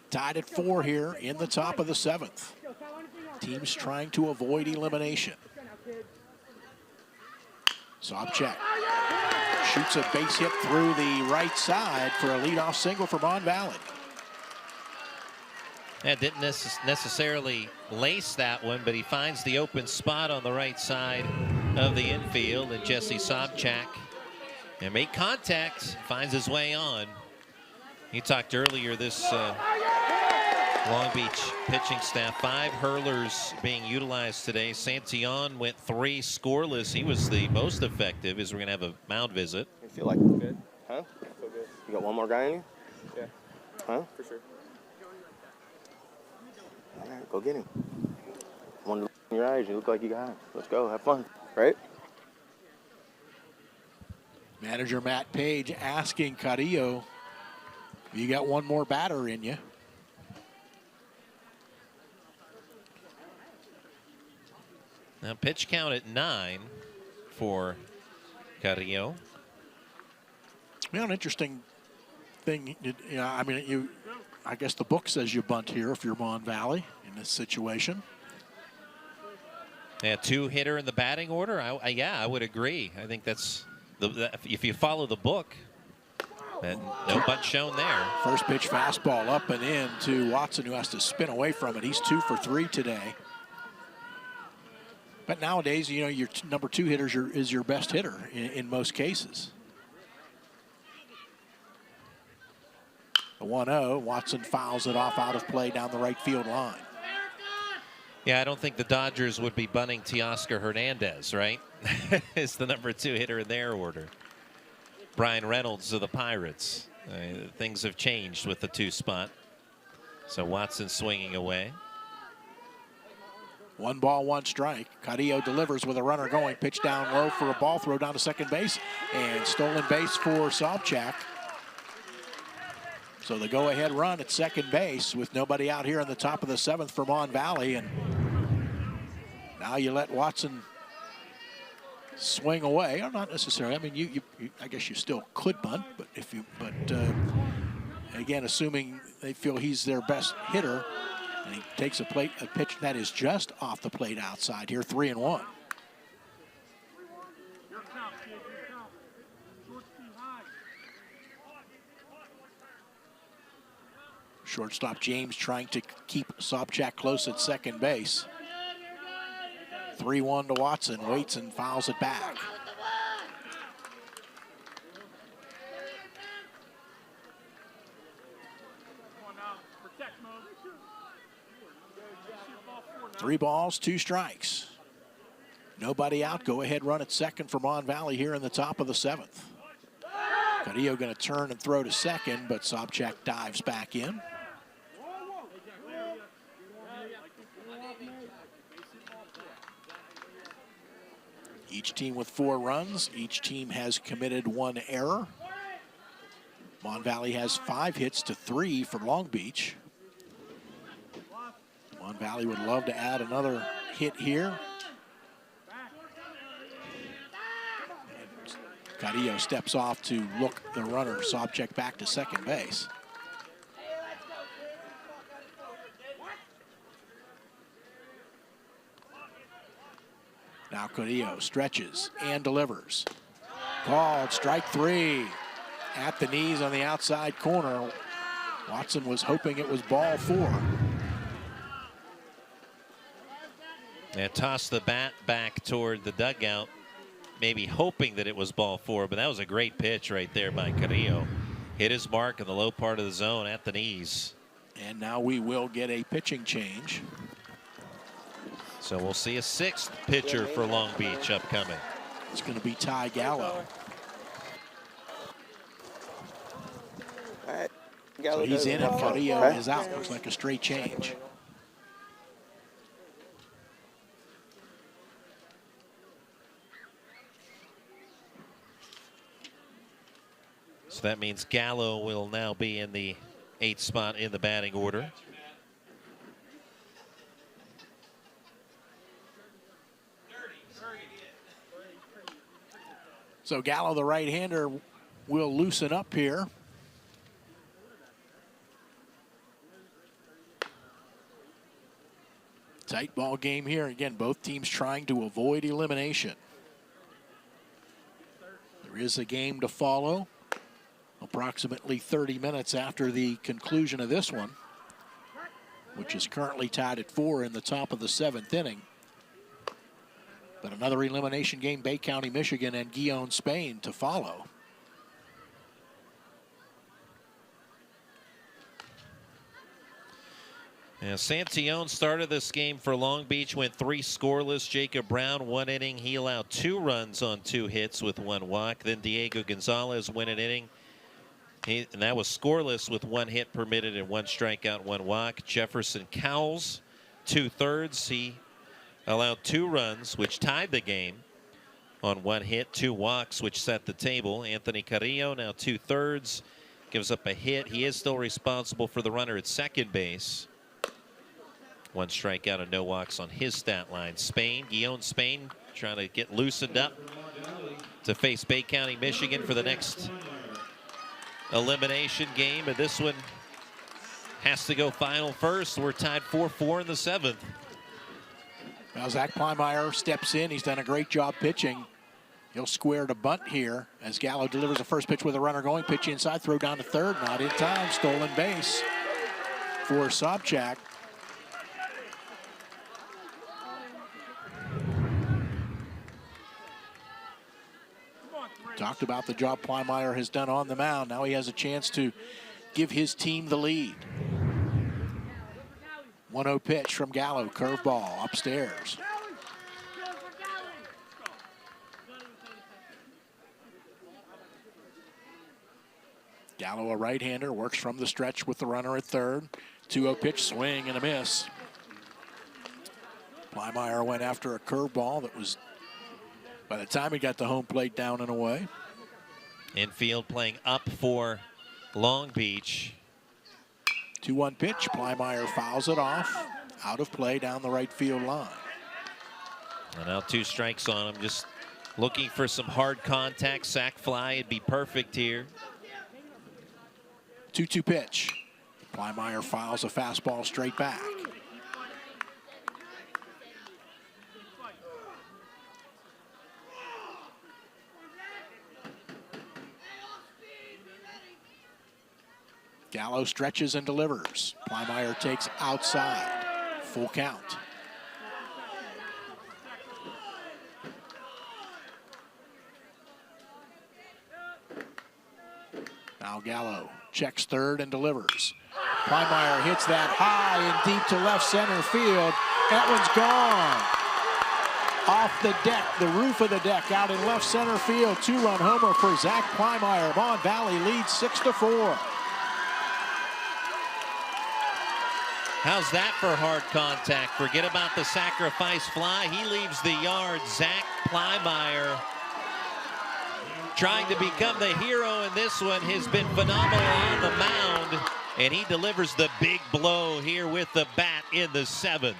Tied at 4 here in the top of the 7th. Teams trying to avoid elimination. Sobchak shoots a base hit through the right side for a leadoff single for Mon Valley. Yeah, didn't necessarily lace that one, but he finds the open spot on the right side of the infield, and Jesse Sobchak and make contact, finds his way on. You talked earlier this Long Beach pitching staff, 5 hurlers being utilized today. Santillon went 3 scoreless. He was the most effective as we're going to have a mound visit. You feel like it's good? Huh? Feel good. You got one more guy in you? Yeah. Huh? For sure. All right, go get him. One look in your eyes, you look like you got him. Let's go, have fun, right? Manager Matt Page asking Carrillo, you got one more batter in you. Now pitch count at 9 for Carrillo. Well, an interesting thing, I mean, I guess the book says you bunt here if you're Mon Valley in this situation. Yeah, 2-hitter in the batting order. I would agree. I think that's if you follow the book. No bunt shown there. First pitch fastball up and in to Watson, who has to spin away from it. He's 2 for 3 today. But nowadays, your number 2 hitter is your best hitter in most cases. The 1-0, Watson fouls it off out of play down the right field line. Yeah, I don't think the Dodgers would be bunting Teoscar Hernandez, right? Is the number 2 hitter in their order. Brian Reynolds of the Pirates. Things have changed with the 2 spot. So Watson swinging away. 1 ball, 1 strike. Carrillo delivers with a runner going. Pitch down low for a ball throw down to second base. And stolen base for Sobchak. So the go-ahead run at second base with nobody out here in the top of the 7th for Mon Valley. And now you let Watson swing away, or not necessarily. I mean, I guess you still could bunt, but again, assuming they feel he's their best hitter, and he takes a pitch that is just off the plate outside here, 3-1. Shortstop James trying to keep Sobchak close at second base. 3-1 to Watson, waits and fouls it back. Three balls, 2 strikes. Nobody out, go ahead run at second for Mon Valley here in the top of the 7th. Carrillo going to turn and throw to second, but Sobchak dives back in. Each team with 4 runs. Each team has committed 1 error. Mon Valley has 5 hits to 3 for Long Beach. Mon Valley would love to add another hit here. And Carrillo steps off to look the runner, Sobchak, back to second base. Now Carrillo stretches and delivers. Called strike 3 at the knees on the outside corner. Watson was hoping it was ball 4. And tossed the bat back toward the dugout, maybe hoping that it was ball 4, but that was a great pitch right there by Carrillo. Hit his mark in the low part of the zone at the knees. And now we will get a pitching change. So we'll see a 6th pitcher for Long Beach upcoming. It's going to be Ty Gallo. So he's in and Carrillo is out. Looks like a straight change. So that means Gallo will now be in the 8th spot in the batting order. So Gallo, the right-hander, will loosen up here. Tight ball game here. Again, both teams trying to avoid elimination. There is a game to follow. Approximately 30 minutes after the conclusion of this one, which is currently tied at 4 in the top of the 7th inning. But another elimination game, Bay County, Michigan, and Guion, Spain to follow. Yeah, Santillon started this game for Long Beach, went 3 scoreless. Jacob Brown, 1 inning. He allowed 2 runs on 2 hits with 1 walk. Then Diego Gonzalez went an inning. And that was scoreless with 1 hit permitted and 1 strikeout, 1 walk. Jefferson Cowles, 2/3. He allowed 2 runs, which tied the game on 1 hit, 2 walks, which set the table. Anthony Carrillo, now 2/3, gives up a hit. He is still responsible for the runner at second base. 1 strikeout and no walks on his stat line. Guion, Spain, trying to get loosened up to face Bay County, Michigan for the next elimination game, and this one has to go final first. We're tied 4-4 in the 7th. Now Zach Plymeyer steps in. He's done a great job pitching. He'll square to bunt here as Gallo delivers the first pitch with a runner going. Pitch inside, throw down to third. Not in time. Stolen base for Sobchak. Talked about the job Plymeyer has done on the mound. Now he has a chance to give his team the lead. 1-0 pitch from Gallo, curveball upstairs. Gallo, a right-hander, works from the stretch with the runner at third. 2-0 pitch, swing and a miss. Plymeyer went after a curveball that was, by the time he got the home plate, down and away. Infield playing up for Long Beach. 2-1 pitch. Plymeyer fouls it off. Out of play down the right field line. And now 2 strikes on him. Just looking for some hard contact. Sac fly would be perfect here. 2-2 pitch. Plymeyer fouls a fastball straight back. Gallo stretches and delivers. Plymeyer takes outside. Full count. Now Gallo checks third and delivers. Plymeyer hits that high and deep to left center field. That one's gone. Off the deck, the roof of the deck, out in left center field. 2-run homer for Zach Plymeyer. Mon Valley leads 6-4. How's that for hard contact? Forget about the sacrifice fly. He leaves the yard. Zach Plymeyer trying to become the hero in this one, has been phenomenal on the mound, and he delivers the big blow here with the bat in the 7th.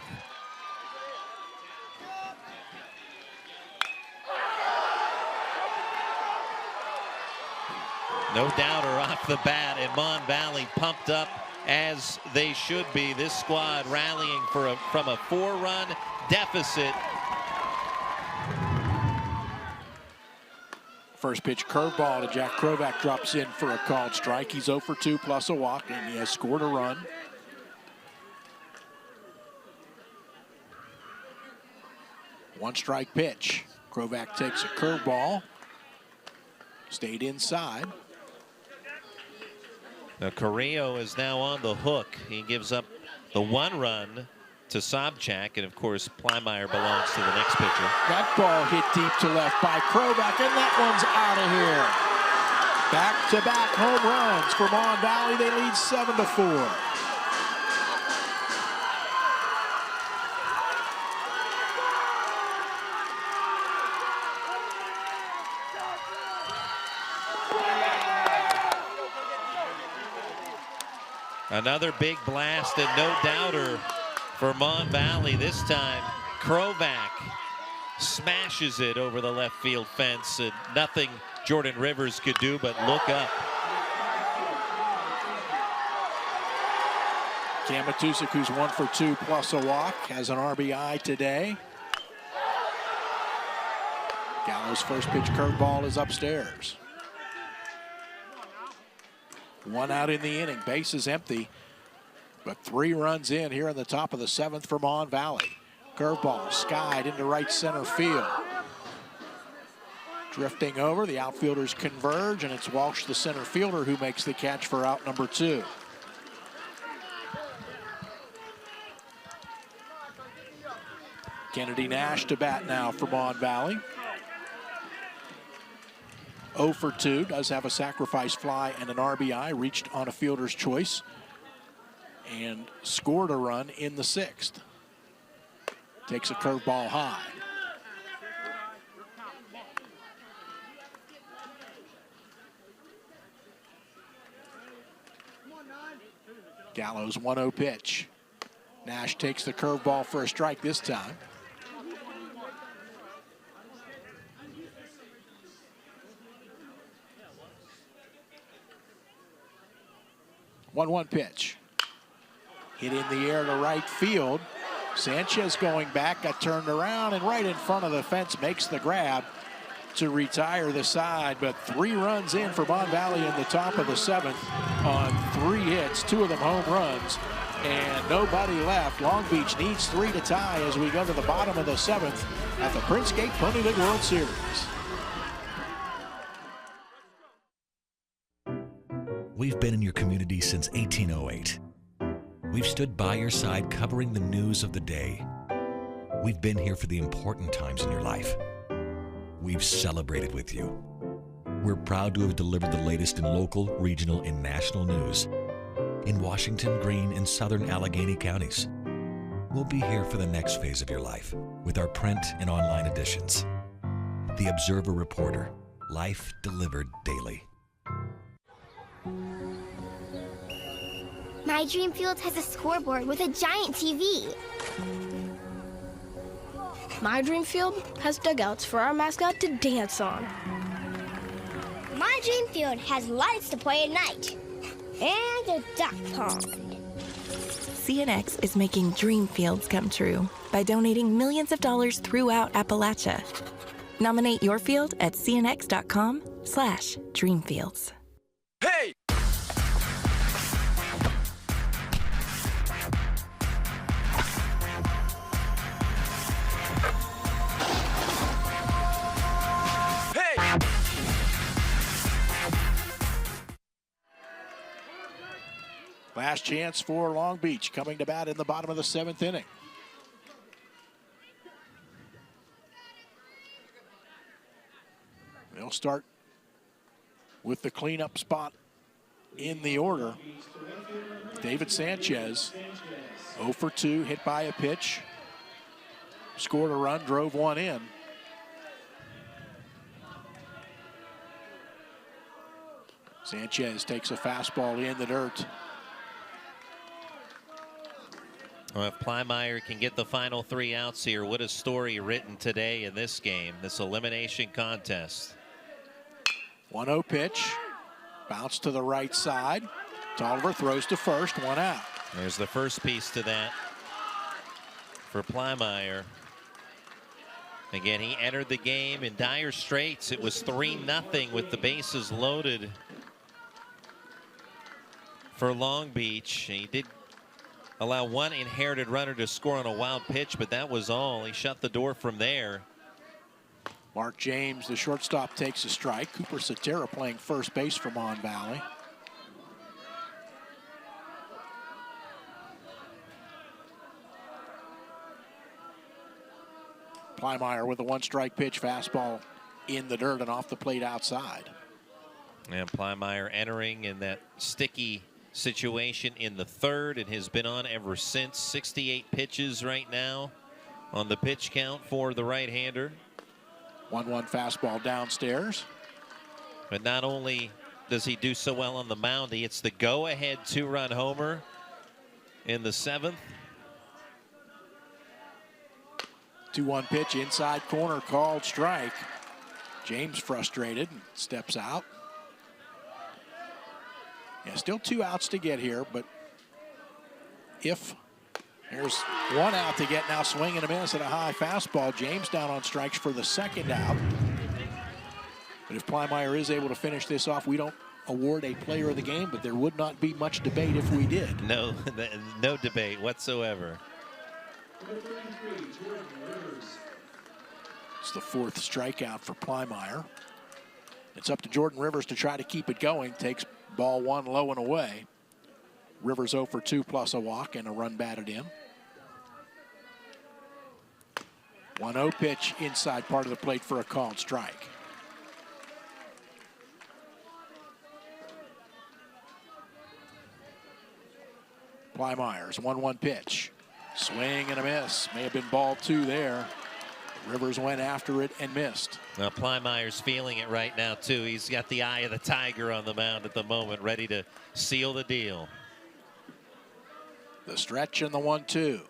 No doubter off the bat, and Mon Valley pumped up as they should be. This squad rallying from a 4-run deficit First pitch curveball to Jack Krovac, drops in for a called strike. He's 0 for 2 plus a walk, and he has scored a run. One strike pitch. Krovac takes a curveball. Stayed inside. Now Carrillo is now on the hook. He gives up the 1 run to Sobchak, and of course Plymire belongs to the next pitcher. That ball hit deep to left by Krovac, and that one's out of here. Back-to-back home runs for Mon Valley. They lead 7-4. Another big blast and no doubter for Mon Valley. This time, Krovac smashes it over the left field fence, and nothing Jordan Rivers could do but look up. Cam Matusik, who's 1 for 2 plus a walk, has an RBI today. Gallo's first pitch curveball is upstairs. 1 out in the inning, base is empty, but 3 runs in here in the top of the 7th for Mon Valley. Curveball skied into right center field. Drifting over, the outfielders converge, and it's Walsh, the center fielder, who makes the catch for out number 2. Kennedy Nash to bat now for Mon Valley. 0 for 2, does have a sacrifice fly and an RBI, reached on a fielder's choice, and scored a run in the 6th. Takes a curveball high. Gallo's 1-0 pitch. Nash takes the curveball for a strike this time. One pitch. Hit in the air to right field. Sanchez going back, got turned around, and right in front of the fence makes the grab to retire the side. But 3 runs in for Mon Valley in the top of the 7th on 3 hits, 2 of them home runs, and nobody left. Long Beach needs 3 to tie as we go to the bottom of the 7th at the Printscape Pony League World Series. We've been in your community since 1808. We've stood by your side covering the news of the day. We've been here for the important times in your life. We've celebrated with you. We're proud to have delivered the latest in local, regional, and national news in Washington, Greene, and southern Allegheny counties. We'll be here for the next phase of your life with our print and online editions. The Observer Reporter, life delivered daily. My dream field has a scoreboard with a giant TV. My dream field has dugouts for our mascot to dance on. My dream field has lights to play at night. And a duck pond. CNX is making dream fields come true by donating millions of dollars throughout Appalachia. Nominate your field at cnx.com/dreamfields. Hey! Last chance for Long Beach, coming to bat in the bottom of the 7th inning. They'll start with the cleanup spot in the order. David Sanchez, 0 for 2, hit by a pitch. Scored a run, drove 1 in. Sanchez takes a fastball in the dirt. Well, if Plymire can get the final 3 outs here, what a story written today in this game, this elimination contest. 1-0 pitch, bounce to the right side. Tolliver throws to first, 1 out. There's the first piece to that for Plymire. Again, he entered the game in dire straits. It was 3-0 with the bases loaded for Long Beach. He did allow one inherited runner to score on a wild pitch, but that was all. He shut the door from there. Mark James, the shortstop, takes a strike. Cooper Cetera playing first base for Mon Valley. Plymire with a one-strike pitch, fastball in the dirt and off the plate outside. And Plymire entering in that sticky situation in the third and has been on ever since. 68 pitches right now on the pitch count for the right-hander. 1-1 fastball downstairs. But not only does he do so well on the mound, he hits the go-ahead 2-run homer in the 7th. 2-1 pitch, inside corner, called strike. James frustrated and steps out. Yeah, still 2 outs to get here, but if there's 1 out to get now, swing and a miss at a high fastball. James down on strikes for the 2nd out. But if Plymire is able to finish this off, we don't award a player of the game, but there would not be much debate if we did. No, no debate whatsoever. It's the 4th strikeout for Plymire. It's up to Jordan Rivers to try to keep it going. Takes ball 1 low and away. Rivers 0 for 2 plus a walk and a run batted in. 1-0 pitch inside part of the plate for a called strike. Plymire's 1-1 pitch. Swing and a miss. May have been ball 2 there. Rivers went after it and missed. Well, Plymire's feeling it right now, too. He's got the eye of the tiger on the mound at the moment, ready to seal the deal. The stretch and the 1-2.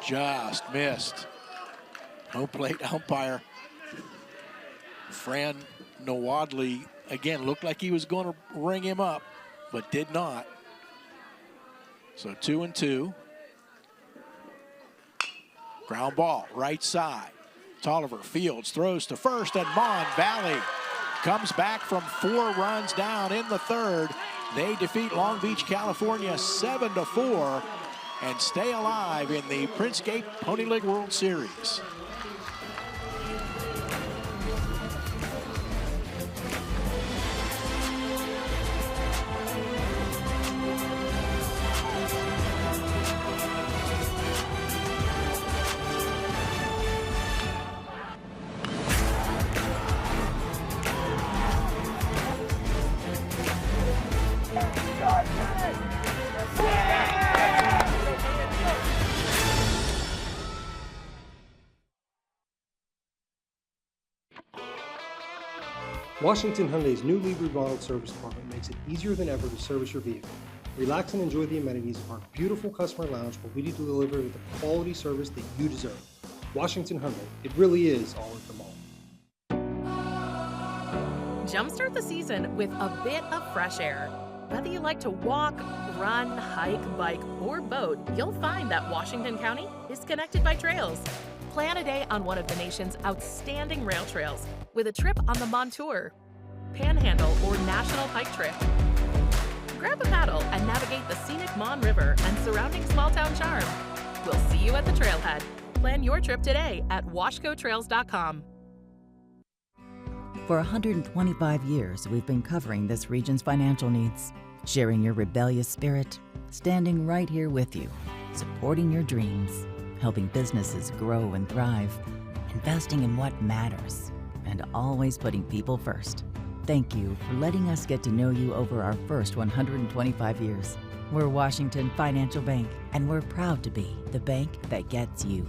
Just missed. Home plate umpire Fran Nowadley, again, looked like he was going to ring him up, but did not. So 2-2. Ground ball, right side. Tolliver fields, throws to first, and Mon Valley comes back from 4 runs down in the 3rd. They defeat Long Beach, California 7-4 and stay alive in the Printscape Pony League World Series. Washington Hyundai's newly remodeled service department makes it easier than ever to service your vehicle. Relax and enjoy the amenities of our beautiful customer lounge where we deliver with the quality service that you deserve. Washington Hyundai, it really is all at the mall. Jumpstart the season with a bit of fresh air. Whether you like to walk, run, hike, bike, or boat, you'll find that Washington County is connected by trails. Plan a day on one of the nation's outstanding rail trails with a trip on the Montour, Panhandle, or National Hike Trip. Grab a paddle and navigate the scenic Mon River and surrounding small-town charm. We'll see you at the trailhead. Plan your trip today at washcotrails.com. For 125 years, we've been covering this region's financial needs, sharing your rebellious spirit, standing right here with you, supporting your dreams, helping businesses grow and thrive, investing in what matters, and always putting people first. Thank you for letting us get to know you over our first 125 years. We're Washington Financial Bank, and we're proud to be the bank that gets you.